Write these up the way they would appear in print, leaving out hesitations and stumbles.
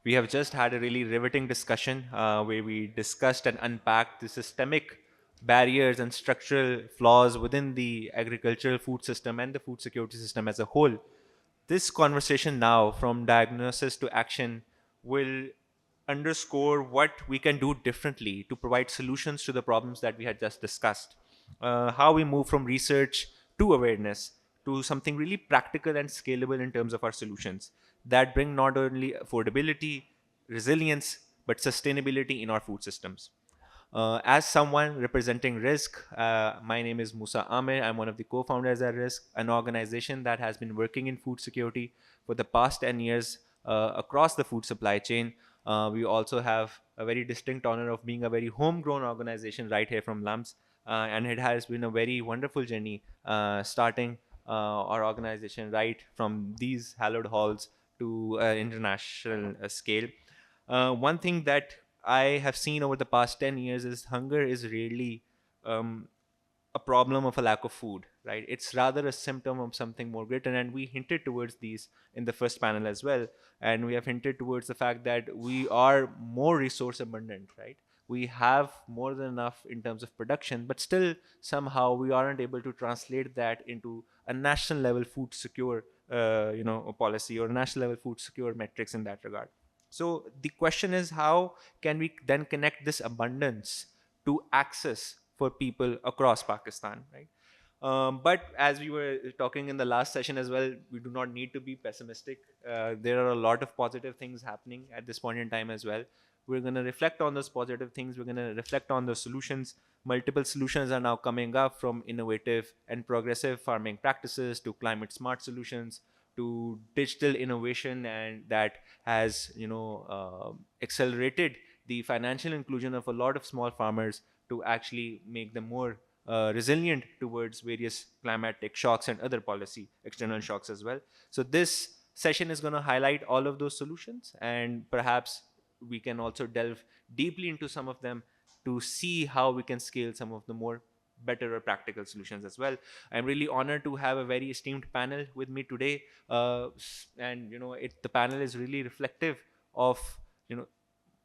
We have just had a really riveting discussion where we discussed and unpacked the systemic barriers and structural flaws within the agricultural food system and the food security system as a whole. This conversation now, from diagnosis to action, will underscore what we can do differently to provide solutions to the problems that we had just discussed. How we move from research to awareness to something really practical and scalable in terms of our solutions that bring not only affordability, resilience, but sustainability in our food systems. As someone representing Rizq, my name is Musa Aamir. I'm one of the co-founders at Rizq, an organization that has been working in food security for the past 10 years across the food supply chain. We also have a very distinct honor of being a very homegrown organization right here from LUMS. And it has been a very wonderful journey starting our organization right from these hallowed halls to international scale. One thing that I have seen over the past 10 years is hunger is really um, a problem of a lack of food, right? It's rather a symptom of something more greater. And we hinted towards these in the first panel as well. And we have hinted towards the fact that we are more resource abundant, right? We have more than enough in terms of production, but still somehow we aren't able to translate that into a national level food secure, policy or national level food secure metrics in that regard. So the question is, how can we then connect this abundance to access for people across Pakistan, right? But as we were talking in the last session as well, we do not need to be pessimistic. There are a lot of positive things happening at this point in time as well. We're going to reflect on those positive things. We're going to reflect on the solutions. Multiple solutions are now coming up, from innovative and progressive farming practices to climate smart solutions to digital innovation, and that has accelerated the financial inclusion of a lot of small farmers to actually make them more resilient towards various climatic shocks and other policy external shocks as well. So this session is going to highlight all of those solutions, and perhaps we can also delve deeply into some of them to see how we can scale some of the more better or practical solutions as well. I'm really honored to have a very esteemed panel with me today, and the panel is really reflective of you know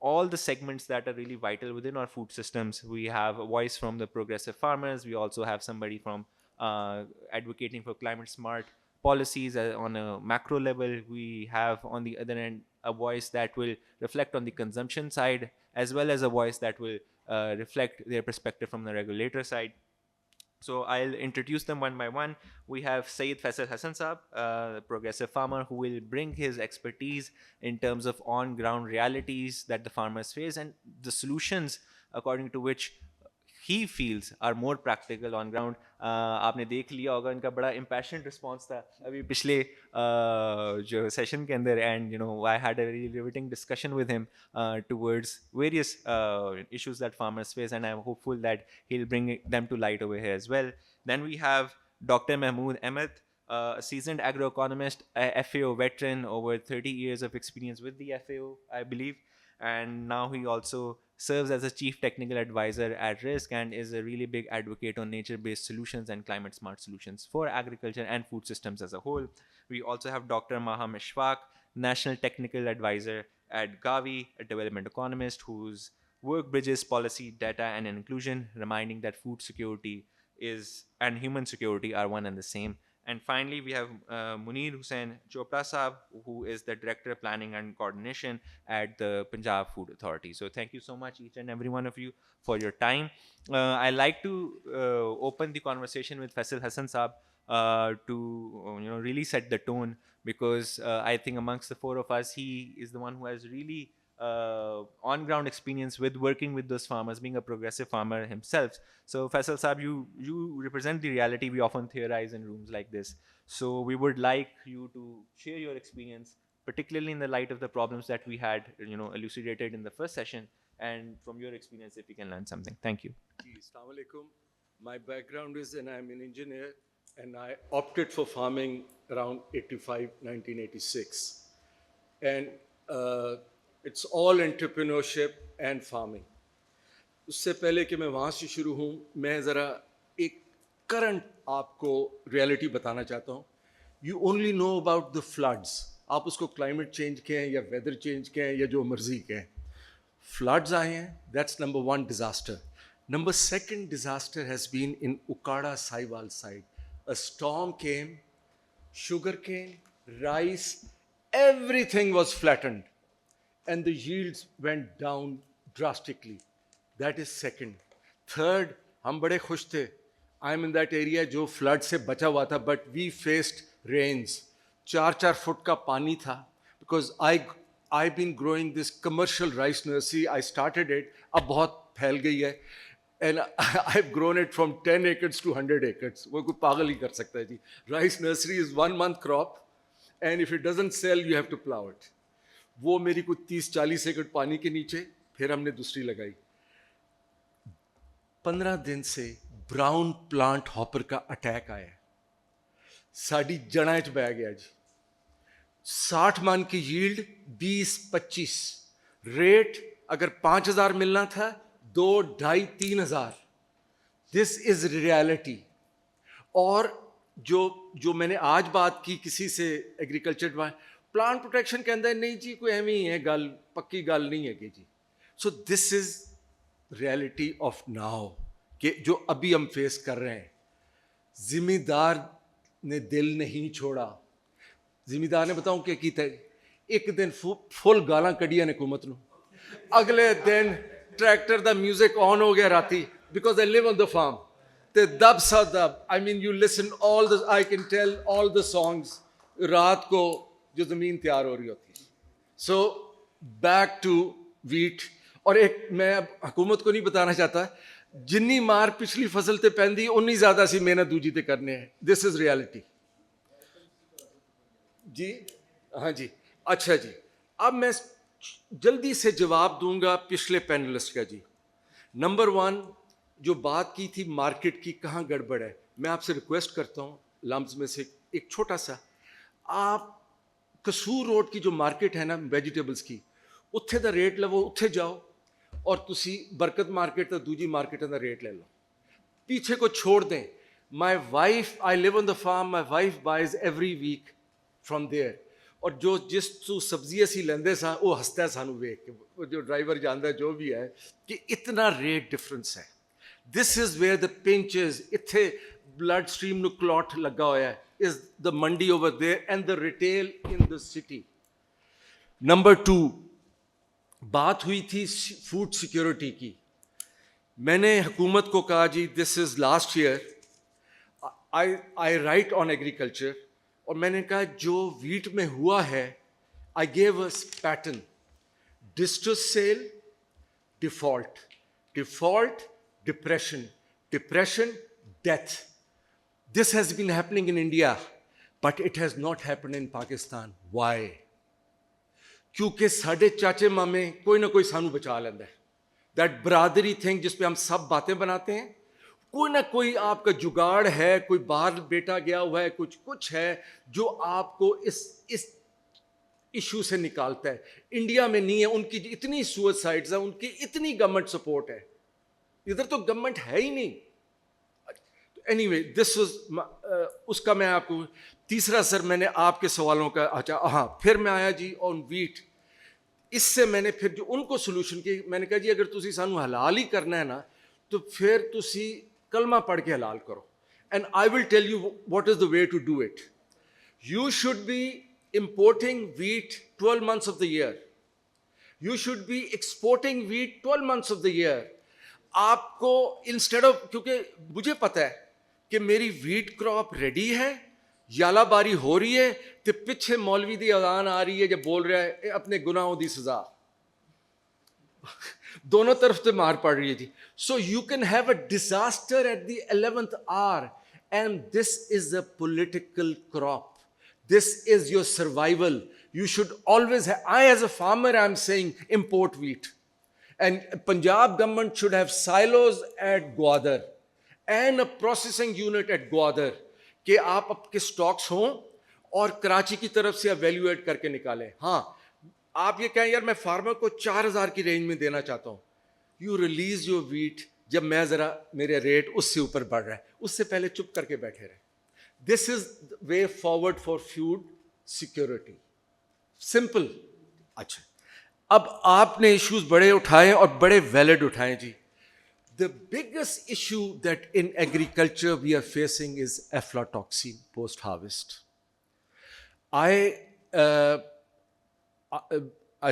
all the segments that are really vital within our food systems. We have a voice from the progressive farmers. We also have somebody from advocating for climate smart policies on a macro level. We have on the other end a voice that will reflect on the consumption side, as well as a voice that will reflect their perspective from the regulator side. So I'll introduce them one by one. We have Syed Faisal Hassan Saab, a progressive farmer who will bring his expertise in terms of on-ground realities that the farmers face and the solutions according to which he feels are more practical on ground. आपने देख लिया होगा इनका बड़ा impassioned response था अभी पिछले जो session के अंदर, and I had a really riveting discussion with him towards various issues that farmers face, and I'm hopeful that he'll bring them to light over here as well. Then we have Dr. Mahmood Ahmad, a seasoned agroeconomist, a FAO veteran, over 30 years of experience with the FAO, I believe. And now he also serves as a chief technical advisor at Rizq and is a really big advocate on nature-based solutions and climate smart solutions for agriculture and food systems as a whole. We also have Dr. Maham Ashfaq, national technical advisor at Gavi, a development economist whose work bridges policy, data, and inclusion, reminding that food security is and human security are one and the same. And finally, we have Munir Hussain Chopra Saab, who is the Director of Planning and Coordination at the Punjab Food Authority. So thank you so much, each and every one of you, for your time. I like to open the conversation with Faisal Hassan Saab to really set the tone, because I think amongst the four of us, he is the one who has really on-ground experience with working with those farmers, being a progressive farmer himself. So Faisal Saab, you represent the reality we often theorize in rooms like this. So we would like you to share your experience, particularly in the light of the problems that we had, elucidated in the first session, and from your experience, if we can learn something. Thank you. Assalamu alaikum. My background is, and I'm an engineer, and I opted for farming around 1986. And it's all entrepreneurship and farming. उससे पहले कि मैं वहाँ से शुरू हूँ, मैं ज़रा एक current आपको reality बताना चाहता हूँ. You only know about the floods. آپ اس کو کلائمیٹ چینج کہیں یا ویدر چینج کہیں یا جو مرضی کہیں. فلڈز آئے ہیں, that's number 1 disaster. Number 2 disaster has been in Okara Sahiwal side. A storm came, sugarcane, rice, everything was flattened and the yields went down drastically. That is second. Third, ہم بڑے خوش تھے. I am in that area جو flood سے بچا ہوا تھا, but we faced rains. 4 fit کا پانی تھا because I've been growing this commercial rice nursery. I started it. اب بہت پھیل گئی ہے. And I've grown it from 10 acres to 100 acres. وہ کوئی پاگل ہی کر سکتا ہے جی. Rice nursery is 1 month crop and if it doesn't sell you have to plow it. وہ میری کوئی 30-40 ایکڑ پانی کے نیچے, پھر ہم نے دوسری لگائی. 15 دن سے براؤن پلانٹ ہاپر کا اٹیک آیا, ساڑی جڑاں چ بہ گیا جی. 60 من کی ییلڈ 20-25, ریٹ اگر 5000 ملنا تھا 2,500-3,000. دس از ریالٹی. اور جو میں نے آج بات کی کسی سے ایگریکلچر پلانٹ پروٹیکشن کے اندر, نہیں جی کوئی اہم ہی ہے گل, پکی گل نہیں ہے کہ جی. سو دس از ریالٹی آف ناؤ کہ جو ابھی ہم فیس کر رہے ہیں. ذمہ دار نے دل نہیں چھوڑا. ذمہ دار نے بتاؤں کیا کیتا ہے, ایک دن فل گالاں کڈیاں نے حکومت نو, اگلے دن ٹریکٹر دا میوزک آن ہو گیا راتی, because I live on the form. تے دب سا دب, I mean you listen all the, I can tell all the songs رات کو جو زمین تیار ہو رہی ہوتی. So back to wheat. اور ایک میں اب حکومت کو نہیں بتانا چاہتا, جنی مار پچھلی فصل تے پیندی انی زیادہ سی محنت دوجی تے کرنے ہیں. دس از ریالٹی. جی ہاں جی, اچھا جی. اب میں جلدی سے جواب دوں گا پچھلے پینلسٹ کا. جی نمبر 1 جو بات کی تھی مارکیٹ کی کہاں گڑبڑ ہے, میں آپ سے ریکویسٹ کرتا ہوں لمز میں سے ایک چھوٹا سا, آپ قصور روڈ کی جو مارکیٹ ہے نا ویجیٹیبلز کی, اتھے دا ریٹ لو, اتھے جاؤ اور تسی برکت مارکیٹ تا دوجی مارکیٹ دا ریٹ لے لو, پیچھے کو چھوڑ دیں. My wife, I live on the farm, my wife buys every week from there. اور جو جس تو سبزی اسی لیندے سا وہ ہستا ہے سانو ویک کے, جو ڈرائیور جاندا ہے جو بھی ہے کہ اتنا ریٹ ڈفرنس ہے. دس از ویئر دا پنچ از. اتھے بلڈ اسٹریم نو کلاٹ لگا ہوا ہے, از دا منڈی over there and the retail in the city. Number 2 بات ہوئی تھی فوڈ سیکورٹی کی. میں نے حکومت کو کہا جی this is last year I write on agriculture, اور میں نے کہا جو ویٹ میں ہوا ہے آئی گیو اس pattern, distress sale, default, default, depression, depression, death. This has been happening in India but it has not happened in Pakistan. Why? کیونکہ ساڈے چاچے مامے کوئی نہ کوئی سانو بچا لینا ہے. دیٹ برادری تھنگ جس پہ ہم سب باتیں بناتے ہیں, کوئی نہ کوئی آپ کا جگاڑ ہے, کوئی باہر بیٹا گیا ہوا ہے, کچھ ہے جو آپ کو اس ایشو سے نکالتا ہے. انڈیا میں نہیں ہے, ان کی اتنی سوئسائڈز ہیں, ان کی اتنی گورنمنٹ سپورٹ ہے, ادھر تو گورنمنٹ ہے ہی نہیں. اینی وے دس واز اس کا میں آپ کو. تیسرا سر میں نے آپ کے سوالوں کا, اچھا ہاں پھر میں آیا جی آن ویٹ. اس سے میں نے پھر جو ان کو سولوشن کی, میں نے کہا جی اگر تسی سانو حلال ہی کرنا ہے نا تو پھر تسی کلمہ پڑھ کے حلال کرو. And I will tell you what is the way to do it. You should be importing wheat 12 months of the year. You should be exporting wheat 12 months of the year. آپ کو انسٹیڈ آف, کیونکہ مجھے پتہ ہے کہ میری wait crop ready ہے, Yala باری ہو رہی ہے, تو پیچھے مولوی دی اذان آ رہی ہے جب بول رہا ہے اپنے گناہوں دی سزا. دونوں طرف سے مار پڑ رہی ہے جی. So you can have a disaster at the 11th hour and this is a political crop. This is your survival. You should always have, as a farmer I'm saying import wheat. And Punjab government should have silos at Gwadar and a processing unit at Gwadar کہ آپ آپ کے Stokes ہوں اور کراچی کی طرف سے evaluate کر کے نکالیں. ہاں آپ یہ کہیں یار میں فارمر کو 4000 کی رینج میں دینا چاہتا ہوں, یو ریلیز یور ویٹ جب میں ذرا میرے ریٹ اس سے اوپر بڑھ رہا ہے, اس سے پہلے چپ کر کے بیٹھے رہے. This is the way forward for food security. Simple. اچھا اب آپ نے ایشوز بڑے اٹھائے اور بڑے ویلڈ اٹھائے جی. The biggest issue that in agriculture we are facing is aflatoxin post-harvest. I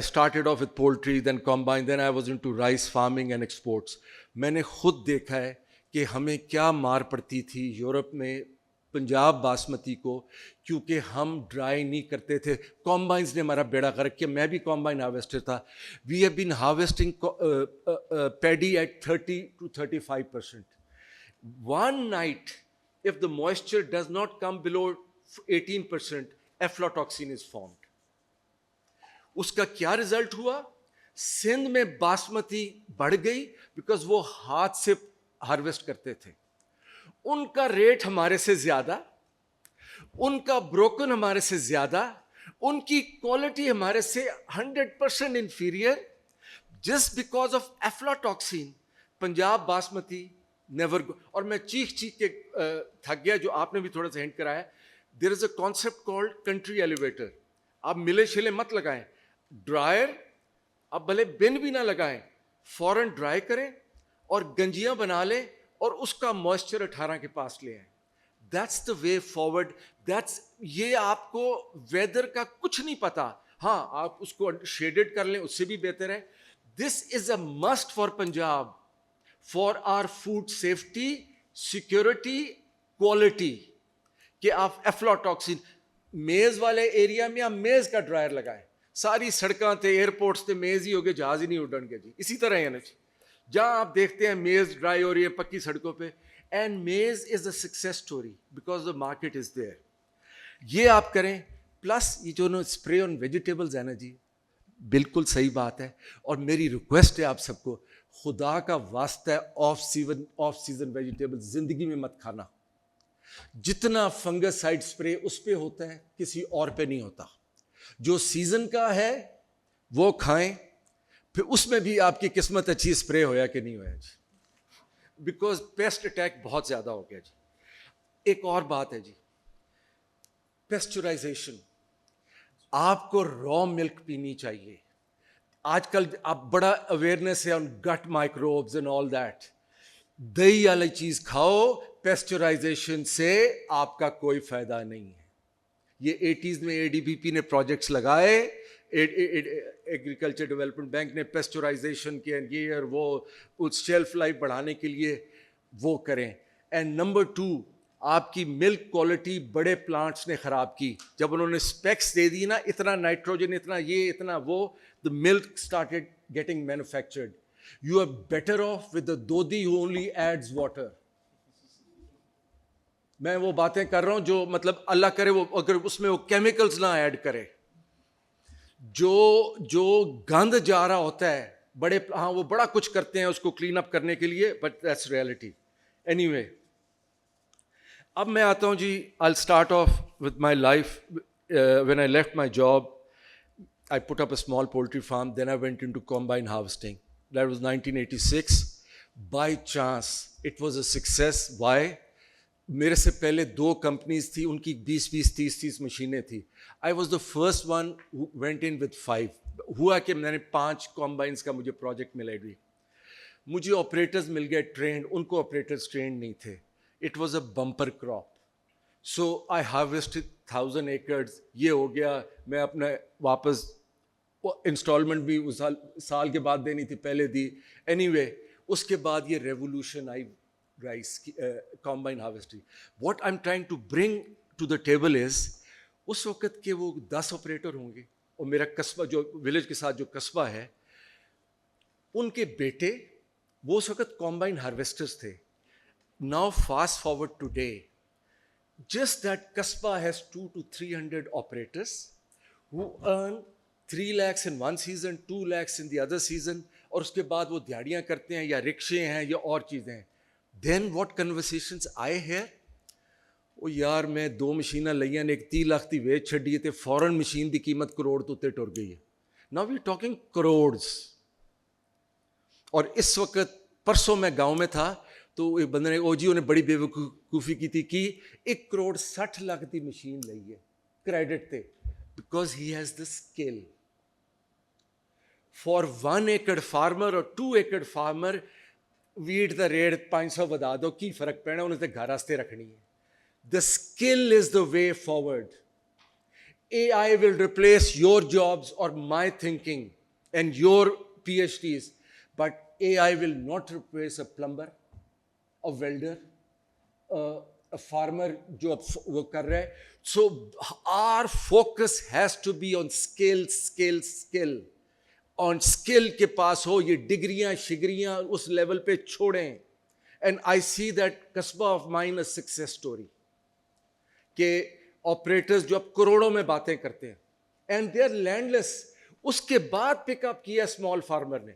started off with poultry, then combine, then I was into rice farming and exports. میں نے خود دیکھا ہے کہ ہمیں کیا مار پڑتی تھی یورپ میں پنجاب باسمتی کو, کیونکہ ہم ڈرائی نہیں کرتے تھے. کمبائنز نے ہمارا بیڑا غرق کیا. میں بھی کمبائن ہارویسٹر تھا. We have been harvesting paddy at 30 to 35%. One night, if the moisture does not come below 18%, aflatoxin is formed. اس کا کیا رزلٹ ہوا؟ سندھ میں باسمتی بڑھ گئی بیکاز وہ ہاتھ سے ہارویسٹ کرتے تھے. ان کا ریٹ ہمارے سے زیادہ, ان کا بروکن ہمارے سے زیادہ, ان کی کوالٹی ہمارے سے 100% inferior. Just because of aflatoxin Punjab basmati never. اور میں چیخ کے تھک گیا, جو آپ نے بھی تھوڑا سا ہنٹ کرایا. There is a concept called country elevator. آپ ملے شلے مت لگائیں, ڈرائر آپ بھلے بن بھی نہ لگائیں, فوراً ڈرائی کریں اور گنجیاں بنا لیں اور اس کا موئسچر 18 کے پاس لے آئیں. That's the way forward. یہ آپ کو ویدر کا کچھ نہیں پتا. ہاں آپ اس کو شیڈڈ کر لیں, اس سے بھی بہتر ہے. This is a must for Punjab, for our food safety, security, quality, کہ آپ aflatoxin میز والے ایریا میں آپ میز کا ڈرائر لگائیں. ساری سڑکاں تے ایئرپورٹس تے میز ہی ہو گئے, جہاز ہی نہیں اڈن گے جی. اسی طرح ہے نا جی, جہاں آپ دیکھتے ہیں میز ڈرائی ہو رہی ہے پکی سڑکوں پہ. And maize is a success story because the market is there. یہ آپ کریں. پلس یہ جو اسپرے آن ویجیٹیبلز ہے نا جی, بالکل صحیح بات ہے. اور میری ریکویسٹ ہے آپ سب کو, خدا کا واسطہ ہے آف سیزن ویجیٹیبل زندگی میں مت کھانا. جتنا فنگس سائڈ اسپرے اس پہ ہوتا ہے کسی اور پہ نہیں ہوتا. جو سیزن کا ہے وہ کھائیں, پھر اس میں بھی آپ کی قسمت اچھی, اسپرے ہویا کہ نہیں ہویا جی, بیکاز پیسٹ اٹیک بہت زیادہ ہو گیا جی. ایک اور بات ہے جی, پیسچرائزیشن. آپ کو را ملک پینی چاہیے. آج کل آپ بڑا اویئرنیس ہے آن گٹ مائکروبز اینڈ آل دیٹ. دہی والی چیز کھاؤ, پیسچرائزیشن سے آپ کا کوئی فائدہ نہیں ہے. یہ 80s میں ADBP نے پروجیکٹس لگائے, ایگریکلچر ڈیولپمنٹ بینک نے پیسچرائزیشن کے یہ اور وہ, اس شیلف لائف بڑھانے کے لیے وہ کریں. اینڈ نمبر 2, آپ کی ملک کوالٹی بڑے پلانٹس نے خراب کی. جب انہوں نے اسپیکس دے دی نا, اتنا نائٹروجن, اتنا یہ, اتنا وہ, the milk started getting manufactured. You are better off with the dodi who only adds water. میں وہ باتیں کر رہا ہوں جو مطلب اللہ کرے وہ اگر اس میں وہ کیمیکلز نہ ایڈ کرے. جو گند جا رہا ہوتا ہے بڑے, ہاں وہ بڑا کچھ کرتے ہیں اس کو کلین اپ کرنے کے لیے, but that's reality. Any way, اب میں آتا ہوں جی. I'll start off with my life. When I left my job, I put up a small poultry farm. Then I went into combine harvesting. That was 1986. By chance, it was a success. Why? میرے سے پہلے 2 companies تھی, ان کی 20 30 مشینیں تھی. I was the first one who went in with 5. ہوا کہ میں نے 5 کمبائنس کا مجھے پروجیکٹ ملا. مجھے آپریٹرز مل گئے ٹرینڈ, ان کو آپریٹرز ٹرینڈ نہیں تھے. It was a bumper crop. So I harvested 1000 acres. یہ ہو گیا, میں اپنا واپس انسٹالمنٹ بھی اس سال کے بعد دینی تھی, پہلے دی. اینی وے, اس کے بعد یہ revolution I rice combine harvesting. What I'm trying to bring to the table is, اس وقت کے وہ 10 آپریٹر ہوں گے, اور میرا قصبہ جو ولیج کے ساتھ جو قصبہ ہے, ان کے بیٹے وہ اس وقت کمبائن ہارویسٹرز تھے. Now fast forward today, just that قصبہ has 200 to 300 operators who earn 3 lakhs in one season, 2 lakhs in the other season, اور اس کے بعد وہ دیہڑیاں کرتے ہیں یا رکشے ہیں یا اور چیزیں ہیں. Then what conversations I hear, وہ یار میں 2 مشیناں لئیاں نے 1 लाख دی ویچ چھڈی تے فورن مشین دی قیمت کروڑ تو تے ٹر گئی ہے. Now we talking crores. اور اس وقت پرسوں میں گاؤں میں تھا تو ایک بندے نے او جی انہیں بڑی بے وقوفی کی تھی کہ 1 करोड़ 60 लाख دی مشین لئی ہے کریڈٹ تے. because he has the skill. For 1 acre farmer or 2 acre farmer, wheat the rate 500 ਵਧਾ ਦਿਓ, ਕੀ ਫਰਕ ਪੈਣਾ, ਉਹਨੇ ਤੇ ਘਰ ਵਾਸਤੇ ਰੱਖਣੀ ਹੈ. The skill is the way forward. AI will replace your jobs or my thinking and your PhDs, but AI will not replace a plumber, a welder, a farmer جو وہ کر رہا ہے. So our focus has to be on skill, skill, skill. On skill کے پاس ہو, یہ ڈگریاں شگریاں اس level پہ چھوڑیں. And I see that قصبہ of mine a success story. کہ آپریٹرز جو اب کروڑوں میں باتیں کرتے ہیں اینڈ دے آر لینڈ لیس. اس کے بعد پک اپ کیا اسمال فارمر نے.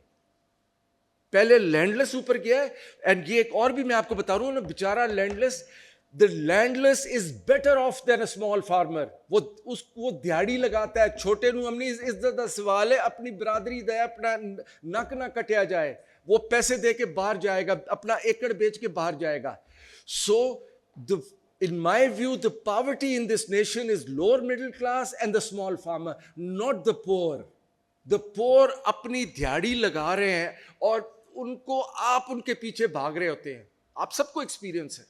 پہلے لینڈ لیس اوپر کیا ہے. اینڈ یہ ایک اور بھی میں آپ کو بتا رہا ہوں نا, بیچارہ landless, the landless is better off than a small farmer. وہ دیہڑی لگاتا ہے, چھوٹے نو ہم نہیں عزت دا سوال ہے, اپنی برادری دے, اپنا نک نہ کٹیا جائے, وہ پیسے دے کے باہر جائے گا, اپنا ایکڑ بیچ کے باہر جائے گا. سو in my view, the poverty in this nation is lower middle class and the small farmer, not the poor. The poor اپنی دیہڑی لگا رہے ہیں اور ان کو آپ ان کے پیچھے بھاگ رہے ہوتے ہیں. آپ سب کو ایکسپیرینس ہے.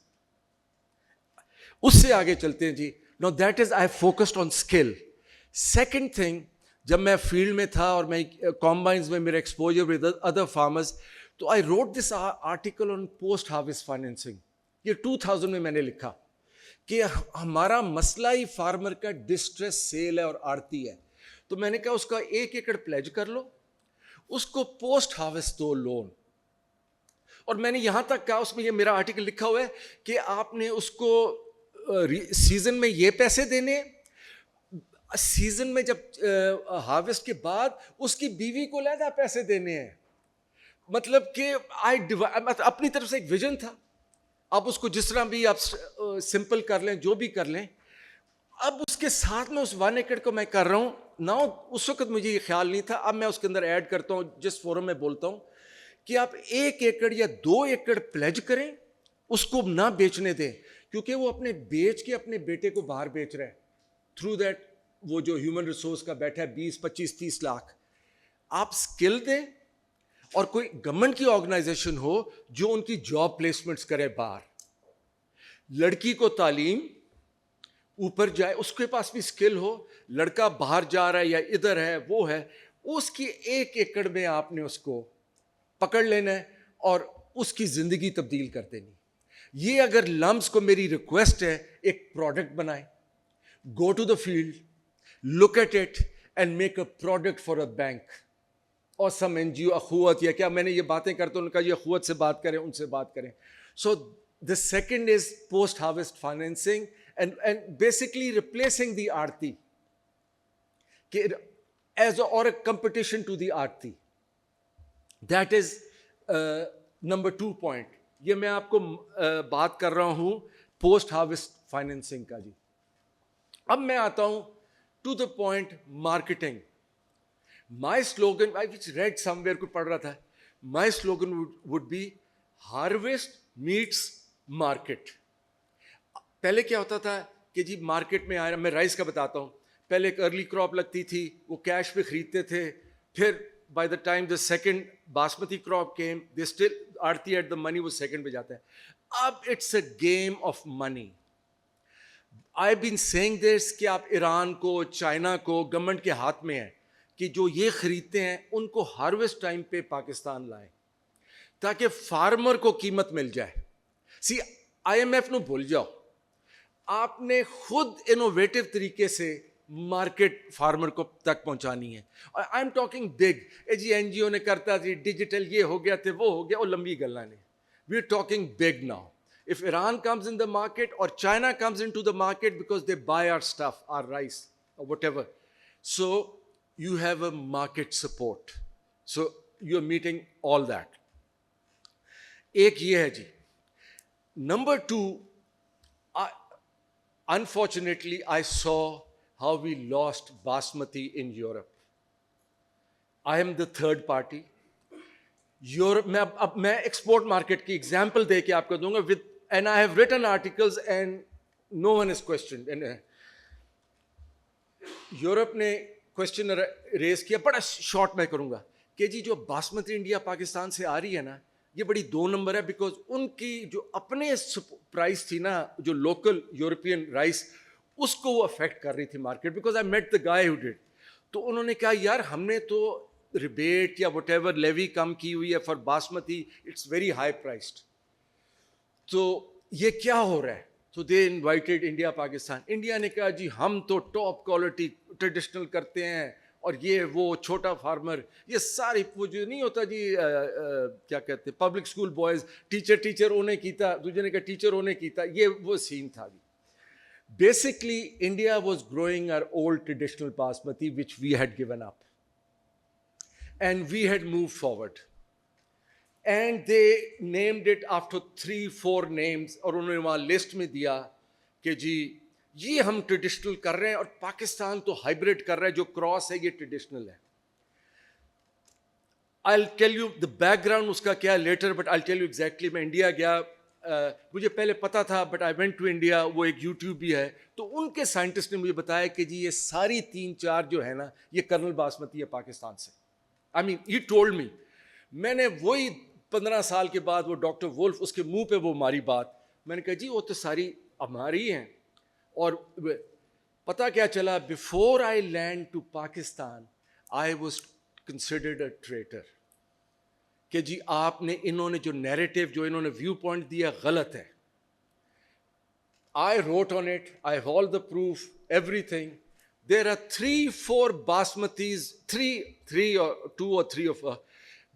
اس سے آگے چلتے ہیں جی. Now that is I focused on skill. Second thing, جب میں فیلڈ میں تھا اور میں کمبائنز میں میرا ایکسپوجر ود ادر فارمرز, تو I wrote this article on post harvest financing. یہ 2000 میں نے لکھا کہ ہمارا مسئلہ ہی فارمر کا ڈسٹریس سیل ہے اور آڑتی ہے. تو میں نے کہا اس کا 1 ایکڑ پلیج کر لو, اس کو پوسٹ ہارویسٹ دو لون. اور میں نے یہاں تک کہا, اس میں یہ میرا آرٹیکل لکھا ہوا ہے کہ آپ نے اس کو سیزن میں یہ پیسے دینے, سیزن میں جب ہارویسٹ کے بعد اس کی بیوی کو علیحدہ پیسے دینے ہیں. مطلب کہ اپنی طرف سے ایک ویژن تھا. اب اس کو جس طرح بھی آپ سمپل کر لیں, جو بھی کر لیں. اب اس کے ساتھ میں اس 1 ایکڑ کو میں کر رہا ہوں نا. اس وقت مجھے یہ خیال نہیں تھا, اب میں اس کے اندر ایڈ کرتا ہوں جس فورم میں بولتا ہوں کہ آپ 1 ایکڑ یا 2 ایکڑ پلیج کریں, اس کو نہ بیچنے دیں, کیونکہ وہ اپنے بیچ کے اپنے بیٹے کو باہر بیچ رہا ہے. تھرو دیٹ وہ جو ہیومن ریسورس کا بیٹھا ہے 20, 25, 30 لاکھ. آپ اسکل دیں اور کوئی گورنمنٹ کی آرگنائزیشن ہو جو ان کی جاب پلیسمنٹس کرے باہر. لڑکی کو تعلیم اوپر جائے, اس کے پاس بھی اسکل ہو, لڑکا باہر جا رہا ہے یا ادھر ہے وہ ہے, اس کی 1 ایکڑ میں آپ نے اس کو پکڑ لینا ہے اور اس کی زندگی تبدیل کر دینی. یہ اگر لمس کو میری ریکویسٹ ہے, ایک پروڈکٹ بنائیں, go to the field, look at it and make a product for a bank اور سم NGO, اخوت یا کیا. میں نے یہ باتیں کرتا ہوں, ان کا یہ اخوت سے بات کریں, ان سے بات کریں. سو the second is post harvest financing and basically replacing the aarti as or a competition to the aarti. That is number 2 point. یہ میں آپ کو بات کر رہا ہوں post harvest financing کا جی. اب میں آتا ہوں to the point marketing. My slogan, I read somewhere, کوئی پڑھ رہا تھا, my slogan would be harvest meets market. پہلے کیا ہوتا تھا کہ جی مارکیٹ میں آیا, میں رائس کا بتاتا ہوں. پہلے ایک ارلی کراپ لگتی تھی, وہ کیش پہ خریدتے تھے, پھر by the time the second basmati crop came, they still آڑتی ایٹ دا منی, وہ سیکنڈ پہ جاتا ہے. اب it's a game of money. I been seeing this کہ آپ ایران کو, چائنا کو, گورنمنٹ کے ہاتھ میں ہے کہ جو یہ خریدتے ہیں ان کو ہارویسٹ ٹائم پہ پاکستان لائیں تاکہ فارمر کو قیمت مل جائے. سی IMF نو بھول جاؤ, آپ نے خود انوویٹو طریقے سے مارکیٹ فارمر کو تک پہنچانی ہے. I am talking big. جی NGO نے کرتا جی ڈیجیٹل یہ ہو گیا تھے, وہ ہو گیا, وہ لمبی گلاں نے. We are talking big now. If Iran comes in the market or China comes into the market because they buy our stuff, our rice or whatever, so you have a market support. So you are meeting all that. ایک یہ ہے جی. Number 2, unfortunately I saw how we lost basmati in Europe. I am the third party. Europe, اب میں export market کی example دے کے آپ کو دوں گا with, and I have written articles and no one is questioned. And Europe ने question raise किया, बड़ा शॉर्ट मैं करूँगा, कि जी जो बासमती इंडिया पाकिस्तान से आ रही है ना, ये बड़ी 2 नंबर है, बिकॉज उनकी जो अपने प्राइस थी ना, जो लोकल यूरोपियन राइस, उसको वो अफेक्ट कर रही थी market, because I met the guy who did. तो उन्होंने कहा यार हमने तो रिबेट या वट एवर लेवी कम की हुई है for basmati, it's very high priced, तो ये क्या हो रहा है. तो दे इन्वाइटेड इंडिया पाकिस्तान. इंडिया ने कहा जी हम तो टॉप क्वालिटी ट्रेडिशनल करते हैं, और ये वो छोटा फार्मर, ये सारी वो जो नहीं होता जी क्या कहते हैं पब्लिक स्कूल बॉयज़, टीचर उन्हें कीता, दूसरे ने कहा टीचर उन्हें कीता, ये वो सीन था जी. Basically, India was growing our old traditional basmati, which we had given up. And we had moved forward. And they named it after 3-4 names, और उन्होंने वहाँ लिस्ट में दिया कि जी ये हम ट्रेडिशनल कर रहे हैं, और पाकिस्तान तो हाइब्रिड कर रहा है, जो क्रॉस है ये ट्रेडिशनल है. I'll tell you the background उसका क्या later, but I'll tell you exactly. मैं इंडिया गया, मुझे पहले पता था, but I went to India, वो एक यूट्यूब भी है, तो उनके साइंटिस्ट ने मुझे बताया कि जी ये सारी 3-4 जो है ना, ये कर्नल बासमती है पाकिस्तान से. I mean he told me. मैंने वही 15 साल के बाद वो डॉक्टर वुल्फ, उसके मुंह पे वो मारी बात, मैंने कहा जी वो तो सारी हमारी हैं. और पता क्या चला, before I land to Pakistan I was considered a traitor, कि जी आपने, इन्होंने जो नैरेटिव, जो इन्होंने व्यू पॉइंट दिया गलत है. I wrote on it, I have all the proof, everything. There are 3-4 basmatis, 3 or 2 or 3 of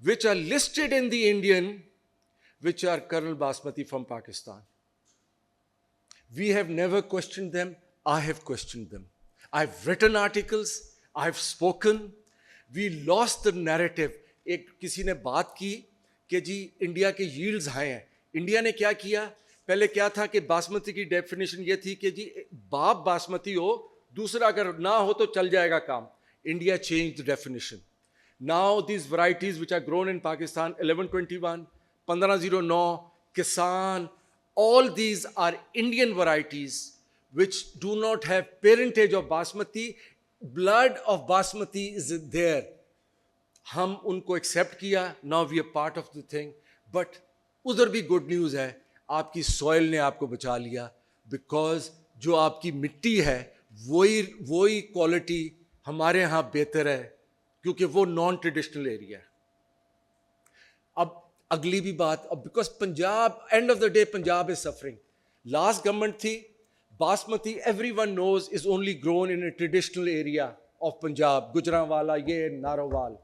which are listed in the Indian, which are Colonel Basmati from Pakistan. We have never questioned them. I have questioned them. I've written articles. I've spoken. We lost the narrative. एक किसी ने बात की कि जी India के yields high हैं. India ने क्या किया, पहले क्या था कि बासमती की डेफिनेशन ये थी कि जी बाप बासमती हो, दूसरा अगर ना हो तो चल जाएगा काम. India change the definition. Now these varieties which are grown in Pakistan, 1121, 1509, किसान, all these are Indian varieties which do not have parentage of basmati. Blood of basmati is there. हम उनको एक्सेप्ट किया. Now we are part of the thing. But उधर भी good news है, आपकी soil ने आपको बचा लिया, बिकॉज जो आपकी मिट्टी है वही क्वालिटी हमारे यहाँ बेहतर है, क्योंकि वो नॉन ट्रेडिशनल एरिया है. अब अगली भी बात, अब because Punjab, end of the day Punjab is suffering. Last government थी, basmati everyone knows is only grown in a traditional area of Punjab, Gujranwala, ये नारोवाल.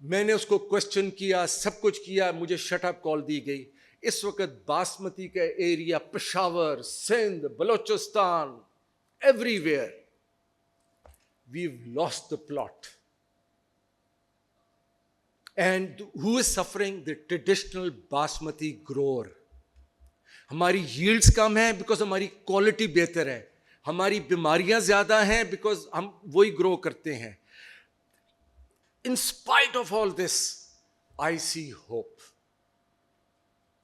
मैंने उसको क्वेश्चन किया, सब कुछ किया, मुझे शटअप कॉल दी गई. इस वक्त बासमती का area Peshawar, Sindh, Balochistan, everywhere, we've lost the plot. And who is suffering? The traditional basmati grower. हमारी yields कम है because हमारी क्वालिटी बेहतर है. हमारी बीमारियां ज्यादा हैं because हम वही ग्रो करते हैं. In spite of all this, I see hope.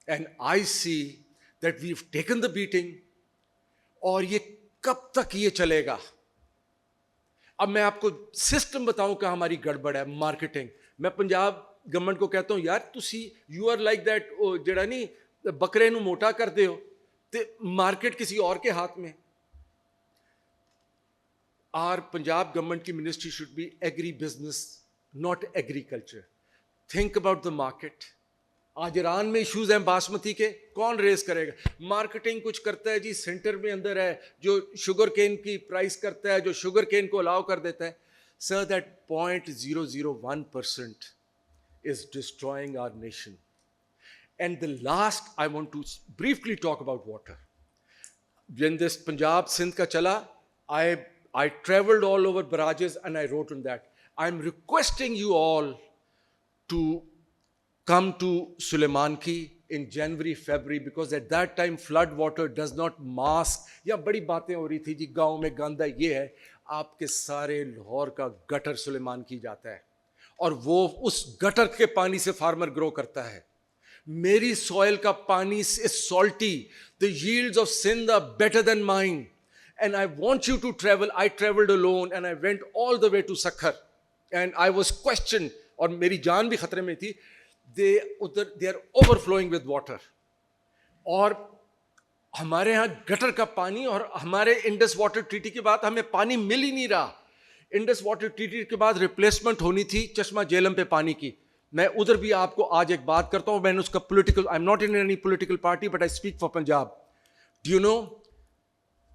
And I see that we've taken the beating. और ये कब तक ये चलेगा? अब मैं आपको सिस्टम बताऊं कि हमारी गड़बड़ है. मार्केटिंग. मैं पंजाब गवर्नमेंट को कहता हूं यार तुसी यू आर लाइक दैट, जेड़ा नहीं बकरे नूं मोटा करते हो ते मार्केट किसी और के हाथ में. आर पंजाब गवर्नमेंट की ministry should be agri business, not agriculture. Think about the market. आज ईरान में इश्यूज हैं बासमती के, कौन रेस करेगा? मार्केटिंग कुछ करता है जी, सेंटर में अंदर है जो शुगर केन की प्राइस करता है, जो शुगर केन को अलाउ कर देता है. Sir that 0.001% is destroying our nation. And the last, I want to briefly talk about water. When this Punjab Sindh ka chala, I traveled all over barrages and I wrote on that. I'm requesting you all to come to Suleimanki in January, February, because at that time flood water does not mask. या बड़ी बातें हो रही थी जी, गांव में गंदा ये है. आपके सारे लाहौर का गटर सुलेमानकी जाता है और वो उस गटर के पानी से फार्मर ग्रो करता है. मेरी सॉइल का पानी is salty. The yields of Sindh are better than mine. and I want you to travel. I traveled alone and I went all the way to Sakhar, and I was questioned, اور میری جان بھی خطرے میں تھی. They are overflowing with water. اور ہمارے ہاں gutter کا پانی, اور ہمارے انڈس واٹر ٹریٹی کے بعد ہمیں پانی مل ہی نہیں رہا. انڈس واٹر ٹریٹی کے بعد ریپلیسمنٹ ہونی تھی چشمہ جہلم پہ پانی کی. میں ادھر بھی آپ کو آج ایک بات کرتا ہوں, میں نے اس کا political, I am not in any political party but I speak for Punjab. Do you know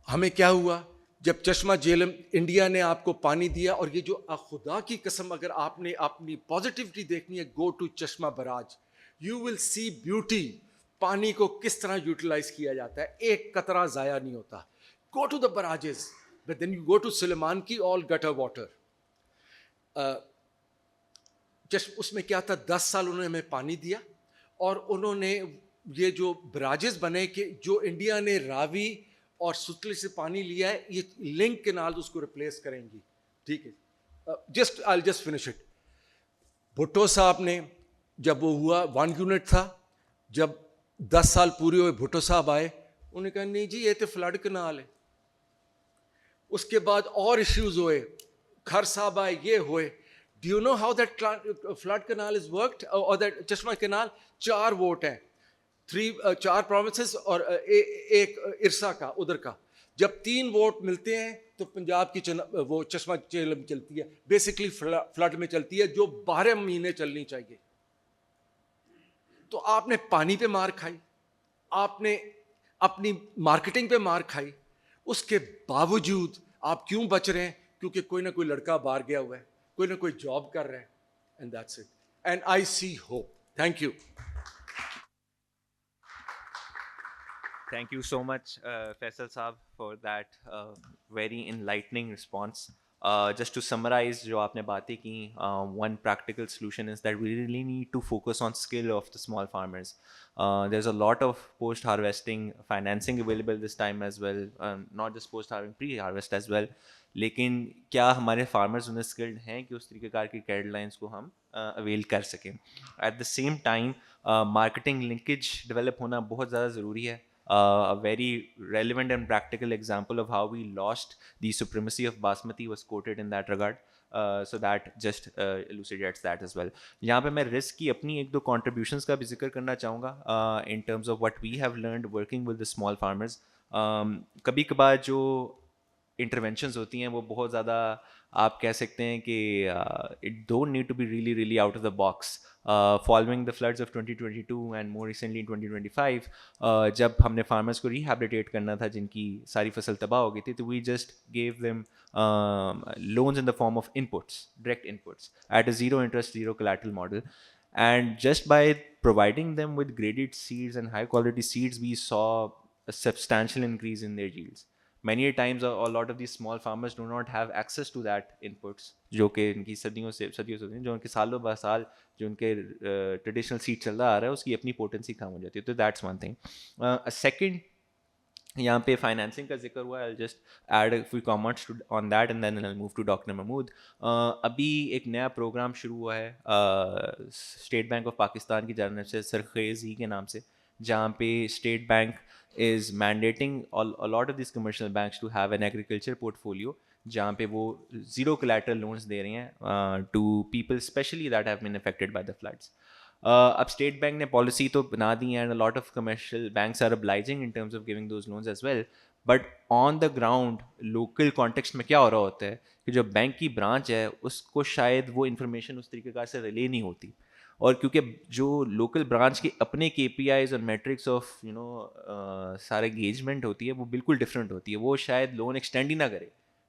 ہمیں کیا ہوا جب چشمہ جہلم انڈیا نے آپ کو پانی دیا؟ اور یہ جو خدا کی قسم, اگر آپ نے اپنی پازیٹیوٹی دیکھنی ہے, گو ٹو چشمہ Braj, you will C beauty. پانی کو کس طرح یوٹیلائز کیا جاتا ہے, ایک قطرہ ضائع نہیں ہوتا. Go to the barrages, but then you go to Sulemanki, all gutter water. اس میں کیا تھا, 10 سال انہوں نے ہمیں پانی دیا, اور انہوں نے یہ جو براجز بنے کہ جو انڈیا نے راوی اور ستلج سے پانی لیا ہے, یہ لنک کینال اس کو ریپلیس کریں گی. ٹھیک ہے, I just finish it. Bhutto صاحب نے جب وہ ہوا 1 یونٹ تھا, جب 10 سال پورے ہوئے بھٹو صاحب آئے, انہوں نے کہا نہیں جی یہ تو فلڈ کنال ہے. اس کے بعد اور ایشوز ہوئے, کھر صاحب آئے, یہ ہوئے. Do you know how that flood canal is worked, or that چشمہ canal? 4 ووٹ ہیں, 4 provinces اور ایک ارسا کا ادھر کا. جب 3 ووٹ ملتے ہیں تو پنجاب کی وہ چشمہ جہلم چلتی ہے, بیسکلی فلڈ میں چلتی ہے, جو 12 مہینے چلنی چاہیے. تو آپ نے پانی پہ مار کھائی, آپ نے اپنی مارکیٹنگ پہ مار کھائی, اس کے باوجود آپ کیوں بچ رہے ہیں؟ کیونکہ کوئی نہ کوئی لڑکا باہر گیا ہوا ہے, کوئی نہ کوئی جاب کر رہے ہیں, and that's it, and I see hope. Thank you. Thank you so much, Faisal Saab, for that very enlightening response. Just to summarize جو آپ نے باتیں کی, one practical solution is that we really need to focus on skill of the small farmers. There's a lot of post-harvesting financing available this time as well, not just post-harvesting, pre-harvest as well. لیکن کیا ہمارے farmers انہیں skilled ہیں کہ اس طریقہ کار کی guide lines کو ہم اویل کر سکیں؟ At the same time marketing linkage develop ہونا بہت زیادہ ضروری ہے. A very relevant and practical example of how we lost the supremacy of basmati was quoted in that regard. So that just elucidates that as well. یہاں پہ میں risk کی اپنی 1-2 contributions کا بھی ذکر کرنا چاہوں گا in terms of what we have learned working with the small farmers. کبھی کبھار جو انٹرونشنز ہوتی ہیں وہ بہت زیادہ آپ کہہ سکتے ہیں کہ it don't need to be really really out of the box. Following the floods of 2022 and more recently in 2025, جب ہم نے فارمرس کو ریہیبلیٹیٹ کرنا تھا جن کی ساری فصل تباہ ہو گئی تھی, تو we just gave them loans in the form of inputs, direct inputs at a zero interest zero collateral model. And just by providing them with graded seeds and high quality seeds we saw a substantial increase in their yields. Many times a lot of these small farmers do not have access to that inputs جو کہ ان کی صدیوں سے ہوتی ہیں, جو ان کے سالوں بہ سال جو ان کے ٹریڈیشنل سیڈ چل رہا آ رہا ہے اس کی اپنی پوٹنسی کم ہو جاتی ہے. تو دیٹس ون تھنگ. سیکنڈ, یہاں پہ فائنینسنگ کا ذکر ہوا, I'll just add a few comments on that and then I'll move to Dr. Mahmood. ابھی ایک نیا پروگرام شروع ہوا ہے اسٹیٹ بینک آف پاکستان کی جانب سے, سرخیز ہی کے نام سے, جہاں پہ state bank is mandating a lot of these commercial banks to have an agriculture portfolio جہاں پہ وہ زیرو collateral loans دے رہے ہیں to people especially that have been affected by the floods. اب اسٹیٹ بینک نے پالیسی تو بنا دی ہیں, and a lot of commercial banks are obliging in terms of giving those loans as well, but on the ground local context میں کیا ہو رہا ہوتا ہے کہ جو بینک کی برانچ ہے اس کو شاید وہ انفارمیشن اس طریقے کار سے ریلے نہیں ہوتی, اور کیونکہ جو لوکل برانچ کے اپنے کے پی آئیز اور میٹرکس آف سارے انگیجمنٹ ہوتی ہے وہ بالکل ڈفرینٹ ہوتی ہے. وہ شاید لون ایکسٹینڈ ہی نہ کرے,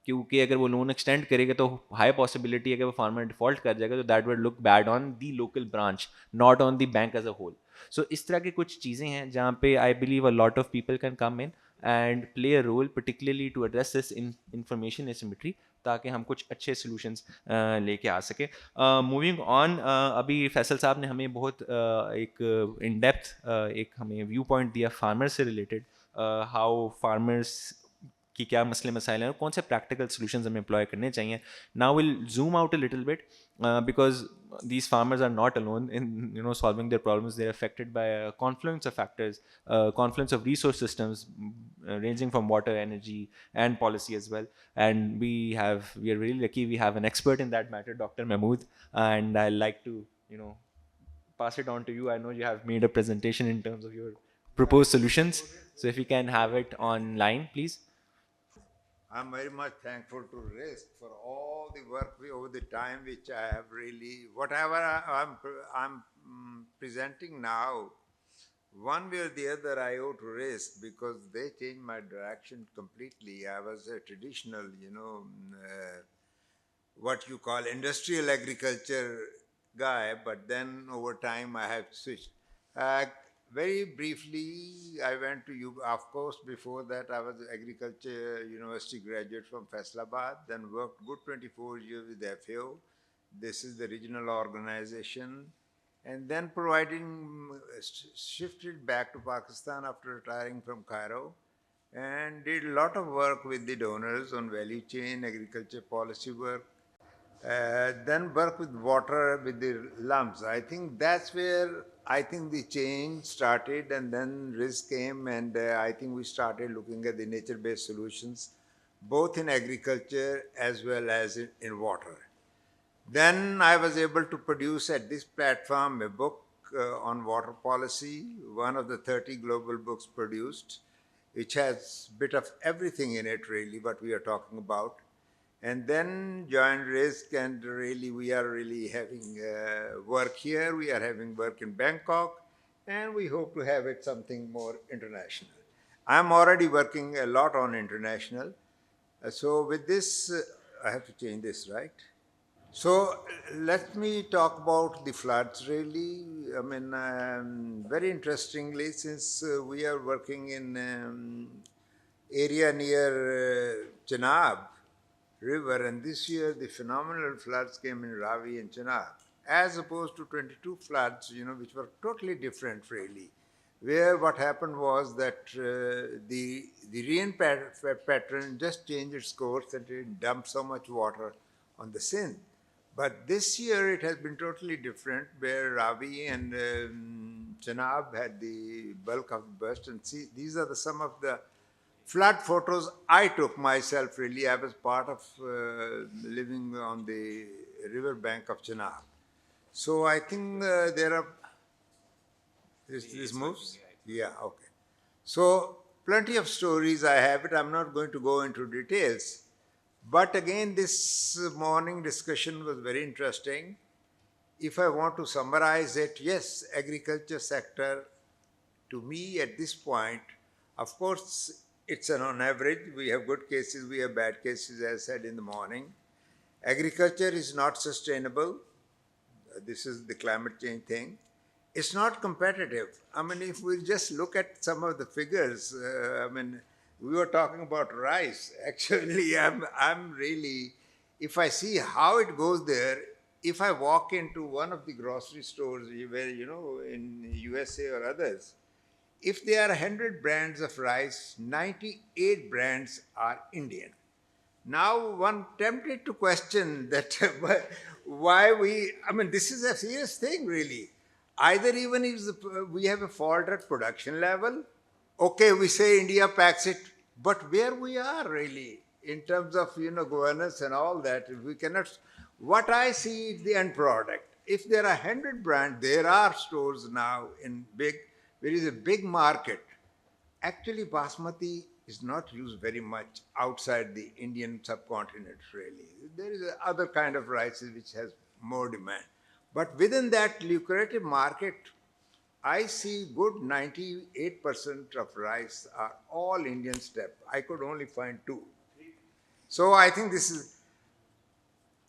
کیونکہ اگر وہ لون ایکسٹینڈ کرے گا تو ہائی پاسبلٹی ہے کہ وہ فارمر ڈیفالٹ کر جائے گا, تو that would look bad on the local branch, not on the bank as a whole. So اس طرح کی کچھ چیزیں ہیں جہاں پہ I believe a lot of people can come in and play a role, particularly to address this information asymmetry, تاکہ ہم کچھ اچھے سلوشنس لے کے آ سکیں. موونگ آن, ابھی فیصل صاحب نے ہمیں بہت ایک ان ڈیپتھ ایک ہمیں ویو پوائنٹ دیا فارمر سے ریلیٹڈ, ہاؤ فارمرس कि क्या मसले मसाइल हैं और कौन से प्रैक्टिकल सॉल्यूशंस हमें एम्प्लॉय करने चाहिए. Now will zoom out a little bit because these farmers are not alone in solving their problems. They're affected by a confluence of factors, confluence of resource systems, ranging from water, energy, and policy as well. And we are really lucky we have an expert in that matter, Dr. Mahmood, and I'd like to pass it on to you. I know you have made a presentation in terms of your proposed solutions, so if you can have it online, please. I'm very much thankful to Rizq for all the work over the time which I have really, whatever I'm presenting now, one way or the other I owe to Rizq because they changed my direction completely. I was a traditional, what you call industrial agriculture guy, but then over time I have switched. Uh, Very briefly, I went to you. Of course, before that, I was agriculture university graduate from Faisalabad, then worked good 24 years with FAO. This is the regional organization. And then shifted back to Pakistan after retiring from Cairo and did a lot of work with the donors on value chain, agriculture policy work, then work with water with the LUMS. I think that's where I think the change started, and then Rizq came, and I think we started looking at the nature-based solutions, both in agriculture as well as in water. Then I was able to produce at this platform a book on water policy, one of the 30 global books produced, which has a bit of everything in it, really, what we are talking about. And then joined Rizq, and really we are really having work here. We are having work in Bangkok, and we hope to have it something more international. I'm already working a lot on international. So with this, I have to change this, right? So let me talk about the floods really. I mean, very interestingly, since we are working in area near Chenab River, and this year the phenomenal floods came in Ravi and Chenab, as opposed to 22 floods, which were totally different really. Where what happened was that the rain pattern just changed its course and it dumped so much water on the Sindh. But this year it has been totally different, where Ravi and Chenab had the bulk of the burst. And see, these are some of the flood photos I took myself, really. I was part of living on the river bank of Chenab. So I think there are, this moves? Yeah, okay. So plenty of stories I have it. I'm not going to go into details. But again, this morning discussion was very interesting. If I want to summarize it, yes, agriculture sector, to me at this point, of course, it's on average. We have good cases, we have bad cases, as I said in the morning. Agriculture is not sustainable. This is the climate change thing. It's not competitive. I mean, if we just look at some of the figures, we were talking about rice. Actually, I'm really, if I see how it goes there, if I walk into one of the grocery stores where, in USA or others, if there are 100 brands of rice, 98 brands are Indian. Now, one tempted to question that why this is a serious thing, really. Either even if we have a fault at production level, okay, we say India packs it, but where we are really in terms of, governance and all that, we cannot, what I see is the end product. If there are 100 brands, there are stores now there is a big market. Actually, basmati is not used very much outside the Indian subcontinent, really. There is other kind of rices which has more demand. But within that lucrative market, I see good 98% of rice are all Indian step. I could only find two. So I think this is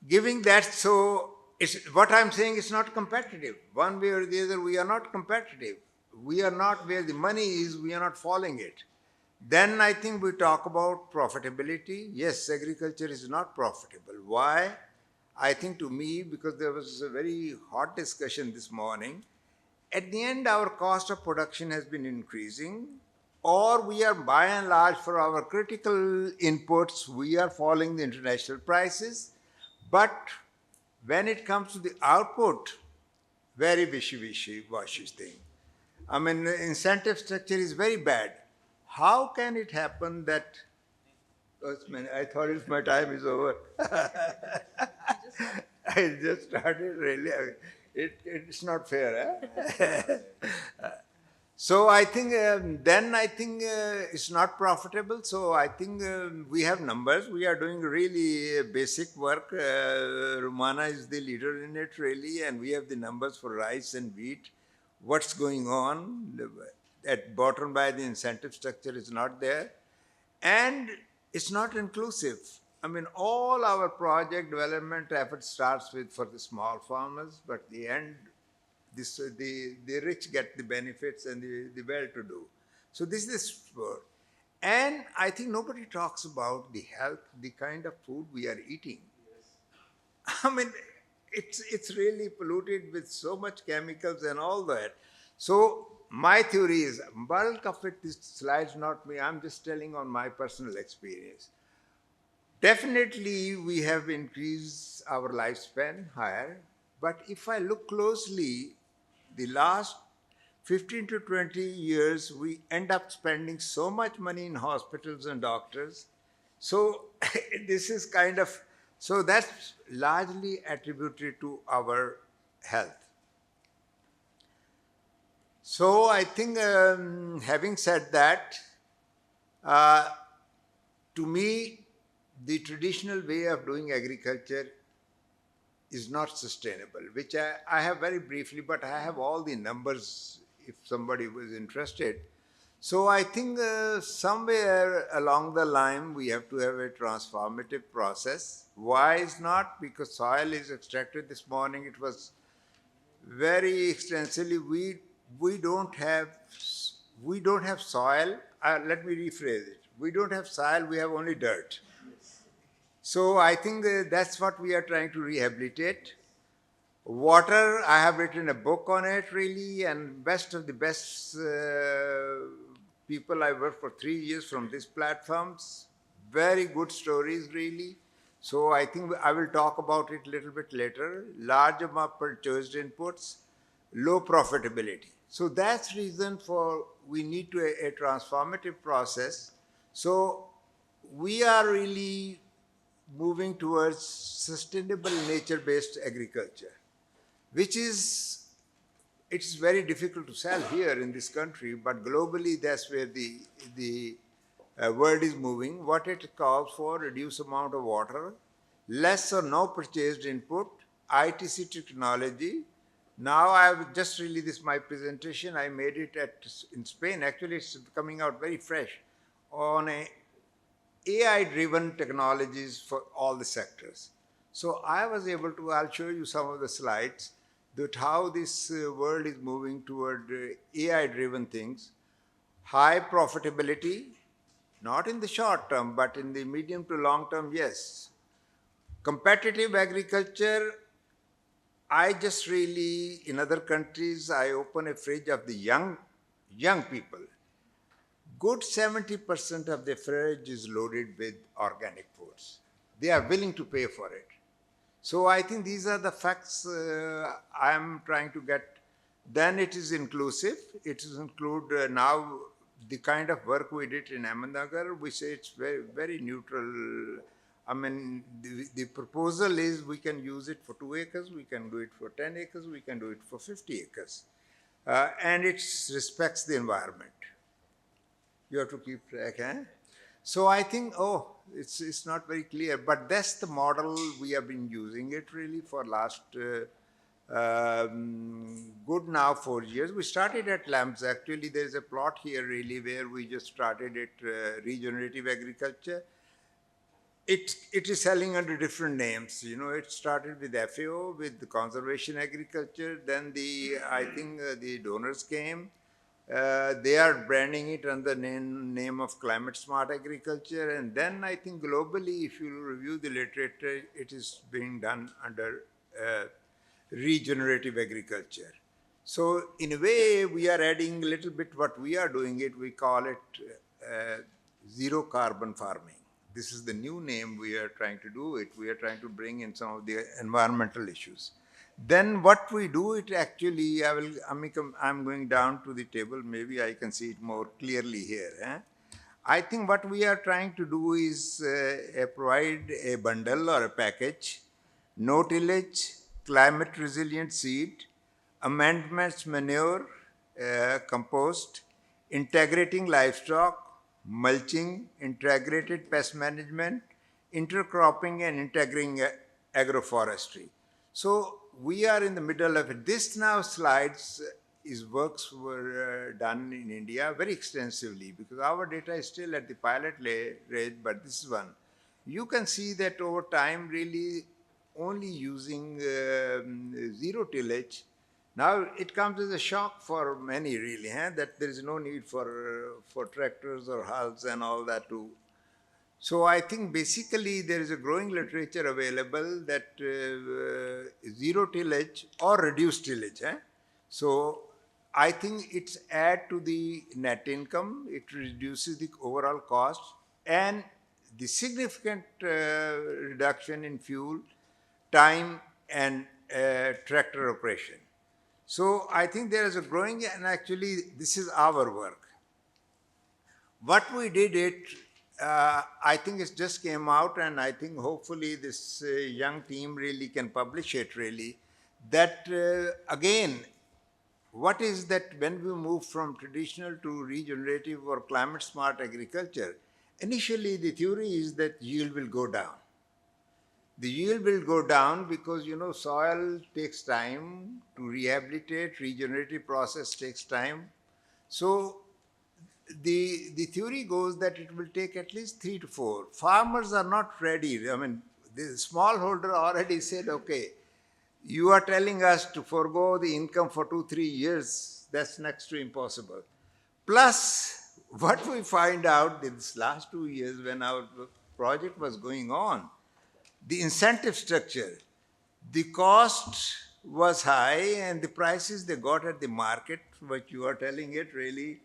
giving that, so it's what I'm saying is not competitive. One way or the other, we are not competitive. We are not where the money is, we are not following it. Then I think we talk about profitability. Yes, agriculture is not profitable. Why? I think to me, because there was a very hot discussion this morning, at the end, our cost of production has been increasing. or we are by and large for our critical inputs, we are following the international prices, but when it comes to the output, very wishy-washy thing. I mean, the incentive structure is very bad. How can it happen that, I thought my time is over. I just started really, it's not fair. Eh? So I think then I think it's not profitable. So I think we have numbers. We are doing really basic work. Rumana is the leader in it really, and we have the numbers for rice and wheat. What's going on at bottom by the incentive structure is not there, and it's not inclusive. I mean, all our project development effort starts with for the small farmers, but the end the rich get the benefits and the well-to-do. So this is sport. And I think nobody talks about the health, the kind of food we are eating. I mean, it's really polluted with so much chemicals and all that. So my theory is, bulk of it, this slide's not me, I'm just telling on my personal experience. Definitely we have increased our lifespan higher, but if I look closely, the last 15 to 20 years, we end up spending so much money in hospitals and doctors. So this is kind of, so that's largely attributed to our health. So I think having said that, to me, the traditional way of doing agriculture is not sustainable, which I have very briefly, but I have all the numbers if somebody was interested. So I think somewhere along the line, we have to have a transformative process. Why is not? Because soil is extracted this morning. It was very extensively. We don't have soil. Let me rephrase it. We don't have soil. We have only dirt. So I think that's what we are trying to rehabilitate. Water, I have written a book on it really, and best of the best people. I worked for 3 years from these platforms. Very good stories really. So I think I will talk about it a little bit later. Large amount purchased inputs, low profitability. So that's reason for we need to a transformative process. So we are really moving towards sustainable nature-based agriculture, which is, it's very difficult to sell here in this country, but globally that's where the world is moving. What it calls for, reduce amount of water, less or no purchased input, ITC technology. Now I have just released this, my presentation, I made it in Spain. Actually, it's coming out very fresh on a AI-driven technologies for all the sectors. So I was able to, I'll show you some of the slides, that how this world is moving toward AI-driven things. High profitability, not in the short term, but in the medium to long term, yes. Competitive agriculture, I just really, in other countries, I open a fridge of the young people. Good 70% of the fridge is loaded with organic foods. They are willing to pay for it. So I think these are the facts I'm trying to get. Then it is inclusive. It is include now the kind of work we did in Ahmednagar. We say it's very, very neutral. I mean, the proposal is we can use it for 2 acres, we can do it for 10 acres, we can do it for 50 acres. And it respects the environment. You have to keep track, eh? So I think, it's not very clear, but that's the model we have been using it really for last good now 4 years. We started at LUMS. Actually, there's a plot here really where we just started it, regenerative agriculture. It is selling under different names. You know, it started with FAO, with the conservation agriculture. Then I think the donors came. They are branding it under the name of climate smart agriculture. And then I think globally, if you review the literature, it is being done under regenerative agriculture. So in a way, we are adding a little bit what we are doing it. We call it zero carbon farming. This is the new name we are trying to do it. We are trying to bring in some of the environmental issues. Then what we do it actually, I'm going down to the table. Maybe I can see it more clearly here. I think what we are trying to do is provide a bundle or a package, no tillage, climate resilient seed, amendments manure, compost, integrating livestock, mulching, integrated pest management, intercropping and integrating agroforestry. So we are in the middle of it. This now slides his works were done in India very extensively because our data is still at the pilot range, but this is one. You can see that over time really only using zero tillage, now it comes as a shock for many really, that there is no need for tractors or hulls and all that too. So I think basically there is a growing literature available that zero tillage or reduced tillage. So I think it's add to the net income, it reduces the overall cost and the significant reduction in fuel, time and tractor operation. So I think there is a growing, and actually this is our work. What we did it, I think it just came out and I think hopefully this young team really can publish it really, that again, what is that when we move from traditional to regenerative or climate smart agriculture, initially the theory is that yield will go down. The yield will go down because, soil takes time to rehabilitate, regenerative process takes time. So the theory goes that it will take at least 3 to 4. Farmers are not ready. I mean, the smallholder already said, okay, you are telling us to forego the income for 2-3 years. That's next to impossible. Plus, what we find out this last 2 years when our project was going on, the incentive structure, the cost was high and the prices they got at the market, what you are telling it really,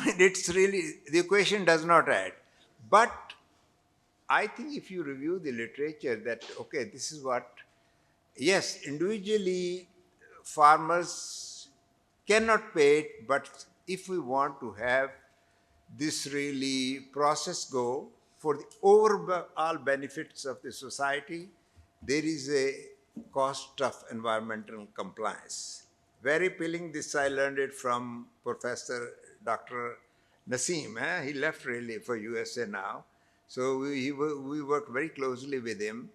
it's really, the equation does not add. But I think if you review the literature that, okay, this is what, yes, individually farmers cannot pay it, but if we want to have this really process go for the overall benefits of the society, there is a cost of environmental compliance. Very appealing, this I learned it from Professor Dr. Naseem. He left really for USA now. So we worked very closely with him.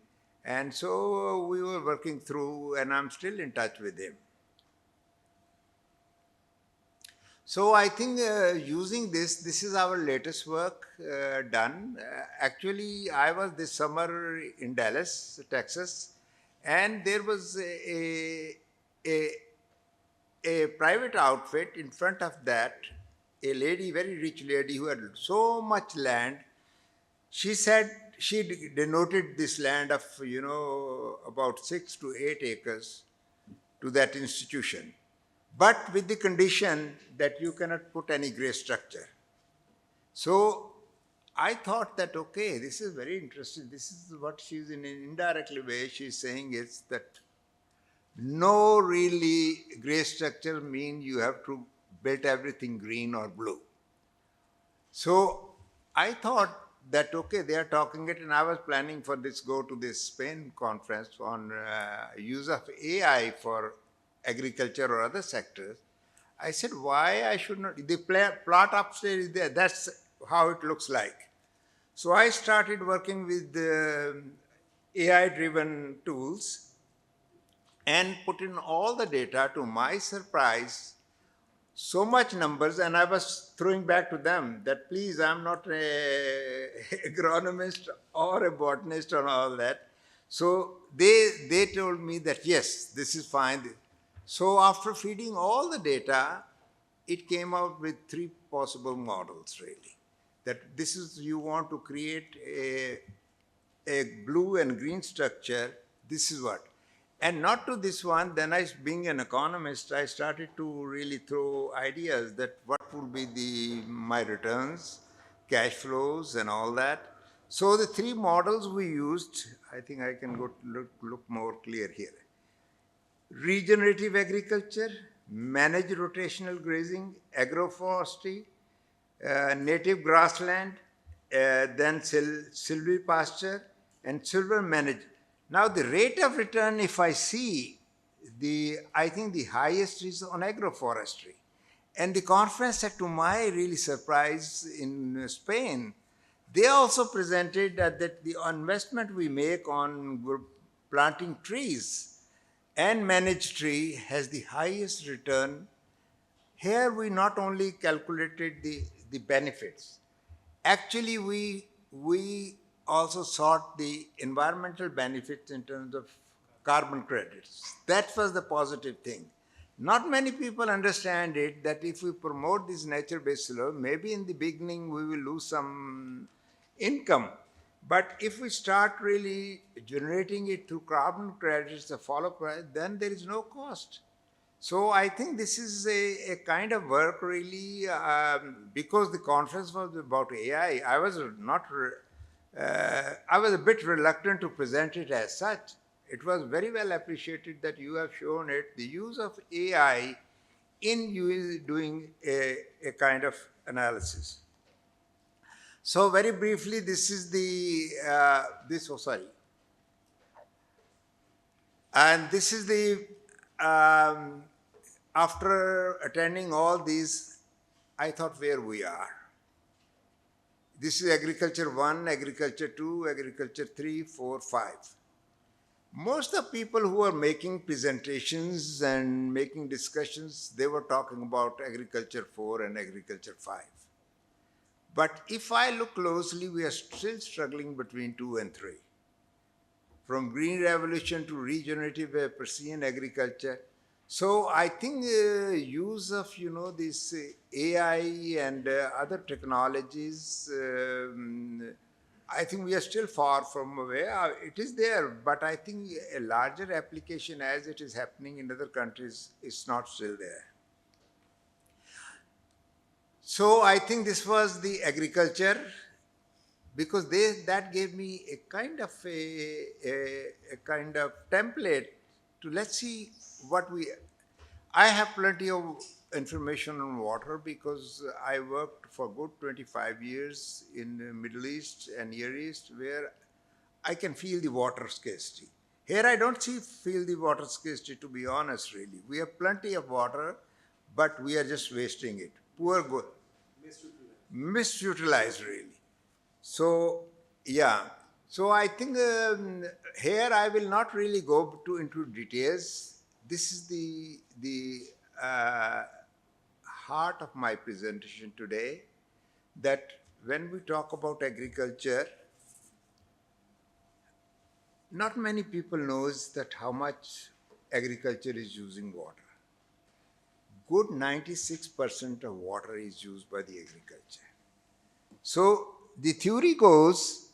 And so we were working through, and I'm still in touch with him. So I think using this is our latest work done. Actually, I was this summer in Dallas, Texas, and there was a private outfit in front of that, a lady, very rich lady who had so much land. She said she denoted this land of, about 6 to 8 acres to that institution, but with the condition that you cannot put any gray structure. So I thought that, okay, this is very interesting. This is what she's in an indirect way, she's saying is that no really gray structure mean you have to build everything green or blue. So I thought that, okay, they are talking it, and I was planning for this, go to this Spain conference on use of AI for agriculture or other sectors. I said, why I should not, the plot upstairs is there, that's how it looks like. So I started working with AI-driven tools and put in all the data. To my surprise, so much numbers, and I was throwing back to them that please, I'm not an agronomist or a botanist or all that. So they told me that yes, this is fine. So after feeding all the data, it came out with 3 possible models really. That this is, you want to create a blue and green structure, this is what. And not to this one, then being an economist, I started to really throw ideas that what would be my returns, cash flows, and all that. So the three models we used, I think I can look more clear here. Regenerative agriculture, managed rotational grazing, agroforestry, native grassland, then silvipasture, and silver managed. Now the rate of return, if I see, I think the highest is on agroforestry. And the conference, to my really surprise in Spain, they also presented that the investment we make on planting trees and managed tree has the highest return. Here we not only calculated the benefits, actually we also sought the environmental benefits in terms of carbon credits. That was the positive thing. Not many people understand it, that if we promote this nature-based solar, maybe in the beginning we will lose some income. But if we start really generating it through carbon credits, the follow price, then there is no cost. So I think this is a kind of work really, because the conference was about AI, I was a bit reluctant to present it as such. It was very well appreciated that you have shown it, the use of AI in you doing a kind of analysis. So very briefly, this is and this is after attending all these, I thought where we are. This is agriculture 1, agriculture 2, agriculture 3, 4, 5. Most of the people who are making presentations and making discussions, they were talking about agriculture 4 and agriculture 5. But if I look closely, we are still struggling between 2 and 3. From green revolution to regenerative precision agriculture. So I think use of this AI and other technologies, I think we are still far from where it is there, but I think a larger application as it is happening in other countries is not still there. So I think this was the agriculture, because that gave me a kind of template to, let's see what I have plenty of information on water because I worked for good 25 years in the Middle East and Near East, where I can feel the water scarcity. Here I don't feel the water scarcity, to be honest, really. We have plenty of water, but we are just wasting it. Misutilized, really. So, yeah. So I think here I will not really go into details. This is the heart of my presentation today, that when we talk about agriculture, not many people knows that how much agriculture is using water. Good 96% of water is used by the agriculture. So the theory goes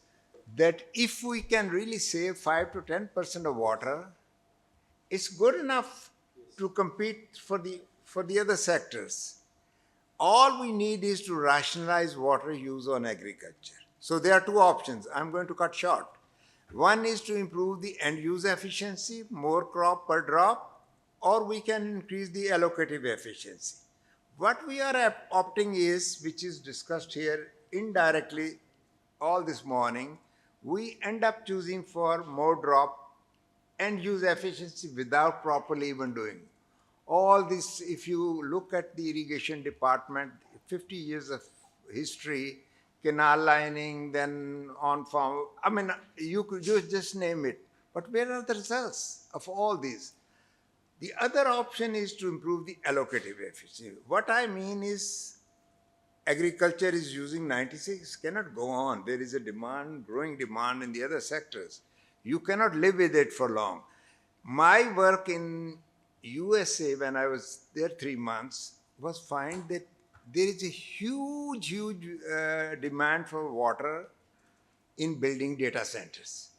that if we can really save 5 to 10% of water, it's good enough to compete for the other sectors. All we need is to rationalize water use on agriculture. So there are two options. I'm going to cut short. One is to improve the end use efficiency, more crop per drop, or we can increase the allocative efficiency. What we are opting is, which is discussed here indirectly all this morning, we end up choosing for more drop and use efficiency without properly even doing. All this, if you look at the irrigation department, 50 years of history, canal lining, then on farm, I mean, you could just name it. But where are the results of all these? The other option is to improve the allocative efficiency. What I mean is, agriculture is using 96, cannot go on. There is a demand, growing demand in the other sectors. You cannot live with it for long. My work in USA, when I was there 3 months, was find that there is a huge demand for water in building data centers.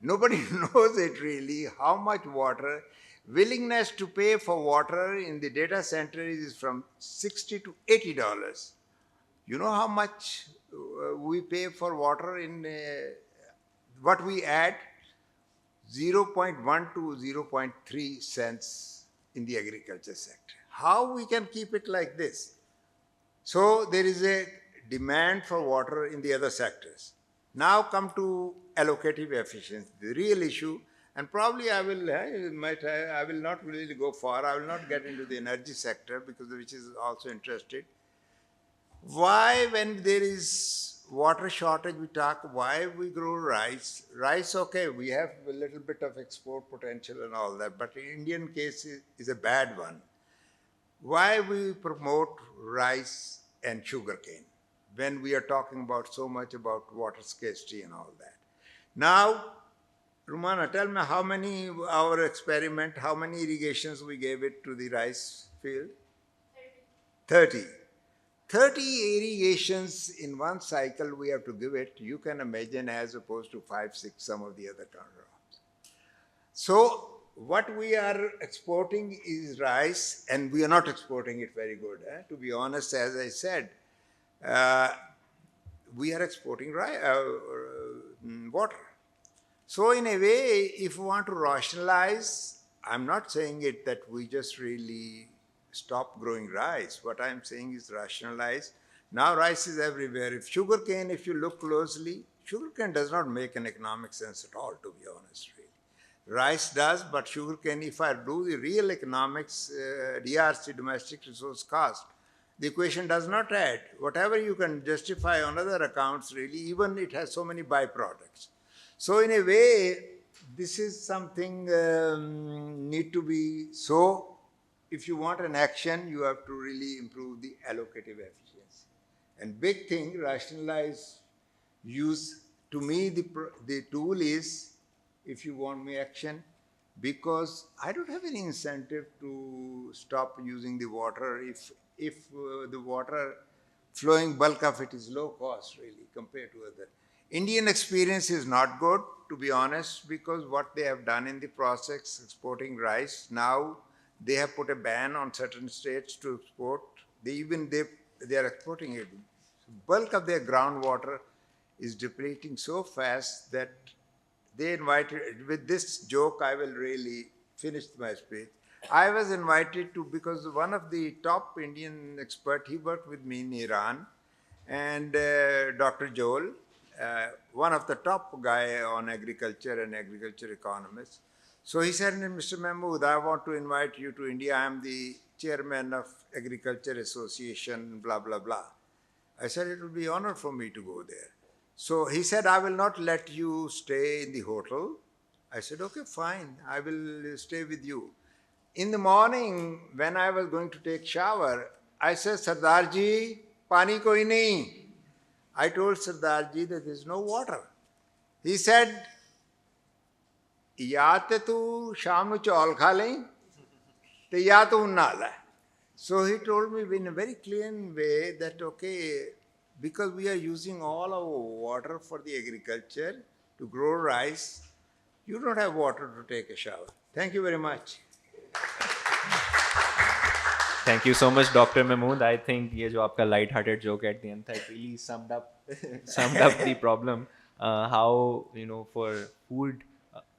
Nobody knows it really, how much water. Willingness to pay for water in the data center is from $60 to $80. You know how much we pay for water in what we add? 0.1 to zero point 0.3 cents in the agriculture sector. How we can keep it like this? So there is a demand for water in the other sectors. Now come to allocative efficiency, the real issue, and probably I will not really go far. I will not get into the energy sector because which is also interested. Why, when there is water shortage, we talk why we grow rice. Rice, okay, we have a little bit of export potential and all that, but the Indian case is a bad one. Why we promote rice and sugarcane when we are talking about so much about water scarcity and all that. Now, Rumana, tell me how many, our experiment, how many irrigations we gave it to the rice field? 30. 30 irrigations in one cycle we have to give it, you can imagine, as opposed to 5, 6, some of the other crops. So what we are exporting is rice, and we are not exporting it very good. To be honest, as I said, we are exporting water. So in a way, if we want to rationalize, I'm not saying it that we just really stop growing rice. What I'm saying is rationalize. Now rice is everywhere. If sugarcane, if you look closely, sugarcane does not make an economic sense at all, to be honest, really. Rice does, but sugarcane, if I do the real economics, DRC, domestic resource cost, the equation does not add. Whatever you can justify on other accounts, really, even it has so many byproducts. So in a way, this is something need to be, so if you want an action, you have to really improve the allocative efficiency. And big thing, rationalize, use, to me the tool is, if you want me action, because I don't have any incentive to stop using the water if the water flowing bulk of it is low cost really compared to other. Indian experience is not good, to be honest, because what they have done in the process exporting rice, now they have put a ban on certain states to export. They are exporting it. Bulk of their groundwater is depleting so fast that they invited, with this joke I will really finish my speech. I was invited to, because one of the top Indian expert, he worked with me in Iran, and Dr. Joel, one of the top guy on agriculture and agriculture economists. So he said, Mr. Mahmood, I want to invite you to India. I am the chairman of Agriculture Association, blah, blah, blah. I said, it would be an honor for me to go there. So he said, I will not let you stay in the hotel. I said, okay, fine. I will stay with you. In the morning, when I was going to take shower, I said, Sardarji, pani koi nahi. I told Sardarji that there is no water. He said, या तो तू शाम ਨੂੰ ਚੌਲ ਖਾ ਲਈ ਤੇ या तो ਨਹਾ ਲੈ. So he told me in a very clear way that, okay, because we are using all our water for the agriculture to grow rice, you don't have water to take a shower. Thank you very much. Thank you so much, Dr. Mahmood. I think ये जो आपका light-hearted joke at the end था, it really summed up the problem. How, for food,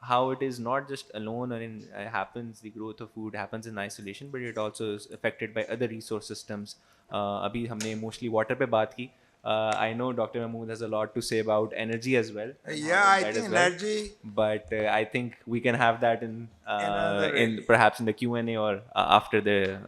how it is not just alone or happens, the growth of food happens in isolation, but it also is affected by other resource systems. अभी हमने mostly water पे बात की. I know Dr. Mahmood has a lot to say about energy as well. Yeah, I think energy. But I think we can have that in perhaps in the Q&A or after the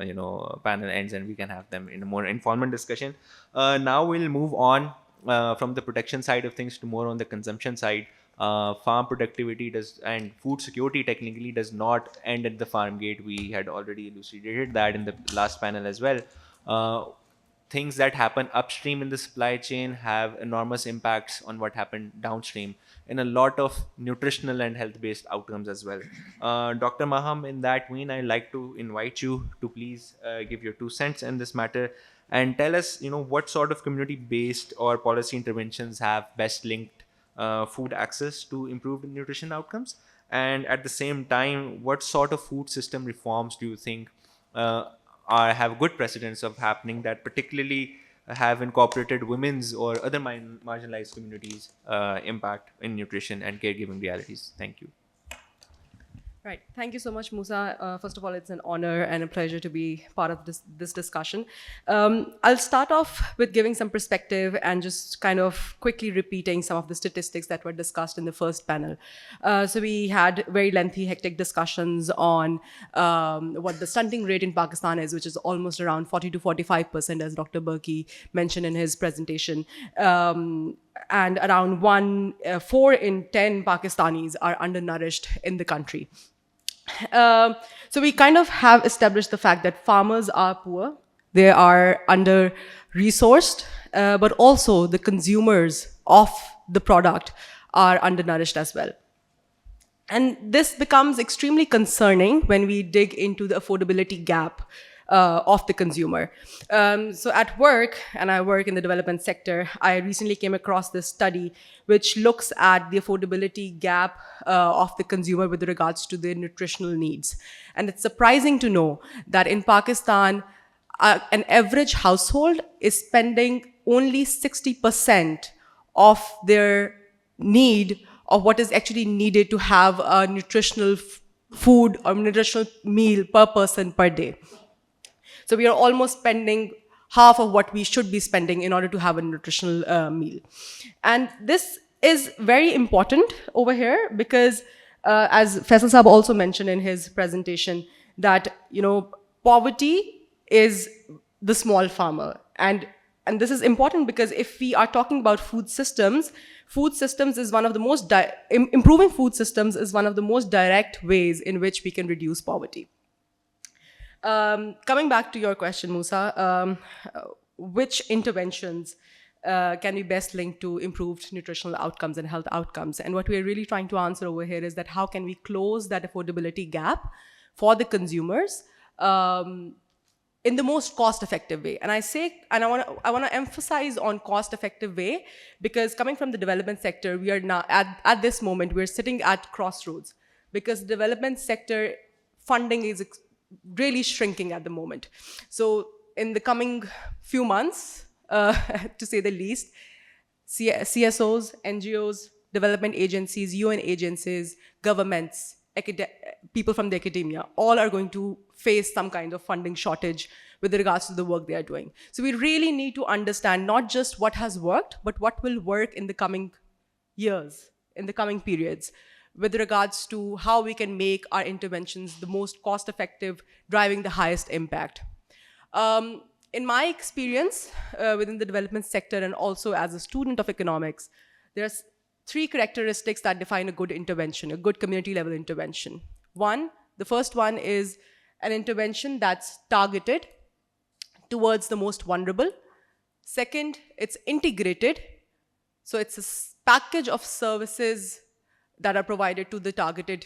panel ends, and we can have them in a more informal discussion. Now we'll move on from the protection side of things to more on the consumption side. Farm productivity and food security technically does not end at the farm gate. We had already elucidated that in the last panel as well. Things that happen upstream in the supply chain have enormous impacts on what happened downstream in a lot of nutritional and health-based outcomes as well. Dr. Maham, in that vein, I'd like to invite you to please give your 2 cents in this matter and tell us, what sort of community-based or policy interventions have best linked food access to improve nutrition outcomes? And at the same time, what sort of food system reforms do you think have good precedents of happening that particularly have incorporated women's or other marginalized communities' impact in nutrition and caregiving realities? Thank you. Right. Thank you so much, Musa. First of all, it's an honor and a pleasure to be part of this discussion. I'll start off with giving some perspective and just kind of quickly repeating some of the statistics that were discussed in the first panel. So we had very lengthy, hectic discussions on what the stunting rate in Pakistan is, which is almost around 40 to 45%, as Dr. Burki mentioned in his presentation. And around 4 in 10 Pakistanis are undernourished in the country. So we kind of have established the fact that farmers are poor, they are under-resourced, but also the consumers of the product are undernourished as well. And this becomes extremely concerning when we dig into the affordability gap of the consumer. So at work, and I work in the development sector, I recently came across this study which looks at the affordability gap of the consumer with regards to their nutritional needs. And it's surprising to know that in Pakistan, an average household is spending only 60% of their need of what is actually needed to have a nutritional food or nutritional meal per person per day. So we are almost spending half of what we should be spending in order to have a nutritional meal. And this is very important over here because, as Faisal Saab also mentioned in his presentation, that poverty is the small farmer. And this is important because if we are talking about food systems is one of the most, improving food systems is one of the most direct ways in which we can reduce poverty. Coming back to your question, Musa, which interventions can be best linked to improved nutritional outcomes and health outcomes? And what we're really trying to answer over here is that how can we close that affordability gap for the consumers in the most cost-effective way? And I want to emphasize on cost-effective way because coming from the development sector, we are now at this moment we're sitting at crossroads because the development sector funding is really shrinking at the moment. So in the coming few months, to say the least, CSOs, NGOs, development agencies, UN agencies, governments, people from the academia, all are going to face some kind of funding shortage with regards to the work they are doing. So we really need to understand not just what has worked, but what will work in the coming years, in the coming periods, with regards to how we can make our interventions the most cost-effective, driving the highest impact. In my experience within the development sector and also as a student of economics, there's 3 characteristics that define a good intervention, a good community-level intervention. The first one is an intervention that's targeted towards the most vulnerable. Second, it's integrated. So it's a package of services that are provided to the targeted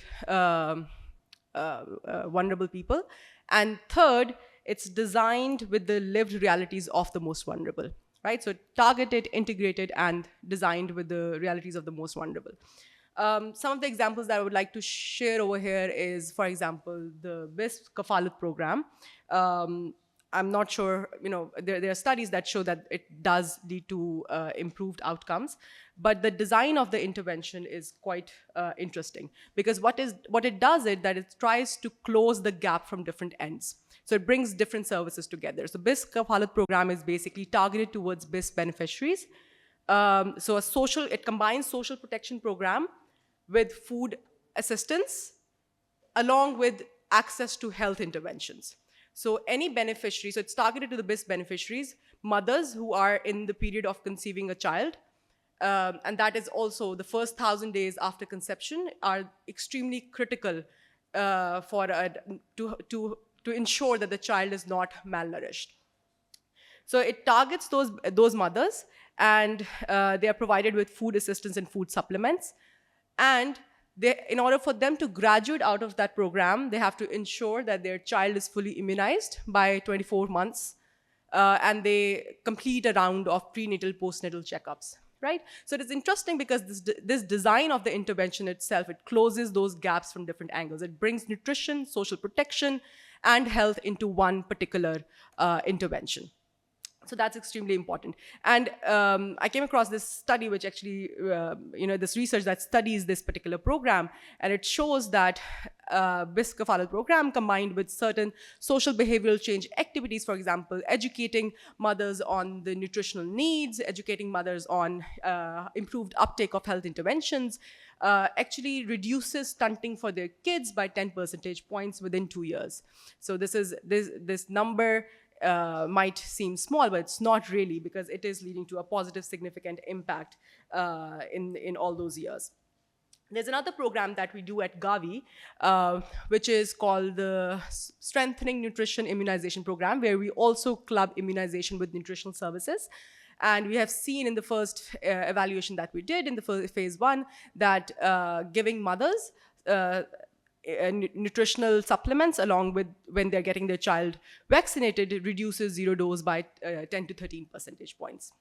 vulnerable people. And third, it's designed with the lived realities of the most vulnerable, right? So targeted, integrated, and designed with the realities of the most vulnerable. Some of the examples that I would like to share over here is, for example, the BIS Kafalat program. I'm not sure, there are studies that show that it does lead to improved outcomes, but the design of the intervention is quite interesting because what it does is that it tries to close the gap from different ends. So it brings different services together. So BIS Kafalat program is basically targeted towards BIS beneficiaries. So it combines social protection program with food assistance along with access to health interventions. So any beneficiary, so it's targeted to the BIS beneficiaries, mothers who are in the period of conceiving a child, and that is also the first 1,000 days after conception are extremely critical to ensure that the child is not malnourished. So it targets those mothers, and they are provided with food assistance and food supplements. And in order for them to graduate out of that program, they have to ensure that their child is fully immunized by 24 months, and they complete a round of prenatal, postnatal checkups, right? So it is interesting because this design of the intervention itself, it closes those gaps from different angles. It brings nutrition, social protection, and health into one particular intervention. So that's extremely important. And I came across this study which actually, this research that studies this particular program, and it shows that BISC Kafalat program combined with certain social behavioral change activities, for example, educating mothers on the nutritional needs, educating mothers on improved uptake of health interventions, actually reduces stunting for their kids by 10 percentage points within 2 years. So this number might seem small, but it's not really, because it is leading to a positive, significant impact in all those years. There's another program that we do at Gavi, which is called the Strengthening Nutrition Immunization Program, where we also club immunization with nutritional services. And we have seen in the first evaluation that we did in the phase 1 that giving mothers nutritional supplements along with when they're getting their child vaccinated, it reduces zero dose by 10 to 13 percentage points.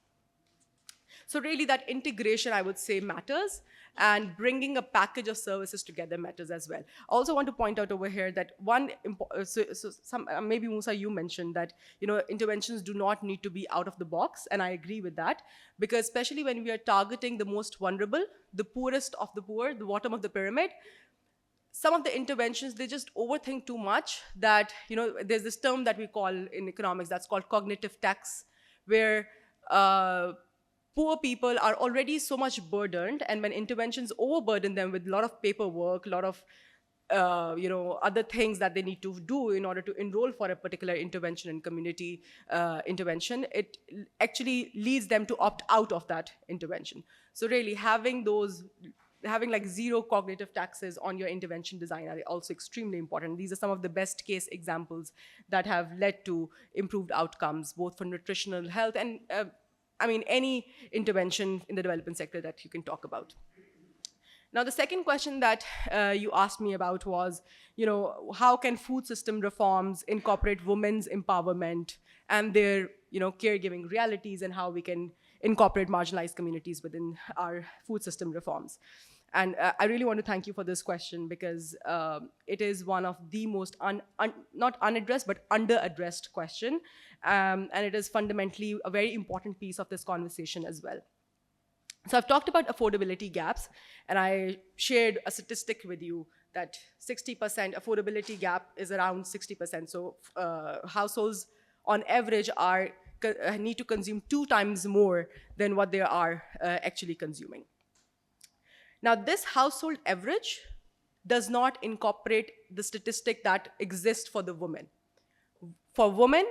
So really that integration, I would say, matters, and bringing a package of services together matters as well. I also want to point out over here that maybe Musa, you mentioned that interventions do not need to be out of the box, and I agree with that, because especially when we are targeting the most vulnerable, the poorest of the poor, the bottom of the pyramid, some of the interventions, they just overthink too much. That, there's this term that we call in economics that's called cognitive tax, where poor people are already so much burdened, and when interventions overburden them with a lot of paperwork, a lot of other things that they need to do in order to enroll for a particular intervention and community intervention, it actually leads them to opt out of that intervention. So really having like zero cognitive taxes on your intervention design are also extremely important. These are some of the best case examples that have led to improved outcomes, both for nutritional health and, any intervention in the development sector that you can talk about. Now, the second question that you asked me about was, how can food system reforms incorporate women's empowerment and their, caregiving realities, and how we can incorporate marginalized communities within our food system reforms. And I really want to thank you for this question, because it is one of the most, not unaddressed, but under-addressed question. And it is fundamentally a very important piece of this conversation as well. So I've talked about affordability gaps, and I shared a statistic with you that 60% affordability gap is around 60%. So households on average need to consume 2 times more than what they are actually consuming. Now, this household average does not incorporate the statistic that exists for the women. For women,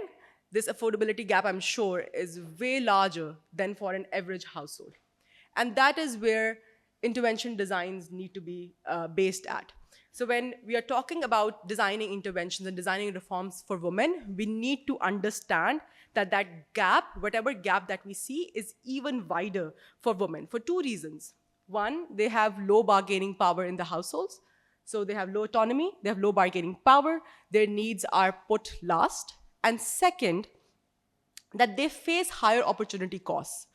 this affordability gap, I'm sure, is way larger than for an average household. And that is where intervention designs need to be based at. So when we are talking about designing interventions and designing reforms for women, we need to understand that that gap, whatever gap that we see, is even wider for women for 2 reasons. One, they have low bargaining power in the households. So they have low autonomy, they have low bargaining power, their needs are put last. And second, that they face higher opportunity costs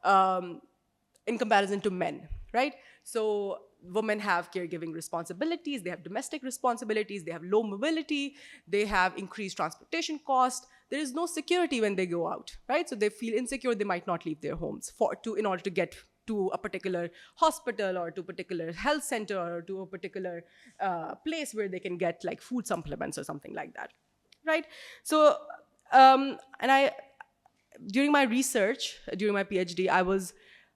in comparison to men, right? So women have caregiving responsibilities, they have domestic responsibilities, they have low mobility, they have increased transportation costs. There is no security when they go out, right? So they feel insecure, they might not leave their homes in order to get to a particular hospital or to a particular health center or to a particular place where they can get like food supplements or something like that, right? So, during my research, during my PhD,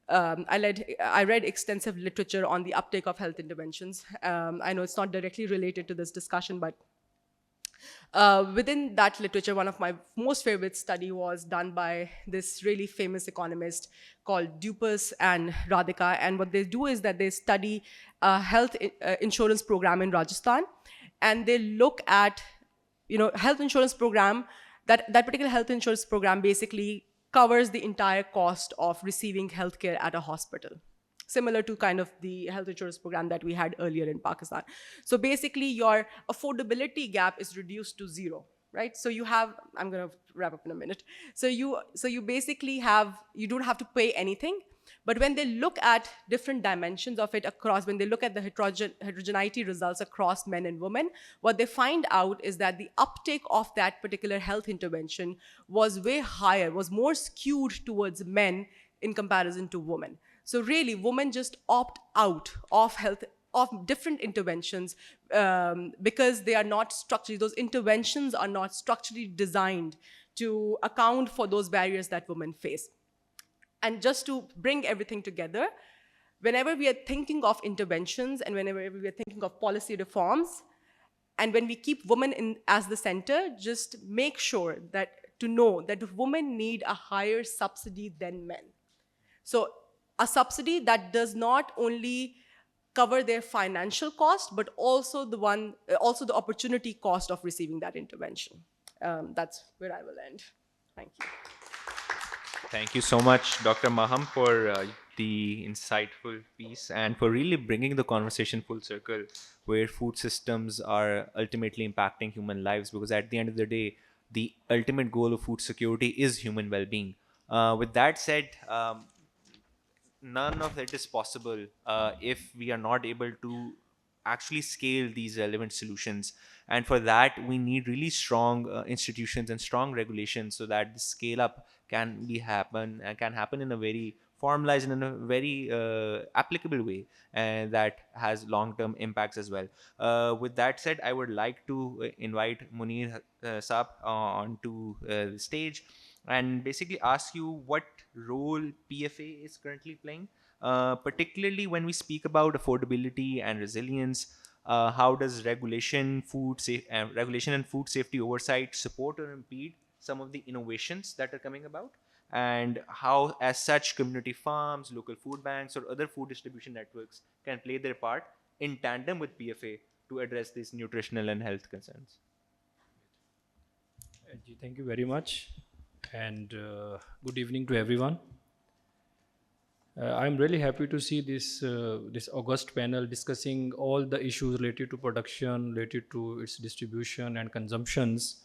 I read extensive literature on the uptake of health interventions. I know it's not directly related to this discussion, but within that literature, one of my most favorite study was done by this really famous economist called Dupas and Radhika. And what they do is that they study a health insurance program in Rajasthan, and they look at, health insurance program. That particular health insurance program basically covers the entire cost of receiving healthcare at a hospital, similar to kind of the health insurance program that we had earlier in Pakistan. So basically, your affordability gap is reduced to 0, right? So you have, I'm going to wrap up in a minute. So you basically you don't have to pay anything, But when they look at different dimensions of it across, when they look at the heterogeneity results across men and women, what they find out is that the uptake of that particular health intervention was way higher, was more skewed towards men in comparison to women. So really, women just opt out of health, of different interventions, because they are not structurally, those interventions are not structurally designed to account for those barriers that women face. And just to bring everything together, whenever we are thinking of interventions and whenever we are thinking of policy reforms, and when we keep women as the center, just make sure that to know that women need a higher subsidy than men. So a subsidy that does not only cover their financial cost, but also the opportunity cost of receiving that intervention. That's where I will end. Thank you. Thank you so much, Dr. Maham, for the insightful piece and for really bringing the conversation full circle where food systems are ultimately impacting human lives, because at the end of the day, the ultimate goal of food security is human well-being. With that said, none of it is possible if we are not able to actually scale these relevant solutions. And for that, we need really strong institutions and strong regulations so that the scale up can happen in a very formalized and in a very applicable way, and that has long-term impacts as well. With that said, I would like to invite Munir Saab onto the stage and basically ask you what role PFA is currently playing, particularly when we speak about affordability and resilience. How does regulation and food safety oversight support or impede some of the innovations that are coming about? And how, as such, community farms, local food banks, or other food distribution networks can play their part in tandem with PFA to address these nutritional and health concerns? Thank you very much, and good evening to everyone. I'm really happy to see this august panel discussing all the issues related to production, related to its distribution and consumptions.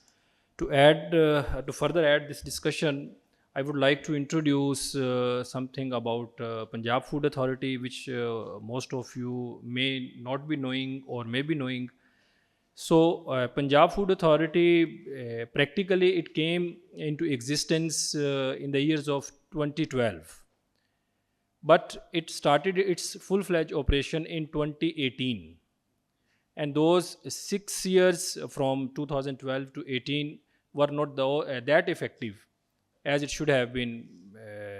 To further add this discussion, I would like to introduce something about Punjab Food Authority, which most of you may not be knowing or may be knowing. So Punjab Food Authority, practically it came into existence in the years of 2012. But it started its full-fledged operation in 2018. And those 6 years from 2012 to 18 were not that effective as it should have been,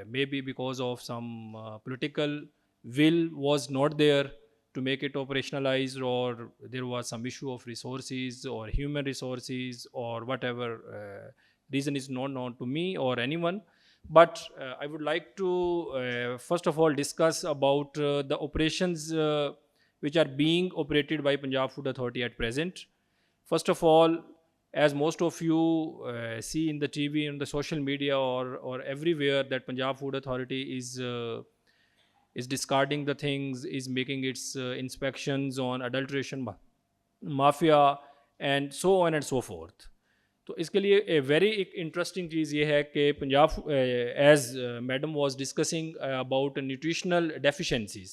maybe because of some political will was not there to make it operationalized, or there was some issue of resources or human resources or whatever reason is not known to me or anyone. But I would like to first of all discuss about the operations which are being operated by Punjab Food Authority at present. First of all, as most of you see in the TV and the social media or everywhere, that Punjab Food Authority is discarding the things, is making its inspections on adulteration mafia and so on and so forth. तो इसके लिए a very एक interesting चीज़ ये है कि Punjab as madam was discussing about nutritional deficiencies.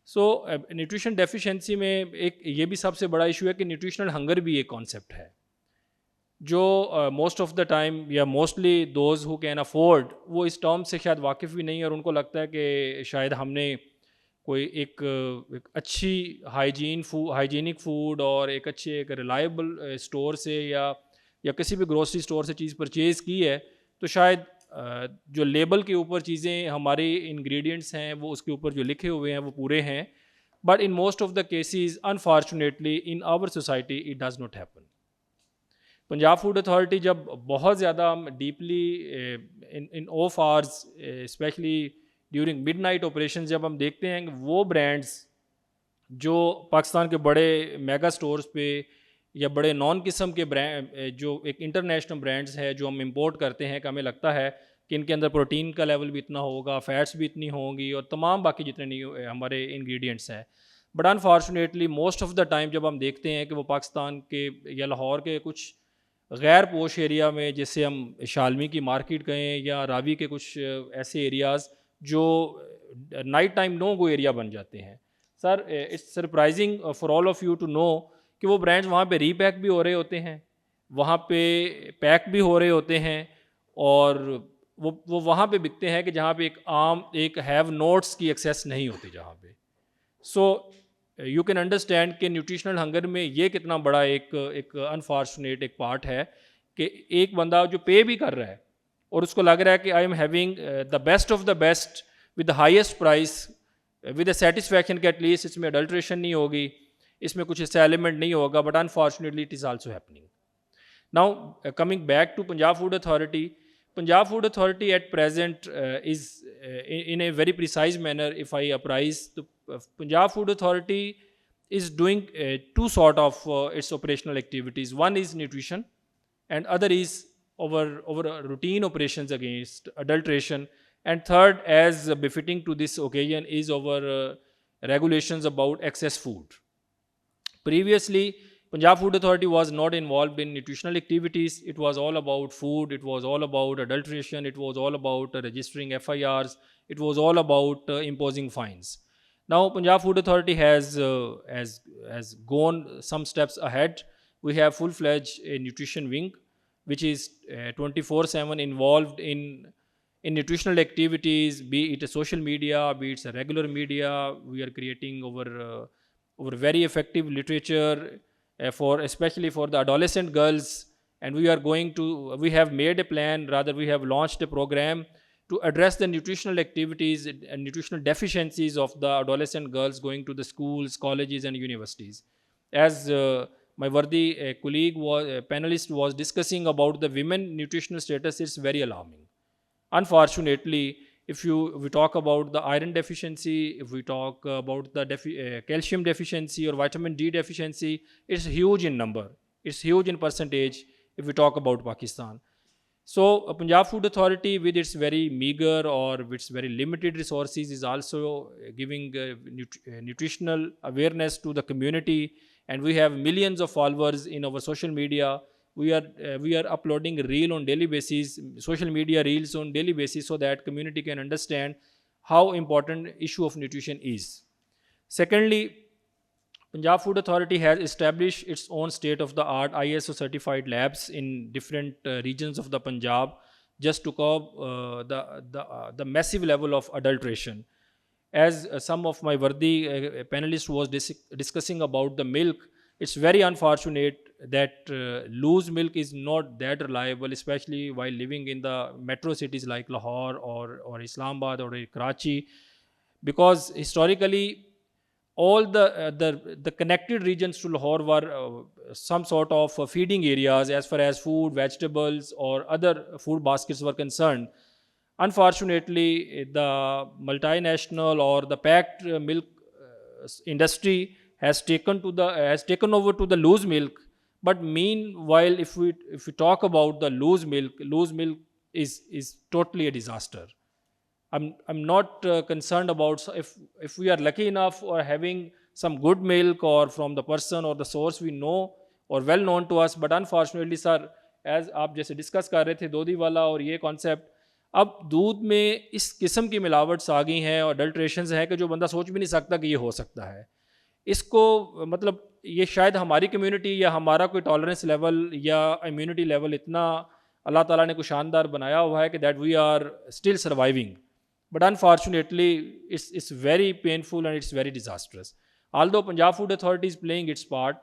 So nutrition deficiency में एक ये भी सबसे बड़ा इशू है कि न्यूट्रिशनल हंगर भी एक कॉन्सेप्ट है जो मोस्ट ऑफ द टाइम या mostly those who can afford वो इस टर्म से शायद वाकिफ़ भी नहीं है, और उनको लगता है कि शायद हमने कोई एक अच्छी हाइजीनिक फूड और एक अच्छे एक रिलायबल स्टोर से या किसी भी ग्रोसरी स्टोर से चीज़ परचेज़ की है, तो शायद जो लेबल के ऊपर चीज़ें हमारे इंग्रेडिएंट्स हैं वो उसके ऊपर जो लिखे हुए हैं वो पूरे हैं. But in most of the cases unfortunately in our society it does not happen. Punjab food authority जब बहुत ज़्यादा deeply in off hours, specially during midnight operation, जब हम देखते हैं कि वो ब्रांड्स जो पाकिस्तान के बड़े मेगा स्टोर्स पे या बड़े नॉन किस्म के ब्रांड जो एक इंटरनेशनल ब्रांड्स है जो हम इंपोर्ट करते हैं, कि हमें लगता है कि इनके अंदर प्रोटीन का लेवल भी इतना होगा, फैट्स भी इतनी होंगी और तमाम बाकी जितने नहीं हमारे इंग्रेडिएंट्स हैं. But unfortunately most of the time जब हम देखते हैं कि वो पाकिस्तान के या लाहौर के कुछ गैर पोश एरिया में, जैसे हम शालमी की मार्केट कहें या रावी के कुछ ऐसे एरियाज़ जो night time no go area बन जाते हैं। Sir it's surprising for all of you to know कि वो ब्रांड्स वहाँ पे रीपैक भी हो रहे होते हैं, वहाँ पे पैक भी हो रहे होते हैं, और वो वहाँ पे बिकते हैं कि जहाँ पे एक हैव नोट्स की एक्सेस नहीं होती जहाँ पे। सो यू कैन अंडरस्टैंड कि न्यूट्रिशनल हंगर में ये कितना बड़ा एक अनफॉर्चुनेट एक पार्ट है कि एक बंदा जो पे भी कर रहा है और उसको लग रहा है कि I am having the best of the best with the highest price with the satisfaction कि एटलीस्ट इसमें अडल्ट्रेशन नहीं होगी, इसमें कुछ इससे एलिमेंट नहीं होगा, but unfortunately it is also happening. Now coming back to Punjab food authority, Punjab Food Authority at present is in a very precise manner, if I apprise, the Punjab Food Authority is doing two sort of its operational activities. One is nutrition and other is over routine operations against adulteration. And third, as befitting to this occasion, is over regulations about excess food. Previously, Punjab Food Authority was not involved in nutritional activities. It was all about food. It was all about adulteration. It was all about registering FIRs. It was all about imposing fines. Now, Punjab Food Authority has gone some steps ahead. We have full-fledged a nutrition wing, which is 24/7 involved in nutritional activities, be it a social media, be it a regular media. We are creating over very effective literature especially for the adolescent girls, and we have made a plan, rather we have launched a program to address the nutritional activities and nutritional deficiencies of the adolescent girls going to the schools, colleges and universities. As my worthy colleague panelist was discussing about the women nutritional status, it's very alarming. Unfortunately, if we talk about the iron deficiency, if we talk about the calcium deficiency or vitamin D deficiency, it's huge in number, it's huge in percentage if we talk about Pakistan. So Punjab Food Authority, with its very meager or with its very limited resources, is also giving nutritional awareness to the community, and we have millions of followers in our social media. We are uploading reel on daily basis, social media reels on daily basis, so that community can understand how important issue of nutrition is. Secondly, Punjab Food Authority has established its own state-of-the-art ISO certified labs in different regions of the Punjab, just to curb the massive level of adulteration. As some of my worthy panelists was discussing about the milk, it's very unfortunate that loose milk is not that reliable, especially while living in the metro cities like Lahore or Islamabad or Karachi, because historically all the connected regions to Lahore were some sort of feeding areas as far as food, vegetables or other food baskets were concerned. Unfortunately, the multinational or the packed milk industry has taken over to the loose milk. But meanwhile, if we talk about the loose milk is totally a disaster. I'm not concerned about if we are lucky enough or having some good milk or from the person or the source we know or well known to us, but unfortunately sir, as आप जैसे discuss कर रहे थे दूधी वाला और ये concept, अब दूध में इस किस्म की मिलावट्स आ गई हैं और अडल्ट्रेशंस हैं कि जो बंदा सोच भी नहीं सकता कि ये हो सकता है। इसको मतलब ये शायद हमारी कम्युनिटी या हमारा कोई टॉलरेंस लेवल या इम्यूनिटी लेवल इतना अल्लाह ताला ने कुछ शानदार बनाया हुआ है कि that we are still surviving, but unfortunately it's very painful and it's very disastrous. Although Punjab Food Authority is playing its part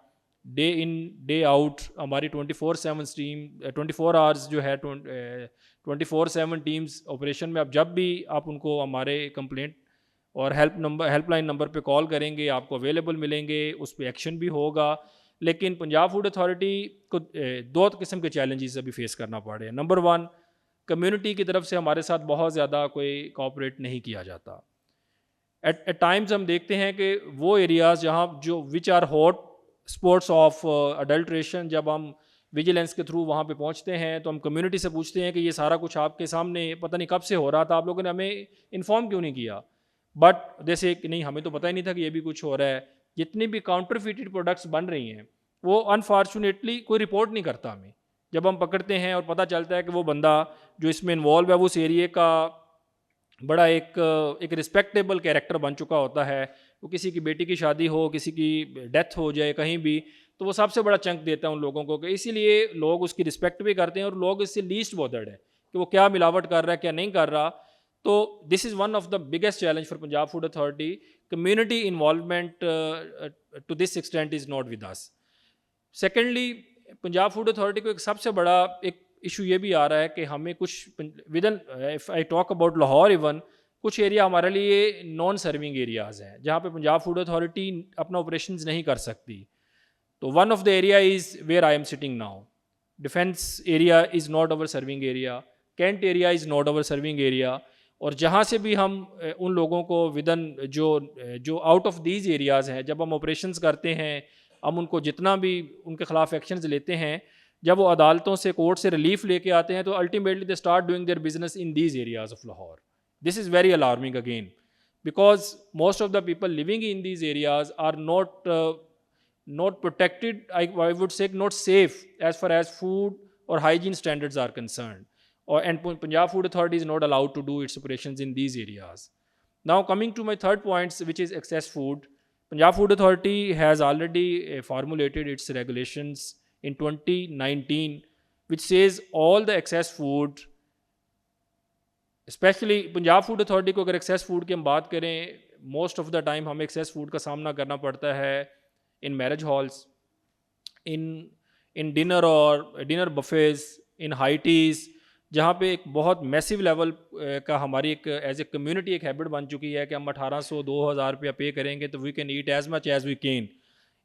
day in day out, हमारी 24/7 टीम 24 hours जो है 24/7 टीम्स ऑपरेशन में, अब जब भी आप उनको हमारे कंप्लेंट और हेल्पलाइन नंबर पे कॉल करेंगे आपको अवेलेबल मिलेंगे, उस पर एक्शन भी होगा। लेकिन पंजाब फूड अथॉरिटी को दो किस्म के चैलेंजेस अभी फेस करना पड़ रहे हैं। नंबर वन, कम्युनिटी की तरफ से हमारे साथ बहुत ज़्यादा कोई कोऑपरेट नहीं किया जाता। एट टाइम्स हम देखते हैं कि वो एरियाज़ जहाँ जो which are hot spots of adulteration, जब हम विजिलेंस के थ्रू वहाँ पे पहुँचते हैं तो हम कम्युनिटी से पूछते हैं कि ये सारा कुछ आपके सामने पता नहीं कब से हो रहा था, आप लोगों ने हमें इन्फॉर्म क्यों नहीं किया। बट जैसे कि नहीं, हमें तो पता ही नहीं था कि ये भी कुछ हो रहा है। जितनी भी काउंटरफिटेड प्रोडक्ट्स बन रही हैं वो अनफॉर्चुनेटली कोई रिपोर्ट नहीं करता हमें। जब हम पकड़ते हैं और पता चलता है कि वो बंदा जो इसमें इन्वॉल्व है वो उस एरिया का بڑا ایک رسپیکٹیبل کیریکٹر بن چکا ہوتا ہے. وہ کسی کی بیٹی کی شادی ہو, کسی کی ڈیتھ ہو جائے کہیں بھی, تو وہ سب سے بڑا چنک دیتا ہے ان لوگوں کو, کہ اسی لیے لوگ اس کی رسپیکٹ بھی کرتے ہیں, اور لوگ اس سے لیسٹ بودرڈ ہے کہ وہ کیا ملاوٹ کر رہا ہے کیا نہیں کر رہا. تو this is one of the biggest challenge for Punjab food authority. Community involvement to this extent is not with us. Secondly, Punjab food authority کو ایک سب سے بڑا ایک ایشو یہ بھی آ رہا ہے کہ ہمیں کچھ within, if I talk about Lahore even, کچھ ایریا ہمارے لیے نان سرونگ ایریاز ہیں جہاں پہ پنجاب فوڈ اتھارٹی اپنا آپریشنز نہیں کر سکتی. تو one of the area is where I am sitting now. Defence area is not over serving area, cantt area is not over serving area. اور جہاں سے بھی ہم ان لوگوں کو ودن جو آؤٹ آف دیز ایریاز ہیں, جب ہم آپریشنز کرتے ہیں, ہم ان کو جتنا بھی ان کے خلاف ایکشنز لیتے ہیں, جب وہ عدالتوں سے کورٹ سے ریلیف لے کے آتے ہیں, تو ultimately they start doing their business in these areas of Lahore. This is very alarming again, because most of the people living in these areas are not protected, I would say not safe as far as food or hygiene standards are concerned. And Punjab Food Authority is not allowed to do its operations in these areas. Now coming to my third point, which is excess food. Punjab Food Authority has already formulated its regulations in 2019, which says all the excess food, especially Punjab food authority کو اگر excess food کی ہم بات کریں, most of the time ہمیں excess food کا سامنا کرنا پڑتا ہے in marriage halls, in dinner اور dinner buffets, in high teas, جہاں پہ ایک بہت میسو لیول کا ہماری ایک ایز اے کمیونٹی ایک ہیبٹ بن چکی ہے کہ ہم 1800-2000 روپیہ پے کریں گے تو we can eat as much as we can.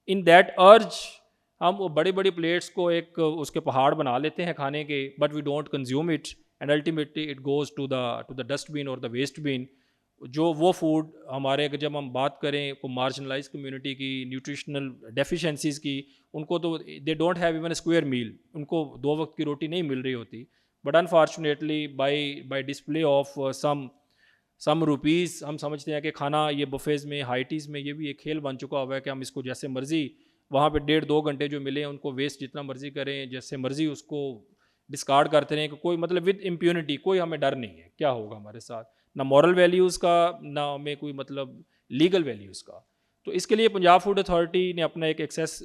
In that urge ہم وہ بڑی بڑی پلیٹس کو ایک اس کے پہاڑ بنا لیتے ہیں کھانے کے, but we don't consume it, and ultimately it goes to the dustbin اور دا ویسٹ بین. جو وہ فوڈ ہمارے, جب ہم بات کریں کو مارجنلائز کمیونٹی کی نیوٹریشنل ڈیفیشنسیز کی, ان کو تو they don't have even a square meal, ان کو 2 وقت کی روٹی نہیں مل رہی ہوتی. But unfortunately by display of some rupees ہم سمجھتے ہیں کہ کھانا یہ بفیز میں, ہائٹیز میں, یہ بھی ایک کھیل بن چکا ہوا ہے کہ ہم اس کو جیسے مرضی وہاں پہ 1.5-2 گھنٹے جو ملے ان کو ویسٹ جتنا مرضی کریں, جیسے مرضی اس کو ڈسکارڈ کرتے رہیں, کہ کوئی مطلب ود امپیونٹی, کوئی ہمیں ڈر نہیں ہے کیا ہوگا ہمارے ساتھ, نہ مورل ویلیوز کا, نہ ہمیں کوئی مطلب لیگل ویلیوز کا. تو اس کے لیے پنجاب فوڈ اتھارٹی نے اپنا ایک ایکسیس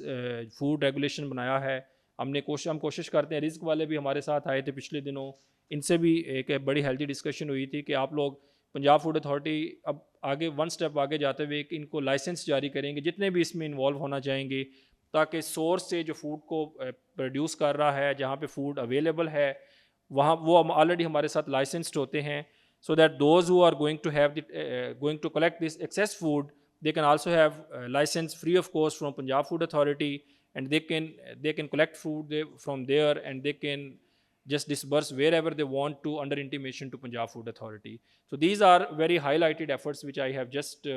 فوڈ ریگولیشن بنایا ہے. ہم کوشش کرتے ہیں, رزق والے بھی ہمارے ساتھ آئے تھے پچھلے دنوں, ان سے بھی ایک بڑی ہیلتھی ڈسکشن ہوئی تھی کہ آپ لوگ پنجاب فوڈ اتھارٹی اب آگے 1 اسٹیپ آگے جاتے ہوئے ان کو لائسنس جاری کریں گے جتنے بھی اس میں انوالو ہونا چاہیں گے, تاکہ سورس سے جو فوڈ کو پروڈیوس کر رہا ہے, جہاں پہ فوڈ اویلیبل ہے, وہاں وہ آلریڈی ہمارے ساتھ لائسنسڈ ہوتے ہیں, so that those who are going to collect this excess food, they can also have license free of cost from Punjab Food Authority, and they can collect food from there, and they can just disburse wherever they want to under intimation to Punjab Food Authority. So these are very highlighted efforts which I have just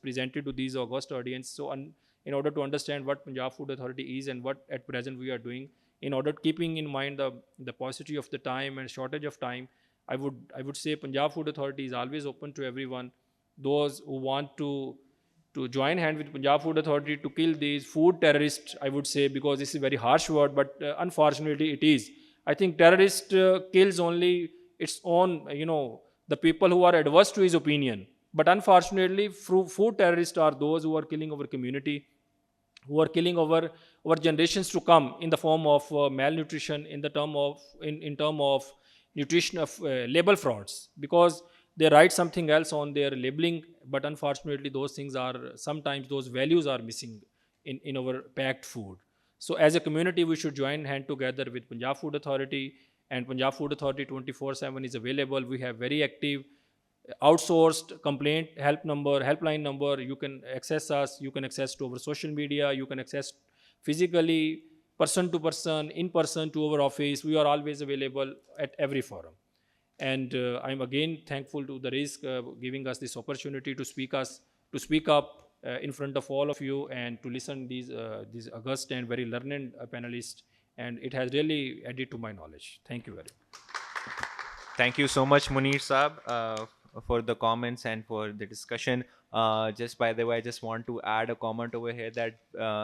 presented to these august audience. So in order to understand what Punjab Food Authority is and what at present we are doing, in order keeping in mind the paucity of the time and shortage of time, I would say Punjab Food Authority is always open to everyone, those who want to join hand with Punjab Food Authority to kill these food terrorists, I would say, because this is a very harsh word, but unfortunately it is. I think terrorist kills only its own, the people who are adverse to his opinion. But unfortunately, food terrorists are those who are killing our community, who are killing our generations to come in the form of malnutrition, in term of nutrition of label frauds, because they write something else on their labeling, but unfortunately those things are, sometimes those values are missing in our packed food. So as a community we should join hand together with Punjab Food Authority, and Punjab Food Authority 24/7 is available. We have very active outsourced complaint helpline number. You can access us, you can access to our social media, you can access physically, person to person, in person to our office. We are always available at every forum. And I'm again thankful to the Rizq giving us this opportunity to speak up in front of all of you and to listen these august and very learned panelists, and it has really added to my knowledge. Thank you very much. Thank you so much, Munir Saab, for the comments and for the discussion. Just by the way, I just want to add a comment over here that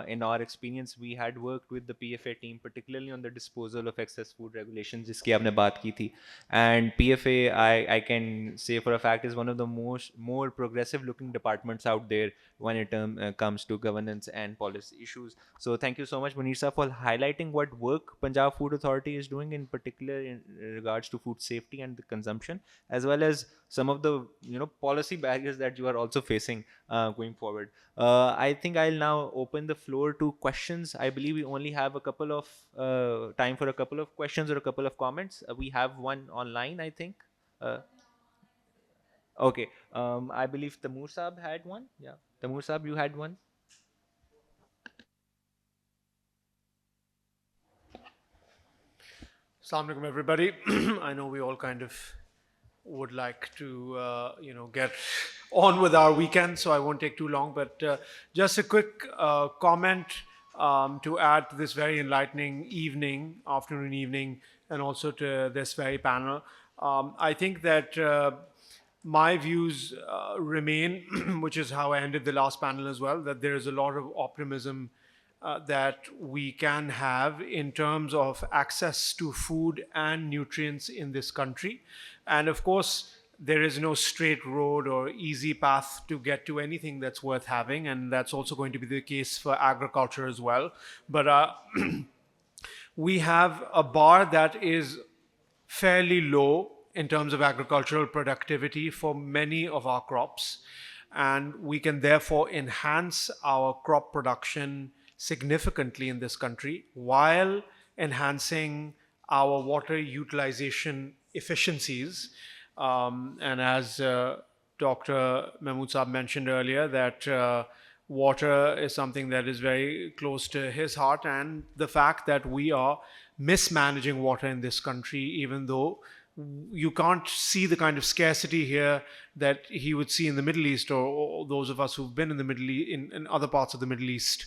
in our experience, we had worked with the PFA team, particularly on the disposal of excess food regulations, जिसकी आपने बात की थी. And PFA, I can say for a fact, is one of the more progressive looking departments out there when it comes to governance and policy issues. So thank you so much, Munir sir, for highlighting what work Punjab Food Authority is doing in particular in regards to food safety and the consumption, as well as some of the policy barriers that you are also facing going forward. I think I'll now open the floor to questions. I believe we only have a couple of time for a couple of questions or a couple of comments. We have one online, I think. Okay. I believe Tamoor Saab had one. Yeah. Tamoor Saab, you had one. Assalamu alaikum, everybody. I know we all kind of would like to, get on with our weekend, so I won't take too long. But just a quick comment to add to this very enlightening afternoon evening, and also to this very panel. I think that my views remain, which is how I ended the last panel as well, that there is a lot of optimism that we can have in terms of access to food and nutrients in this country. And of course, there is no straight road or easy path to get to anything that's worth having, and that's also going to be the case for agriculture as well. But we have a bar that is fairly low in terms of agricultural productivity for many of our crops, and we can therefore enhance our crop production significantly in this country while enhancing our water utilization efficiencies. And as Dr. Mahmood Saab mentioned earlier, that water is something that is very close to his heart, and the fact that we are mismanaging water in this country, even though you can't see the kind of scarcity here that he would see in the Middle East, or those of us who've been in the Middle East, in other parts of the Middle East,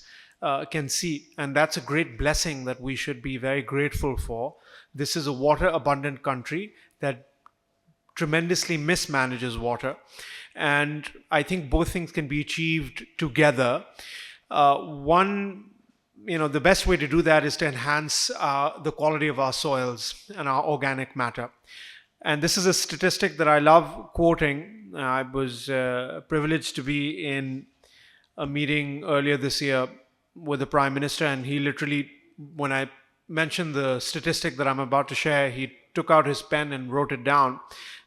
can see. And that's a great blessing that we should be very grateful for. This is a water abundant country that tremendously mismanages water, and I think both things can be achieved together. The best way to do that is to enhance the quality of our soils and our organic matter. And this is a statistic that I love quoting. I was privileged to be in a meeting earlier this year with the Prime Minister, and he literally, when I mentioned the statistic that I'm about to share, he took out his pen and wrote it down,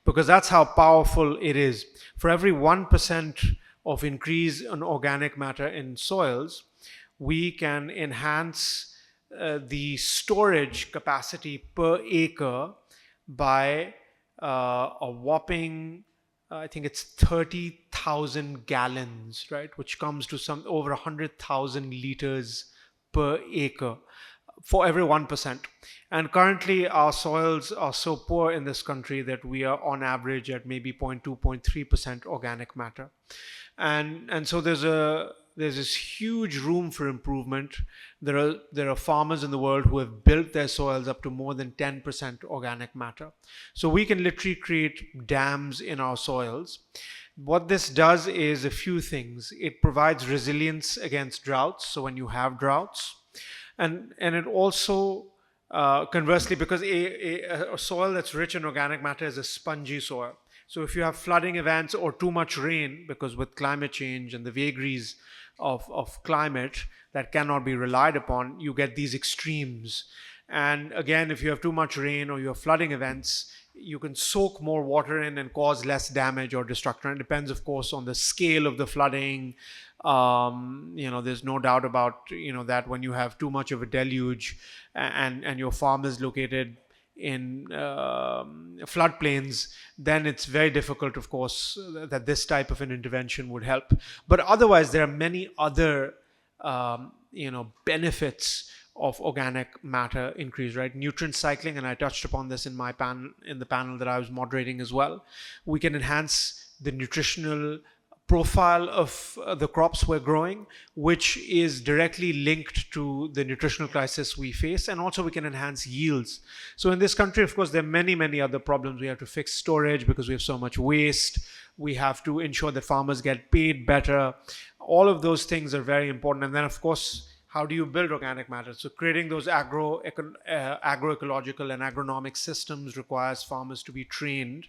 because that's how powerful it is. For every 1% of increase in organic matter in soils, we can enhance the storage capacity per acre by a whopping, I think it's 30,000 gallons, right? Which comes to some over 100,000 liters per acre for every 1%. And currently our soils are so poor in this country that we are on average at maybe 0.2, 0.3% organic matter. And so there's this huge room for improvement. There are farmers in the world who have built their soils up to more than 10% organic matter. So we can literally create dams in our soils. What this does is a few things. It provides resilience against droughts, so when you have droughts, and it also conversely, because a soil that's rich in organic matter is a spongy soil. So if you have flooding events or too much rain, because with climate change and the vagaries of climate that cannot be relied upon, you get these extremes. And again, if you have too much rain or you have flooding events, you can soak more water in and cause less damage or destruction. It depends, of course, on the scale of the flooding. There's no doubt about that when you have too much of a deluge and your farm is located in floodplains, then it's very difficult, of course, that this type of an intervention would help. But otherwise, there are many other benefits of organic matter increase, right? Nutrient cycling, and I touched upon this in the panel that I was moderating as well. We can enhance the nutritional profile of the crops we're growing, which is directly linked to the nutritional crisis we face, and also we can enhance yields. So in this country, of course, there are many, many other problems. We have to fix storage because we have so much waste. We have to ensure that farmers get paid better. All of those things are very important. And then, of course, how do you build organic matter? So creating those agroecological and agronomic systems requires farmers to be trained.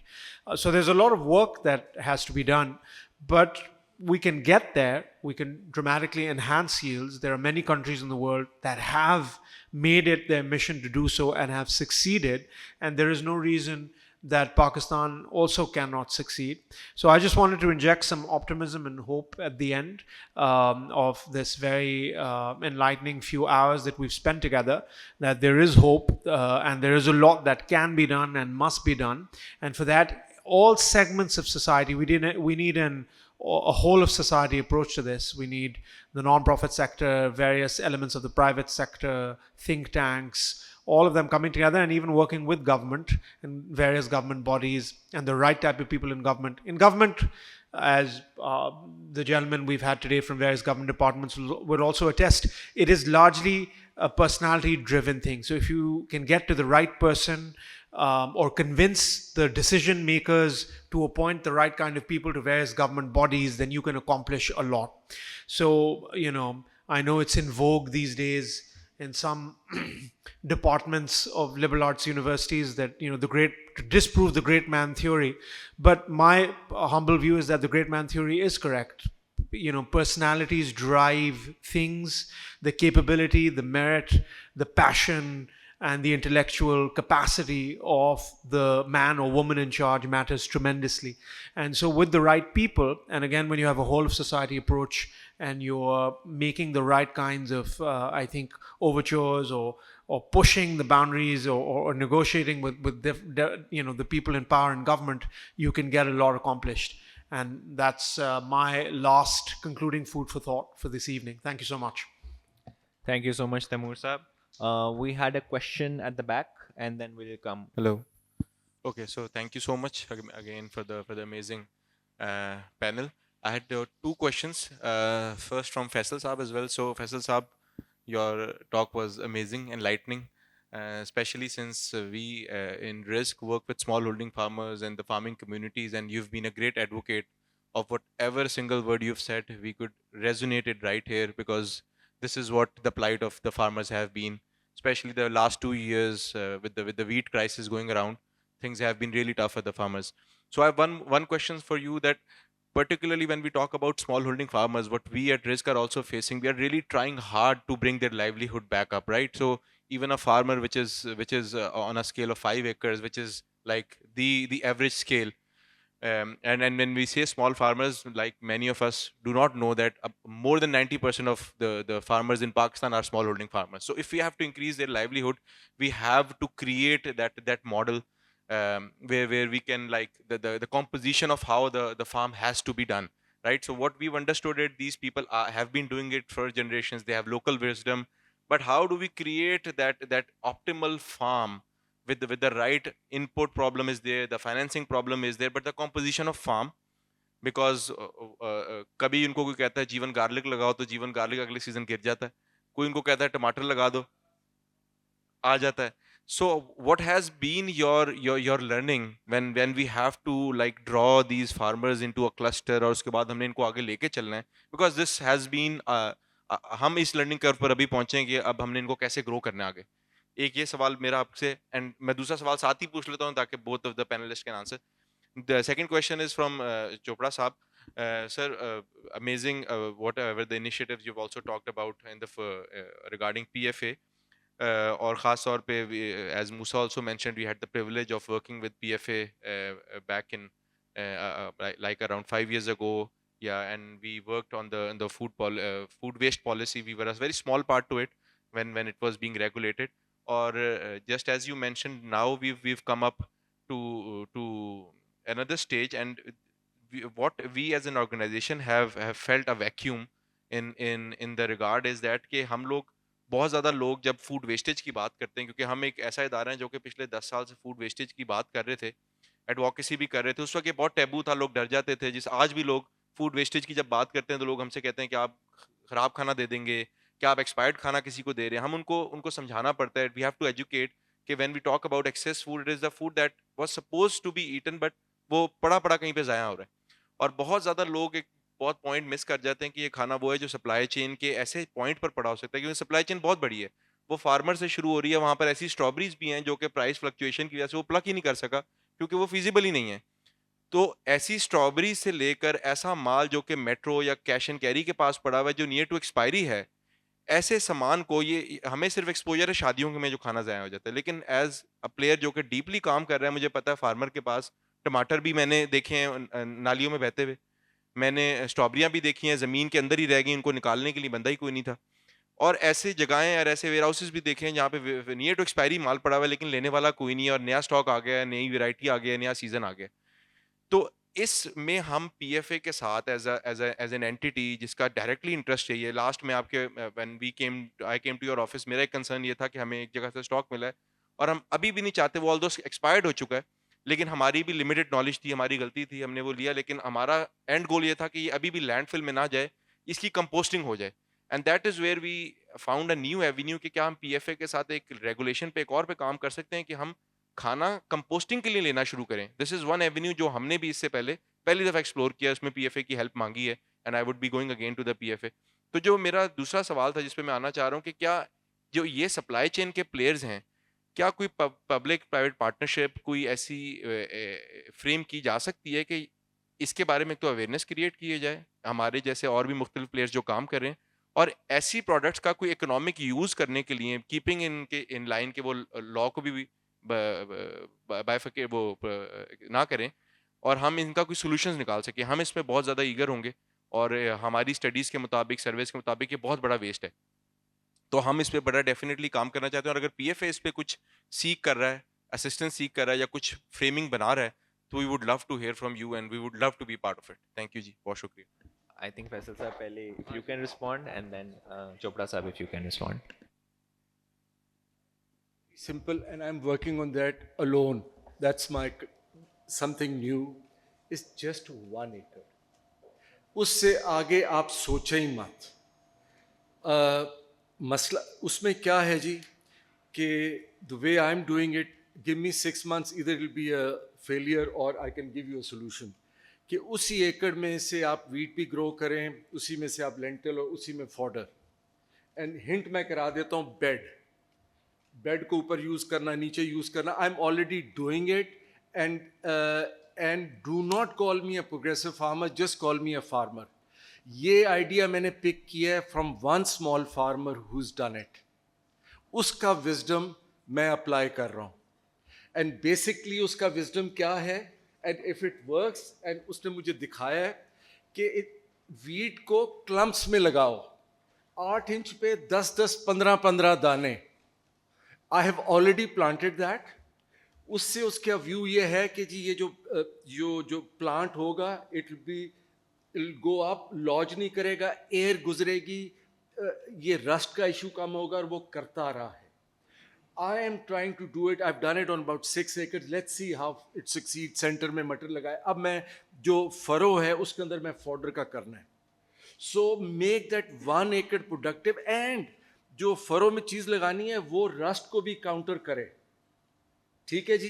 So there's a lot of work that has to be done, but we can get there. We can dramatically enhance yields. There are many countries in the world that have made it their mission to do so and have succeeded, and there is no reason that Pakistan also cannot succeed. So I just wanted to inject some optimism and hope at the end of this very enlightening few hours that we've spent together, that there is hope and there is a lot that can be done and must be done. And for that, all segments of society, we need a whole of society approach to this. We need the non-profit sector, various elements of the private sector, think tanks, all of them coming together, and even working with government and various government bodies and the right type of people in government. In government, as the gentlemen we've had today from various government departments would also attest, it is largely a personality-driven thing. So if you can get to the right person or convince the decision makers to appoint the right kind of people to various government bodies, then you can accomplish a lot. So, I know it's in vogue these days in some departments of liberal arts universities that, to disprove the great man theory. But my humble view is that the great man theory is correct. Personalities drive things, the capability, the merit, the passion, and the intellectual capacity of the man or woman in charge matters tremendously. And so with the right people, and again, when you have a whole of society approach and you're making the right kinds of, overtures or pushing the boundaries or negotiating with the people in power and government, you can get a lot accomplished. And that's my last concluding food for thought for this evening. Thank you so much. Thank you so much, Taimur Saab. We had a question at the back, and then we'll come. Hello. Okay, so thank you so much again for the amazing panel. I had two questions. First from Faisal Saab as well. So Faisal Saab, your talk was amazing, enlightening, especially since we in Rizq work with smallholding farmers and the farming communities, and you've been a great advocate of whatever single word you've said. We could resonate it right here, because this is what the plight of the farmers have been, especially the last 2 years with the wheat crisis going around. Things have been really tough for the farmers. So I have one question for you, that particularly when we talk about smallholding farmers, what we at Rizq are also facing, we are really trying hard to bring their livelihood back up, right? So even a farmer which is on a scale of 5 acres, which is like the average scale, and when we say small farmers, like many of us do not know that more than 90% of the farmers in Pakistan are smallholding farmers. So if we have to increase their livelihood, we have to create that model where we can, like, the composition of how the farm has to be done, right? So what we've understood is these people have been doing it for generations. They have local wisdom, but how do we create that optimal farm with the right input? Problem is there, the financing problem is there, but the composition of farm, because कभी उनको कोई कहता है जीवन garlic लगाओ तो जीवन garlic अगले सीजन गिर जाता है, कोई उनको कहता है टमाटर लगा दो, आ जाता है. So what has been your learning when we have to, like, draw these farmers into a cluster और उसके बाद हमने इनको आगे लेके चलना है, because this has been हम इस लर्निंग कर्व पर अभी पहुंचे हैं कि अब हमने इनको कैसे ग्रो करना है आगे. एक ये सवाल मेरा आपसे, एंड मैं दूसरा सवाल साथ ही पूछ लेता हूं ताकि both of the panelists can answer. The second question is from Chopra Saab. Sir, amazing whatever the initiatives you've also talked about in the regarding PFA. और ख़ास तौर पे, as Musa also mentioned, we had the privilege of working with PFA back in like around 5 years ago. Yeah, and we worked on the food waste policy. We were a very small part to it when it was being regulated. Or just as you mentioned, now we've come up to another stage, and what we as an organization have felt a vacuum in the regard is that कि हम लोग बहुत ज़्यादा लोग जब food wastage की बात करते हैं, क्योंकि हम एक ऐसा इदारा है जो कि पिछले 10 साल से फूड वेस्टेज की बात कर रहे थे, एडवोकेसी भी कर रहे थे, उस वक्त ये बहुत टैबू था, लोग डर जाते थे. जिस आज भी लोग فوڈ ویسٹیج کی جب بات کرتے ہیں تو لوگ ہم سے کہتے ہیں کہ آپ خراب کھانا دے دیں گے, کیا آپ ایکسپائرڈ کھانا کسی کو دے رہے ہیں. ہم ان کو سمجھانا پڑتا ہے, وی ہیو ٹو ایجوکیٹ کہ when we talk about excess food, it is the food that was suppose to be eaten, but وہ پڑا کہیں پہ ضائع ہو رہا ہے. اور بہت زیادہ لوگ ایک بہت پوائنٹ مس کر جاتے ہیں کہ یہ کھانا وہ ہے جو سپلائی چین کے ایسے پوائنٹ پر پڑا ہو سکتا ہے, کیونکہ سپلائی چین بہت بڑی ہے, وہ فارمر سے شروع ہو رہی ہے. وہاں پر ایسی اسٹرابریز بھی ہیں جو کہ پرائس فلکچویشن کی وجہ سے وہ پلک ہی نہیں کر سکا کیونکہ وہ فیزیبل ہی نہیں ہے. تو ایسی اسٹرابری سے لے کر ایسا مال جو کہ میٹرو یا کیش اینڈ کیری کے پاس پڑا ہوا ہے جو نیئر ٹو ایکسپائری ہے, ایسے سامان کو, یہ ہمیں صرف ایکسپوجر ہے شادیوں میں جو کھانا ضائع ہو جاتا ہے. لیکن ایز اے پلیئر جو کہ ڈیپلی کام کر رہا ہے, مجھے پتا ہے فارمر کے پاس ٹماٹر بھی میں نے دیکھے ہیں نالیوں میں بہتے ہوئے, میں نے اسٹرابریاں بھی دیکھی ہیں زمین کے اندر ہی رہ گئی, ان کو نکالنے کے لیے بندہ ہی کوئی نہیں تھا. اور ایسے جگہیں اور ایسے ویئر ہاؤسز بھی دیکھے ہیں جہاں پہ نیئر ٹو ایکسپائری مال پڑا ہوا ہے لیکن لینے والا کوئی نہیں ہے, اور نیا اسٹاک آ گیا ہے, نئی ویرائٹی آ گیا ہے, نیا سیزن آ گیا. تو اس میں ہم پی ایف اے کے ساتھ ایز این اینٹی جس کا ڈائریکٹلی انٹرسٹ چاہیے, لاسٹ میں آپ کے when we came I came to your office, میرا ایک کنسرن یہ تھا کہ ہمیں ایک جگہ سے اسٹاک ملا ہے اور ہم ابھی بھی نہیں چاہتے, وہ آلدو ایکسپائرڈ ہو چکا ہے, لیکن ہماری بھی لمیٹڈ نالج تھی, ہماری غلطی تھی, ہم نے وہ لیا. لیکن ہمارا اینڈ گول یہ تھا کہ یہ ابھی بھی لینڈ فل میں نہ جائے, اس کی کمپوسٹنگ ہو جائے. And that is where we found a new avenue کہ کیا ہم پی ایف اے کے ساتھ ایک ریگولیشن پہ ایک اور پہ کام کر سکتے ہیں کہ ہم کھانا کمپوسٹنگ کے لیے لینا شروع کریں. دس از ون ایونیو جو ہم نے بھی اس سے پہلی دفعہ ایکسپلور کیا, اس میں پی ایف اے کی ہیلپ مانگی ہے, and I would be going again to the P F A. تو جو میرا دوسرا سوال تھا جس پہ میں آنا چاہ رہا ہوں کہ کیا جو یہ سپلائی چین کے پلیئرز ہیں, کیا کوئی پبلک پرائیویٹ پارٹنرشپ کوئی ایسی فریم کی جا سکتی ہے کہ اس کے بارے میں تو اویئرنیس کریٹ کیے جائے, ہمارے جیسے اور بھی مختلف پلیئرز جو کام کر رہے ہیں, اور ایسی پروڈکٹس کا کوئی اکنامک یوز کرنے کے لیے کیپنگ ان لائن کے وہ لا کو بھی وہ نہ کریں, اور ہم ان کا کوئی سولوشنز نکال سکیں. ہم اس پہ بہت زیادہ ایگر ہوں گے, اور ہماری اسٹڈیز کے مطابق, سرویز کے مطابق یہ بہت بڑا ویسٹ ہے, تو ہم اس پہ بڑا ڈیفینیٹلی کام کرنا چاہتے ہیں. اور اگر پی ایف اے اس پہ کچھ سیکھ کر رہا ہے, اسسٹنس سیکھ کر رہا ہے, یا کچھ فریمنگ بنا رہا ہے, تو we would love to hear from you and we would love to be part of it. Thank you جی, بہت شکریہ. I think Faisal sir pehle if you can respond, and then Chopra sir if you can respond. Simple, and I'm working on that alone. That's my something new. It's just 1 acre. اس سے آگے آپ سوچیں ہی مت. مسئلہ اس میں کیا ہے جی کہ the way I'm doing it, give me 6 months, either it will be a failure or I can give you a solution. کہ اسی ایکڑ میں سے آپ ویٹ بھی گرو کریں, اسی میں سے آپ لینٹل, اور اسی میں فوڈر. اینڈ ہنٹ میں کرا دیتا ہوں, بیڈ کو اوپر یوز کرنا, نیچے یوز کرنا. I am already doing it, and do not call me a progressive farmer, just call me a farmer. یہ آئیڈیا میں نے پک کیا ہے from one small farmer who's done it. اس کا وزڈم میں اپلائی کر رہا ہوں, اینڈ بیسکلی اس کا وزڈم کیا ہے, and if it works, and اس نے مجھے دکھایا ہے کہ ویٹ کو کلمپس میں لگاؤ, 8 انچ پہ 10 15 دانے. I have already planted that. اس سے اس کا ویو یہ ہے کہ جی یہ جو پلانٹ ہوگا, اٹ ول گو اپ, لاج نہیں کرے گا, ایئر گزرے گی, یہ رسٹ کا ایشو کم ہوگا, اور وہ کرتا رہا ہے. I am trying to do it. I've done it on about 6 acres. Let's see how it succeeds. Centre میں مٹر لگائے. اب میں جو فرو ہے اس کے اندر میں فوڈر کا کرنا ہے. So make that 1 acre productive, and جو فرو میں چیز لگانی ہے وہ رسٹ کو بھی کاؤنٹر کرے. ٹھیک ہے جی,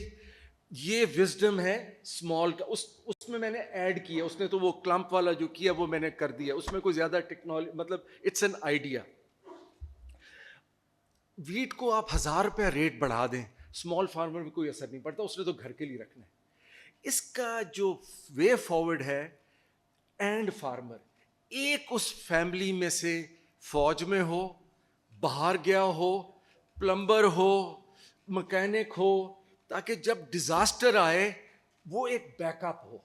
یہ وزڈم ہے اسمال کا. اس میں نے ایڈ کیا, اس نے تو وہ کلمپ والا جو کیا وہ میں نے کر دیا, اس میں کوئی زیادہ ٹیکنالوجی, مطلب اٹس این آئیڈیا. ویٹ کو آپ 1000 روپیہ ریٹ بڑھا دیں, اسمال فارمر میں کوئی اثر نہیں پڑتا, اس نے تو گھر کے لیے رکھنا ہے. اس کا جو وے فارورڈ ہے, اینڈ فارمر ایک اس فیملی میں سے فوج میں ہو, باہر گیا ہو, پلمبر ہو, مکینک ہو, تاکہ جب ڈیزاسٹر آئے وہ ایک بیک اپ ہو.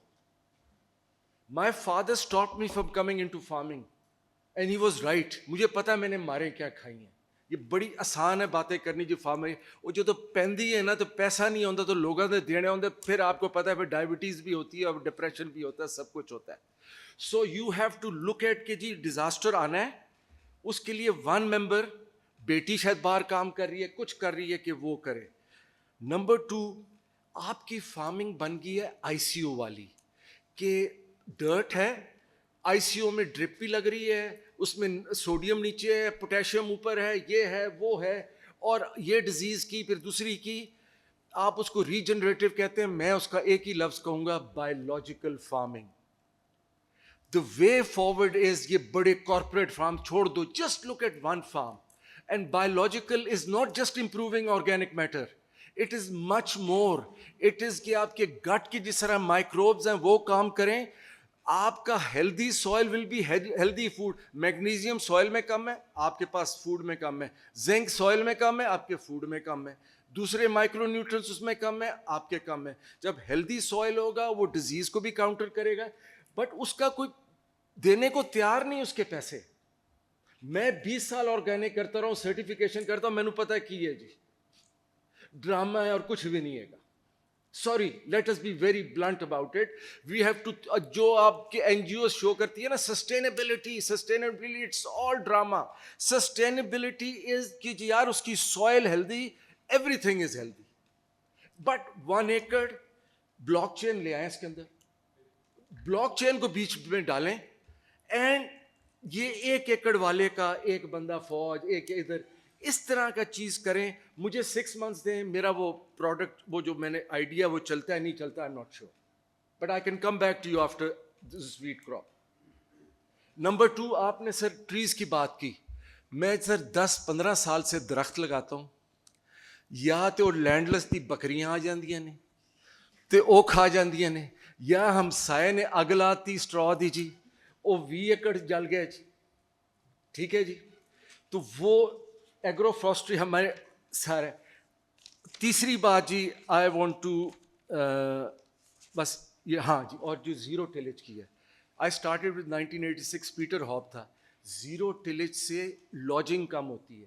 My father stop me from coming into farming, and he was right. مجھے پتا میں نے مارے کیا کھائی ہیں. یہ بڑی آسان ہے باتیں کرنی جو فارمر, وہ جو تو پیندی ہے نا, تو پیسہ نہیں ہوتا تو لوگوں نے دینے ہوتے, پھر آپ کو پتا ہے پھر ڈائبٹیز بھی ہوتی ہے, اور ڈپریشن بھی ہوتا ہے, سب کچھ ہوتا ہے. So you have to look at کہ جی ڈیزاسٹر آنا ہے, اس کے لیے 1 ممبر, بیٹی شاید باہر کام کر رہی ہے, کچھ کر رہی ہے, کہ وہ کرے. نمبر 2, آپ کی فارمنگ بن گئی ہے ICO والی, کہ ڈرٹ ہے, ICO میں ڈرپ بھی لگ رہی ہے, اس میں سوڈیم نیچے ہے, پوٹیشیم اوپر ہے, یہ ہے وہ ہے, اور یہ ڈیزیز کی پھر دوسری کی, آپ اس کو ریجنریٹو کہتے ہیں, میں اس کا ایک ہی لفظ کہوں گا, biological farming. The way forward is یہ بڑے کارپوریٹ فارم چھوڑ دو, just look at one farm. And biological is not just improving organic matter. It is much more. It is کہ آپ کے گٹ کی جس طرح مائکروبز ہیں وہ کام کریں, آپ کا healthy soil will be healthy food. Magnesium soil میں کم ہے, آپ کے پاس فوڈ میں کم ہے. زنک سوئل میں کم ہے, آپ کے فوڈ میں کم ہے. دوسرے مائکرو نیوٹرنس اس میں کم ہے, آپ کے کم ہے. جب ہیلدی سوئل ہوگا وہ ڈیزیز کو بھی کاؤنٹر کرے گا, بٹ اس کا کوئی دینے کو تیار نہیں اس کے پیسے. میں 20 سال آرگینک کرتا رہا ہوں, سرٹیفکیشن کرتا ہوں, میں نے پتا کی ہے جی, ڈرامہ ہے اور کچھ بھی نہیں ہے گا. Sorry, let us be very blunt about it. We have to, جو آپ کے این جی اوز شو کرتی ہے نا sustainability, it's all drama. Sustainability is کہ جی یار اس کی soil healthy, everything is healthy. But 1 acre blockchain لے آئیں اس کے اندر, بلاک چین کو بیچ میں ڈالیں, اینڈ یہ 1 ایکڑ والے کا ایک بندہ فوج, ایک ادھر, اس طرح کا چیز کریں. مجھے 6 months دیں, میرا وہ پروڈکٹ, وہ جو میں نے آئیڈیا, وہ چلتا ہے نہیں چلتا, I am not sure, but I can come back to you after this wheat crop. Number 2, آپ نے سر ٹریز کی بات کی. میں سر 10-15 سال سے درخت لگاتا ہوں, یا تو وہ لینڈلس دی بکریاں آ جاندیاں نے تے او کھا جاندیاں نے, یا ہم سائے نے اگ لاتی اسٹرا دی جی, وہ 20 ایکڑ جل گئے جی. ٹھیک ہے جی, تو وہ ایگرو فورسٹری ہمارے سارے. تیسری بات جی, آئی وانٹ ٹو بس یہ, ہاں جی, اور جو زیرو ٹیلیج کی ہے, I started with 1986, Peter hop تھا. زیرو ٹیلیج سے لاجنگ کم ہوتی ہے.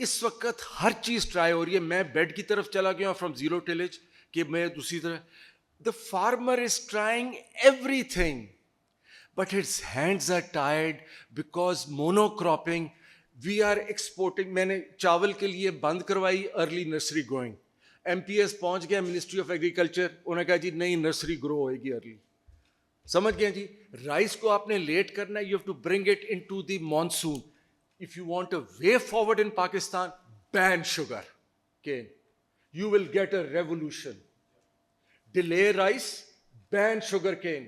اس وقت ہر چیز ٹرائی ہو رہی ہے. میں بیڈ کی طرف چلا گیا فرام زیرو ٹیلیج, کہ میں دوسری طرح. The farmer is trying everything, but its hands are tired because monocropping, we are exporting. میں نے چاول کے لیے بند کروائی early nursery growing. M P S پہنچ گیا منسٹری آف ایگریکلچر, انہوں نے کہا جی نہیں نرسری گرو ہوئے گی ارلی. سمجھ گئے جی, رائس کو آپ نے لیٹ کرنا ہے, you have to bring it into the monsoon. If you want a way forward in Pakistan, ban sugar cane, you will get a revolution. Delay rice, ban sugar cane,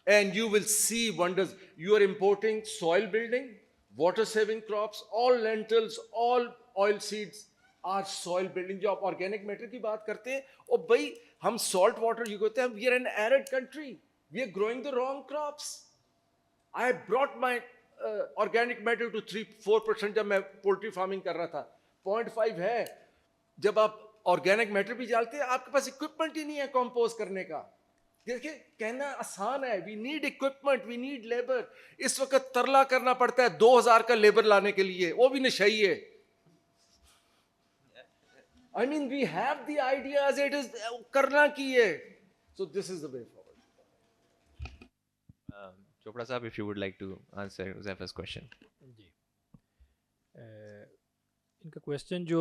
and you will see wonders. You are importing soil building, water saving crops, all lentils, all oil seeds are soil building. جو آپ organic matter کی بات کرتے ہیں, اور بھائی ہم salt water یہ کہتے ہیں, we are an arid country, we are growing the wrong crops. I brought my organic matter to 3-4% جب میں poultry farming کر رہا تھا, 0.5 ہے. جب آپ آرگینک میٹر بھی ڈالتے ہیں, آپ کے پاس اکوپمنٹ ہی نہیں ہے کمپوز کرنے کا. دیکھیں کہنا آسان ہے, we need equipment, we need labour. اس وقت ترلا کرنا پڑتا ہے 2000 کا لیبر لانے کے لیے, وہ بھی نشئی ہے. I mean we have the ideas, it is کرنا کی ہے. So this is the way forward. Chopra Sahab, if you would like to answer Zephy's question. جی, ان کا کویشچن جو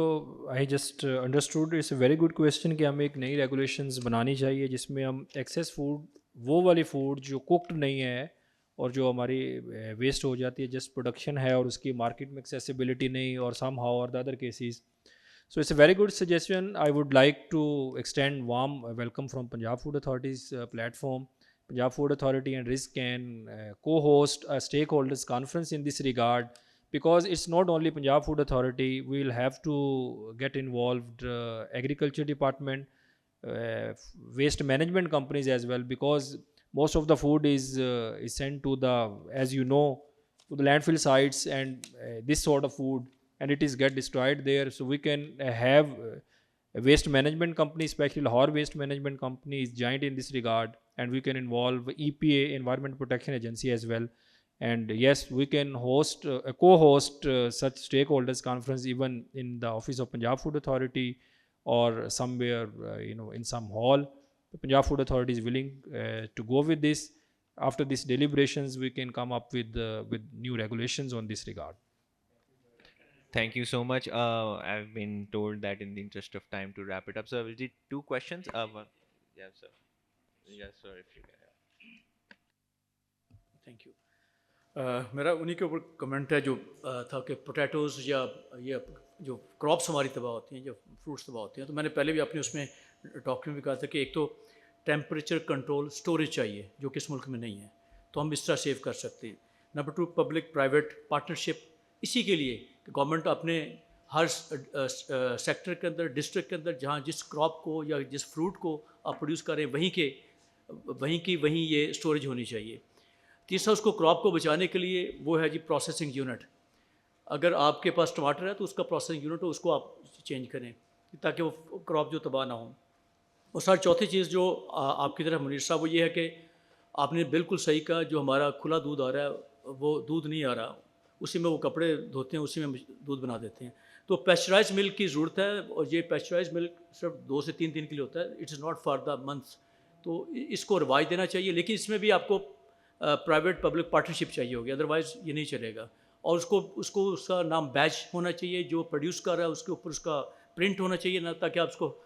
I just understood, it's a very good question کہ ہمیں ایک نئی regulations بنانی چاہیے جس میں ہم ایکسیس فوڈ, وہ والی فوڈ جو کوکڈ نہیں ہے اور جو ہماری ویسٹ ہو جاتی ہے, جسٹ پروڈکشن ہے اور اس کی مارکیٹ میں ایکسیسیبلٹی نہیں, اور سم ہاؤ اور the other cases. So it's a very good suggestion. I would like to extend warm welcome from Punjab food authorities platform. Punjab Food Authority and Rizq can co-host a stakeholders conference in this regard, because it's not only Punjab Food Authority, we will have to get involved agriculture department, waste management companies as well, because most of the food is sent to the, as you know, to the landfill sites and this sort of food, and it is get destroyed there. So we can have a waste management company, especially Lahore waste management company is giant in this regard, and we can involve EPA, Environment Protection Agency as well. And yes, we can host co-host such stakeholders conference even in the office of Punjab Food Authority or somewhere in some hall. The Punjab Food Authority is willing to go with this. After these deliberations, we can come up with new regulations on this regard. Thank you so much. I've been told that in the interest of time to wrap it up. So we did 2 questions. Yeah, sir. Yes, sir. If you can. Thank you. میرا انہی کے اوپر comment ہے جو تھا کہ potatoes یا یہ جو کراپس ہماری تباہ ہوتی ہیں, جو فروٹس تباہ ہوتے ہیں, تو میں نے پہلے بھی اپنے اس میں ٹاک میں بھی کہا تھا کہ ایک تو ٹیمپریچر کنٹرول اسٹوریج چاہیے جو کہ اس ملک میں نہیں ہے, تو ہم اس طرح سیو کر سکتے ہیں. نمبر 2 پبلک پرائیویٹ پارٹنرشپ, اسی کے لیے کہ گورنمنٹ اپنے ہر سیکٹر کے اندر, ڈسٹرکٹ کے اندر جہاں جس کراپ کو یا جس فروٹ کو آپ پروڈیوس کریں وہیں یہ اسٹوریج ہونی چاہیے. تیسرا اس کو کراپ کو بچانے کے لیے وہ ہے جی پروسیسنگ یونٹ. اگر آپ کے پاس ٹماٹر ہے تو اس کا پروسیسنگ یونٹ ہو, اس کو آپ چینج کریں تاکہ وہ کراپ جو تباہ نہ ہوں. اور سر چوتھی چیز جو آپ کی طرف منیر صاحب وہ یہ ہے کہ آپ نے بالکل صحیح کہا, جو ہمارا کھلا دودھ آ رہا ہے وہ دودھ نہیں آ رہا, اسی میں وہ کپڑے دھوتے ہیں, اسی میں دودھ بنا دیتے ہیں. تو پیسچرائز ملک کی ضرورت ہے, اور یہ پیسچرائز ملک صرف 2 سے 3 دن کے لیے ہوتا ہے, it is not for the month. تو اس کو رواج دینا چاہیے, لیکن اس میں بھی آپ کو پرائیویٹ پبلک پارٹنرشپ چاہیے ہوگی, ادروائز یہ نہیں چلے گا. اور اس کا نام بیچ ہونا چاہیے, جو پروڈیوس کر رہا ہے اس کے اوپر اس کا پرنٹ ہونا چاہیے نا, تاکہ آپ اس کو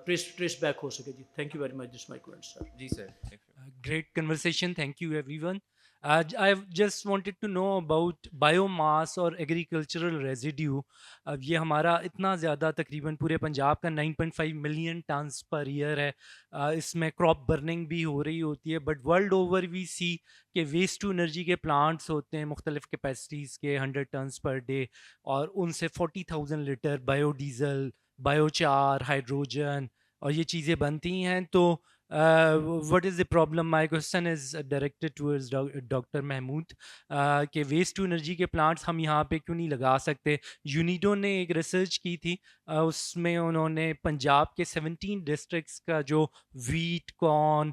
ٹریس بیک ہو سکے. جی thank you very much, this my quaint sir. جی sir. Great conversation. Thank you, everyone. I just wanted to know about biomass اور agricultural residue. اب یہ ہمارا اتنا زیادہ تقریباً پورے پنجاب کا 9.5 ملین ٹنس پر ایئر ہے. اس میں کراپ برننگ بھی ہو رہی ہوتی ہے, بٹ ورلڈ اوور وی سی کہ ویسٹ ٹو انرجی کے پلانٹس ہوتے ہیں مختلف کیپیسٹیز کے 100 ٹنس پر ڈے, اور ان سے 40,000 لیٹر بایو ڈیزل, بایو چار, ہائیڈروجن اور یہ چیزیں بنتی ہیں. تو what is the problem? My question is directed towards Dr. Mahmood کہ ویسٹ ٹو انرجی کے پلانٹس ہم یہاں پہ کیوں نہیں لگا سکتے. یونیڈو نے ایک ریسرچ کی تھی, اس میں انہوں نے پنجاب کے 17 ڈسٹرکٹس کا جو ویٹ, کارن,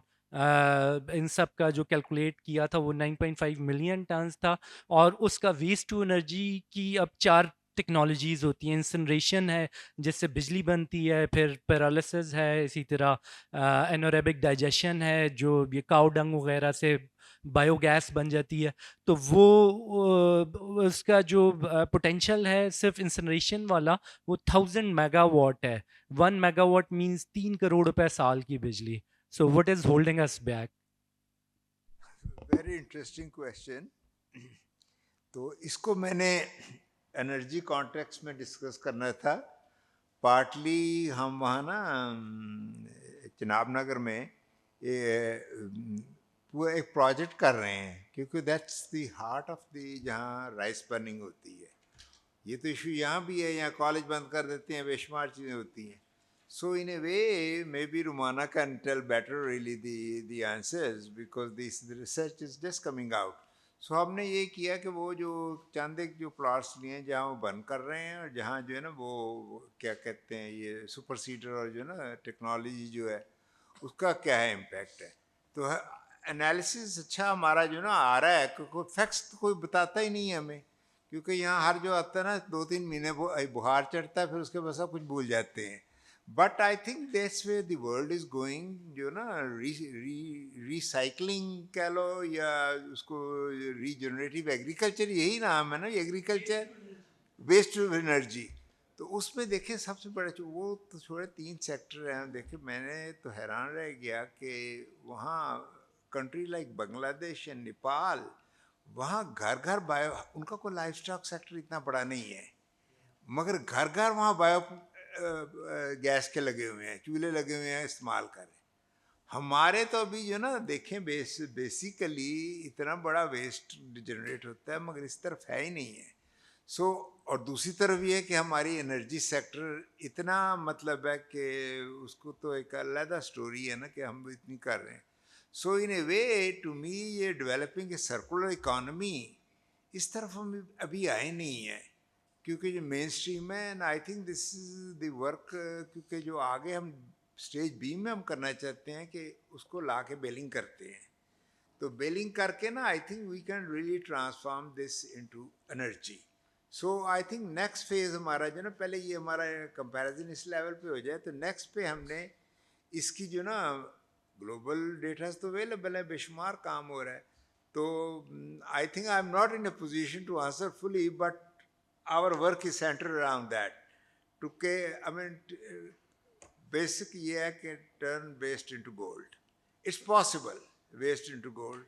ان سب کا جو کیلکولیٹ کیا تھا وہ 9.5 ملین ٹنس تھا, اور اس کا ویسٹ ٹو انرجی کی اب 4 ٹیکنالوجیز ہوتی ہیں. انسنریشن ہے جس سے بجلی بنتی ہے, پھر پیرالسس ہے, اسی طرح اینوریبک ڈائجیشن ہے جو یہ کاؤ ڈنگ وغیرہ سے بایو گیس بن جاتی ہے. تو وہ اس کا جو پوٹینشیل ہے صرف انسنریشن والا وہ 1000 میگا واٹ ہے. 1 میگا واٹ مینس 3 کروڑ روپے سال کی بجلی. So what is holding us back? Very interesting question. تو اس کو میں نے انرجی کانٹیکس میں ڈسکس کرنا تھا. پارٹلی ہم وہاں نا چناب نگر میں وہ ایک پروجیکٹ کر رہے ہیں, کیونکہ that's the heart of the جہاں رائس برننگ ہوتی ہے. یہ تو ایشو یہاں بھی ہے, یہاں کالج بند کر دیتے ہیں, بے شمار چیزیں ہوتی ہیں. So in a way maybe Romana can tell better really the answers, because this research is just coming out. So ہم نے یہ کیا کہ وہ جو چند ایک جو پلاٹس لیے ہیں جہاں وہ بند کر رہے ہیں, اور جہاں جو ہے نا وہ کیا کہتے ہیں یہ سپر سیڈر اور جو نا ٹیکنالوجی جو ہے اس کا کیا ہے امپیکٹ ہے. تو انالیسس اچھا ہمارا جو نا آ رہا ہے, کوئی فیکٹس تو کوئی بتاتا ہی نہیں ہے ہمیں, کیونکہ یہاں ہر جو آتا ہے نا 2-3 مہینے بخار چڑھتا ہے, پھر اس کے بعد سب کچھ بھول جاتے ہیں. But I think that's where the world is going. جو نا ریسائکلنگ کہہ لو یا اس کو ریجنریٹیو ایگریکلچر, یہی نام ہے نا ایگریکلچر, ویسٹ ٹو انرجی. تو اس میں دیکھیں سب سے بڑا وہ تو چھوڑے 3 سیکٹر ہیں. دیکھیں میں نے تو حیران رہ گیا کہ وہاں کنٹری لائک بنگلہ دیش یا نیپال, وہاں گھر گھر بایو, ان کا کوئی لائف اسٹاک سیکٹر اتنا بڑا نہیں ہے, مگر گھر گھر وہاں بایو گیس کے لگے ہوئے ہیں, چولہے لگے ہوئے ہیں, استعمال کر رہے ہیں. ہمارے تو ابھی جو نا دیکھیں بیسیکلی اتنا بڑا ویسٹ جنریٹ ہوتا ہے, مگر اس طرف ہے ہی نہیں ہے. سو اور دوسری طرف یہ ہے کہ ہماری انرجی سیکٹر اتنا مطلب ہے کہ اس کو تو ایک علیحدہ سٹوری ہے نا کہ ہم اتنی کر رہے ہیں. So in a way to me یہ ڈیولپنگ اے سرکولر اکانومی اس طرف ہم ابھی آئے نہیں ہیں, کیونکہ جو مین اسٹریم ہے. And I think this is the work, کیونکہ جو آگے ہم اسٹیج بی میں ہم کرنا چاہتے ہیں کہ اس کو لا کے بیلنگ کرتے ہیں. تو بیلنگ کر کے نا I think we can really transform this into energy. So I think next phase ہمارا جو نا, پہلے یہ ہمارا کمپیریزن اس لیول پہ ہو جائے, تو نیکسٹ پہ ہم نے اس کی جو نا گلوبل ڈیٹاز تو اویلیبل ہے, بے شمار کام ہو رہا ہے. تو I think I am not in a position to answer fully, but our work is centered around that. To I mean, basic یہ ہے کہ turn waste into gold. It's possible, waste into gold.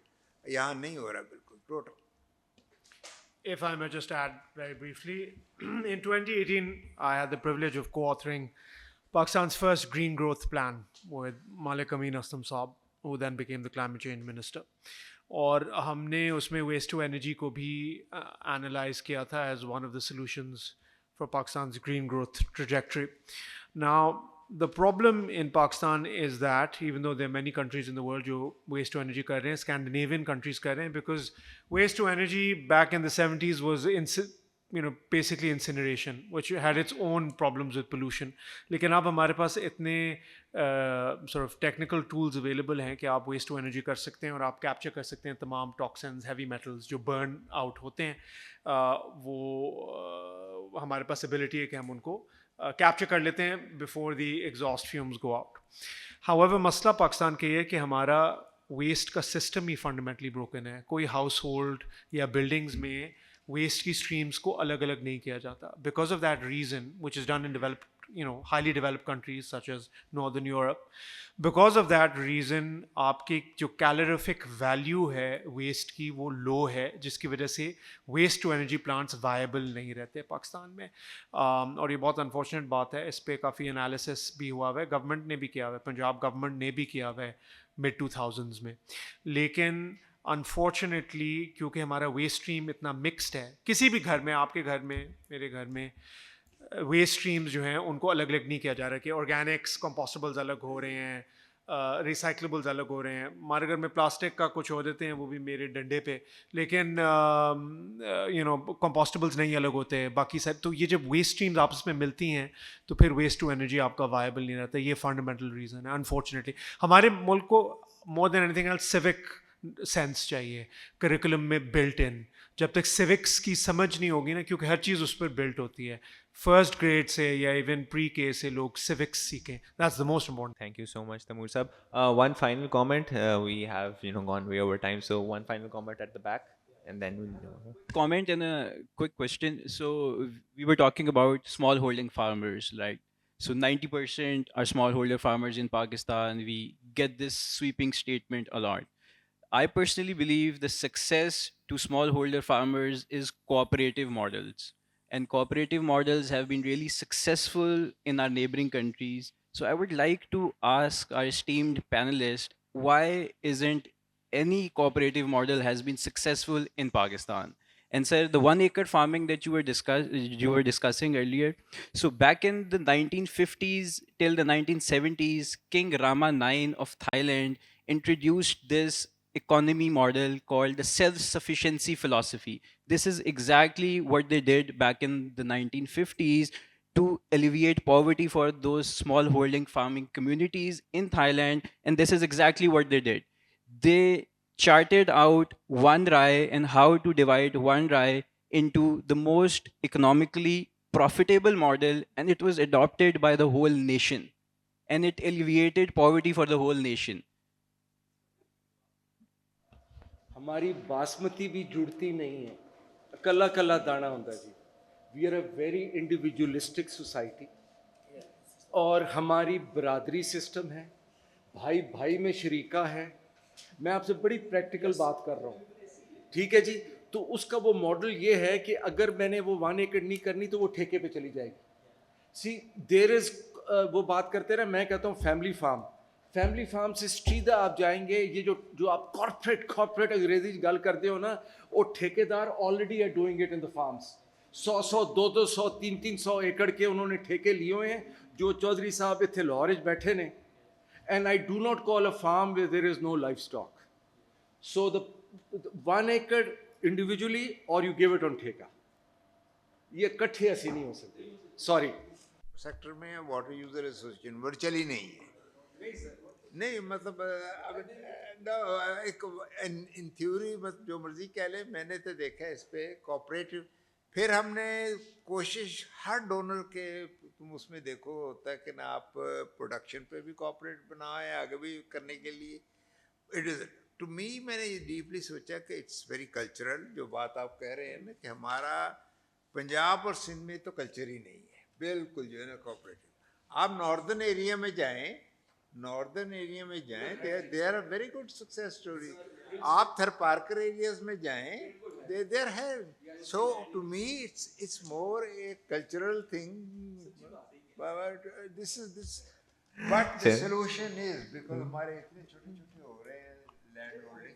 यहाँ नहीं हो रहा बिल्कुल total. If I may just add very briefly, in 2018, I had the privilege of co-authoring Pakistan's first green growth plan with Malik Amin Aslam Saab, who then became the climate change minister. اور ہم نے اس میں waste to energy کو بھی analyse کیا تھا as one of the solutions for Pakistan's green growth trajectory. Now the problem in Pakistan is that even though there are many countries in the world جو waste to energy کر رہے ہیں, Scandinavian countries کر رہے ہیں, because waste to energy back in the 70s was basically incineration, which had its own problems with pollution. لیکن اب ہمارے پاس اتنے sort of technical tools available ہیں کہ آپ waste to energy کر سکتے ہیں اور آپ capture کر سکتے ہیں تمام toxins, heavy metals جو burn out ہوتے ہیں. وہ ہمارے پاس ability ہے کہ ہم ان کو کیپچر کر لیتے ہیں before the exhaust fumes go out. ہاؤیور مسئلہ پاکستان کے یہ ہے کہ ہمارا ویسٹ کا سسٹم ہی فنڈامنٹلی بروکن ہے. کوئی ہاؤس ہولڈ یا بلڈنگز میں ویسٹ کی اسٹریمس کو الگ الگ نہیں کیا جاتا. Because of that reason which is done in developed highly developed countries such as Northern Europe, because of that reason آپ کی جو calorific value ہے ویسٹ کی وہ لو ہے, جس کی وجہ سے waste to energy plants viable نہیں رہتے پاکستان میں. اور یہ بہت انفارچونیٹ بات ہے. اس پہ کافی انالیسس بھی ہوا ہوا ہے, گورنمنٹ نے بھی کیا ہوا ہے, پنجاب گورنمنٹ نے بھی کیا ہوا ہے mid 2000s میں. لیکن انفارچونیٹلی کیونکہ ہمارا ویسٹ اسٹریم اتنا مکسڈ ہے, کسی بھی گھر میں, آپ کے گھر میں, میرے گھر میں ویسٹ اسٹریمز جو ہیں ان کو الگ الگ نہیں کیا جا رہا کہ آرگینکس کمپوسٹیبلز الگ ہو رہے ہیں, ریسائکلیبلز الگ ہو رہے ہیں. ہمارے گھر میں پلاسٹک کا کچھ ہو دیتے ہیں, وہ بھی میرے ڈنڈے پہ, لیکن کمپوسٹیبلز نہیں الگ ہوتے باقی سب. تو یہ جب ویسٹ اسٹریمز آپس میں ملتی ہیں تو پھر ویسٹ ٹو انرجی آپ کا وائبل نہیں رہتا. یہ فنڈامنٹل ریزن ہے. انفارچونیٹلی ہمارے ملک کو more than anything else civic sense چاہیے کریکولم میں بلٹ ان. جب تک سیوکس کی سمجھ نہیں ہوگی نا, کیونکہ ہر چیز اس پر بلٹ ہوتی ہے, فرسٹ گریڈ سے یا ایون پری کے سے لوگ سیوکس سیکھیں. That's the most important. Thank you so much, Tamoor Sahab. One final comment. We have gone way over time, so one final comment at the back, and then we'll. Comment and a quick question. So we were talking about smallholding farmers, right? So 90% are smallholder farmers in Pakistan. We get this sweeping statement a lot. I personally believe the success to smallholder farmers is cooperative models. And cooperative models have been really successful in our neighboring countries. So I would like to ask our esteemed panelist, why isn't any cooperative model has been successful in Pakistan? And sir, the 1 acre farming that you were discussing earlier, so back in the 1950s till the 1970s, King Rama IX of Thailand introduced this economy model called the self-sufficiency philosophy. This is exactly what they did back in the 1950s to alleviate poverty for those small holding farming communities in Thailand, and this is exactly what they did. They charted out one rai and how to divide one rai into the most economically profitable model, and it was adopted by the whole nation, and it alleviated poverty for the whole nation. ہماری باسمتی بھی جڑتی نہیں ہے, کلا کلا دانا ہوتا جی. We are a very individualistic society, اور ہماری برادری سسٹم ہے, بھائی بھائی میں شریکہ ہے. میں آپ سے بڑی پریکٹیکل بات کر رہا ہوں, ٹھیک ہے جی. تو اس کا وہ ماڈل یہ ہے کہ اگر میں نے وہ 1 ایکڑ نہیں کرنی تو وہ ٹھیکے پہ چلی جائے گی. سی دیر از, وہ بات کرتے رہے, میں کہتا ہوں فیملی فارم. فیملی فارم سے سیدھا آپ جائیں گے, یہ جو آپ کارپوریٹ انگریزی گل کرتے ہو نا, وہ ٹھیکیدار already are doing it in the farms. 100 200 300 acre کے انہوں نے ٹھیکے لیے ہوئے ہیں, جو چودھری صاحب اتنے لاہور بیٹھے نے. And I do not call a farm where there is no livestock. So the 1 acre individually اور یو گیو اٹ آن ٹھیکا, یہ کٹھے ایسی نہیں ہو سکتی. سوری سیکٹر میں واٹر یوزر ایسوسیشن ورچولی نہیں ہے. نہیں مطلب ایک ان تھیوری جو مرضی کہہ لیں, میں نے تو دیکھا ہے اس پہ کوآپریٹو. پھر ہم نے کوشش ہر ڈونر کے, تم اس میں دیکھو ہوتا ہے کہ نا آپ پروڈکشن پہ بھی کوآپریٹ بنائیں آگے بھی کرنے کے لیے. اٹ از ٹو می, میں نے یہ ڈیپلی سوچا کہ اٹس ویری کلچرل. جو بات آپ کہہ رہے ہیں نا کہ ہمارا پنجاب اور سندھ میں تو کلچر ہی نہیں ہے بالکل جو ہے نا کوآپریٹو. آپ ناردرن ایریا میں جائیں, नॉर्दर्न एरिया में जाएं, they are a very good success story. आप थर पार्कर एरियाज में जाएं, दे आर है. So to me it's more a cultural thing. This is this but the solution is because हमारे इतने छोटे छोटे हो रहे हैं land holding.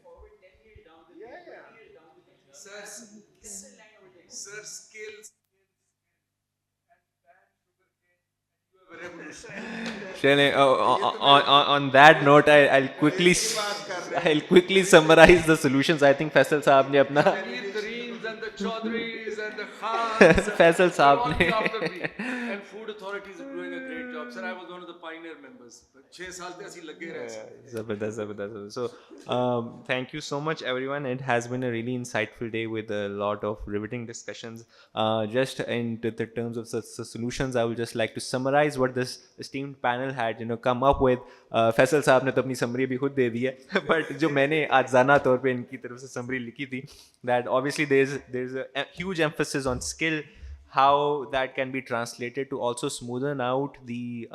Sir, skills. Shane, on that note, I'll quickly summarize the solutions. I think Faisal Saab ne apna And the Chaudhrys and the Khans Faisal Saab all ne after me. And food authorities are doing a great job. Sir, I was one of the pioneer members. 6 saal te assi lage rahe sir. Zabardast. So, thank you so much, everyone. It has been a really insightful day with a lot of riveting discussions. Just in the terms of solutions, I would just like to summarize what this esteemed panel had, come up with. Faisal साहब ने तो अपनी summary भी खुद दे दी है, but जो मैंने आजाना तौर पे इनकी तरफ से summary लिखी थी, that obviously there's a huge emphasis on skill, how that can be translated to also smoothen out the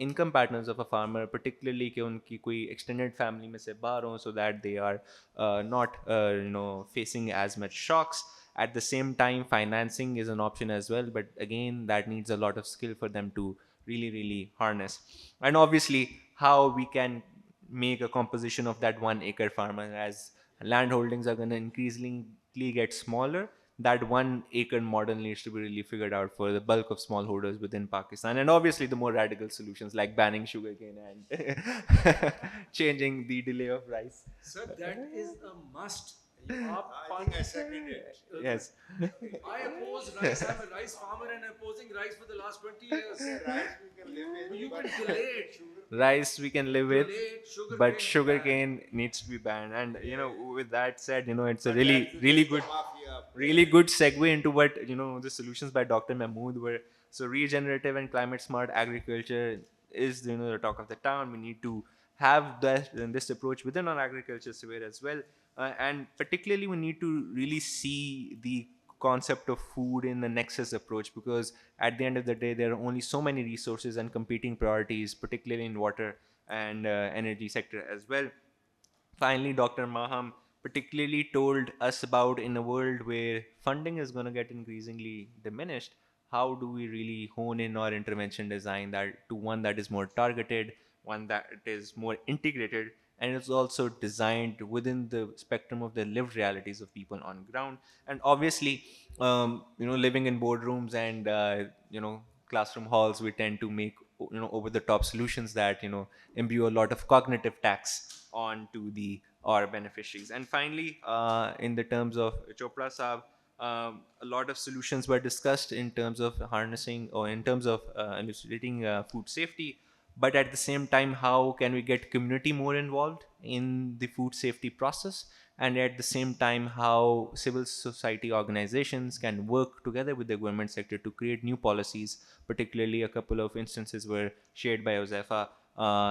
income patterns of a farmer, particularly कि उनकी कोई extended family में से बाहर हों, so that they are not facing as much shocks. At the same time, financing is an option as well, but again, that needs a lot of skill for them to really harness. And obviously, how we can make a composition of that 1 acre farmer, as land holdings are going to increasingly get smaller. That 1 acre model needs to be really figured out for the bulk of smallholders within Pakistan. And obviously the more radical solutions like banning sugarcane and changing the delay of rice. Sir, that is a must. I think I second it. Yes. I oppose rice. I'm a rice farmer and opposing rice for the last 20 years. Rice we can live with, You but can delay it. Rice we can live with, Delay it, sugar but cane sugarcane needs to be banned. And with that said, it's a really good segue into what the solutions by Dr. Mahmood were. So regenerative and climate smart agriculture is the talk of the town. We need to have this approach within our agriculture sphere as well, and particularly we need to really see the concept of food in the nexus approach, because at the end of the day there are only so many resources and competing priorities, particularly in water and energy sector as well. Finally, Dr. Maham particularly told us about, in a world where funding is going to get increasingly diminished, how do we really hone in our intervention design that to one that is more targeted, one that is more integrated, and it's also designed within the spectrum of the lived realities of people on ground. And obviously, living in boardrooms and classroom halls, we tend to make over the top solutions that imbue a lot of cognitive tax onto our beneficiaries. And finally, in the terms of Chopra Saab, a lot of solutions were discussed in terms of harnessing or in terms of elucidating food safety. But at the same time, how can we get community more involved in the food safety process? And at the same time, how civil society organizations can work together with the government sector to create new policies. Particularly, a couple of instances were shared by Josefa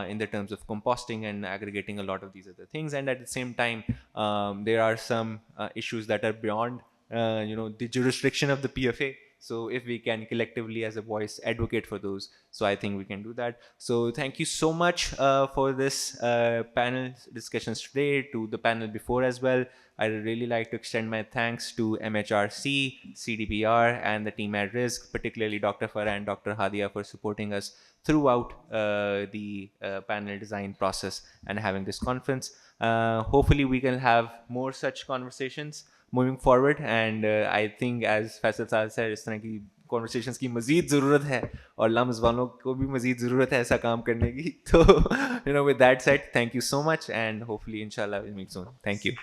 in the terms of composting and aggregating a lot of these other things. And at the same time, there are some issues that are beyond the jurisdiction of the PFA. So if we can collectively as a voice advocate for those, so I think we can do that. So thank you so much for this panel discussions today, to the panel before as well. I really like to extend my thanks to MHRC, CDPR, and the team at Rizq, particularly Dr. Farah and Dr. Hadia for supporting us throughout the panel design process and having this conference. Hopefully we can have more such conversations moving forward, and I think as Faisal Saab said, इस तरह की conversations की मज़ीद ज़रूरत है और LUMS वालों को भी मज़ीद ज़रूरत है ऐसा काम करने की. तो with that said, thank you so much, and hopefully inshallah we'll meet soon. Thank you.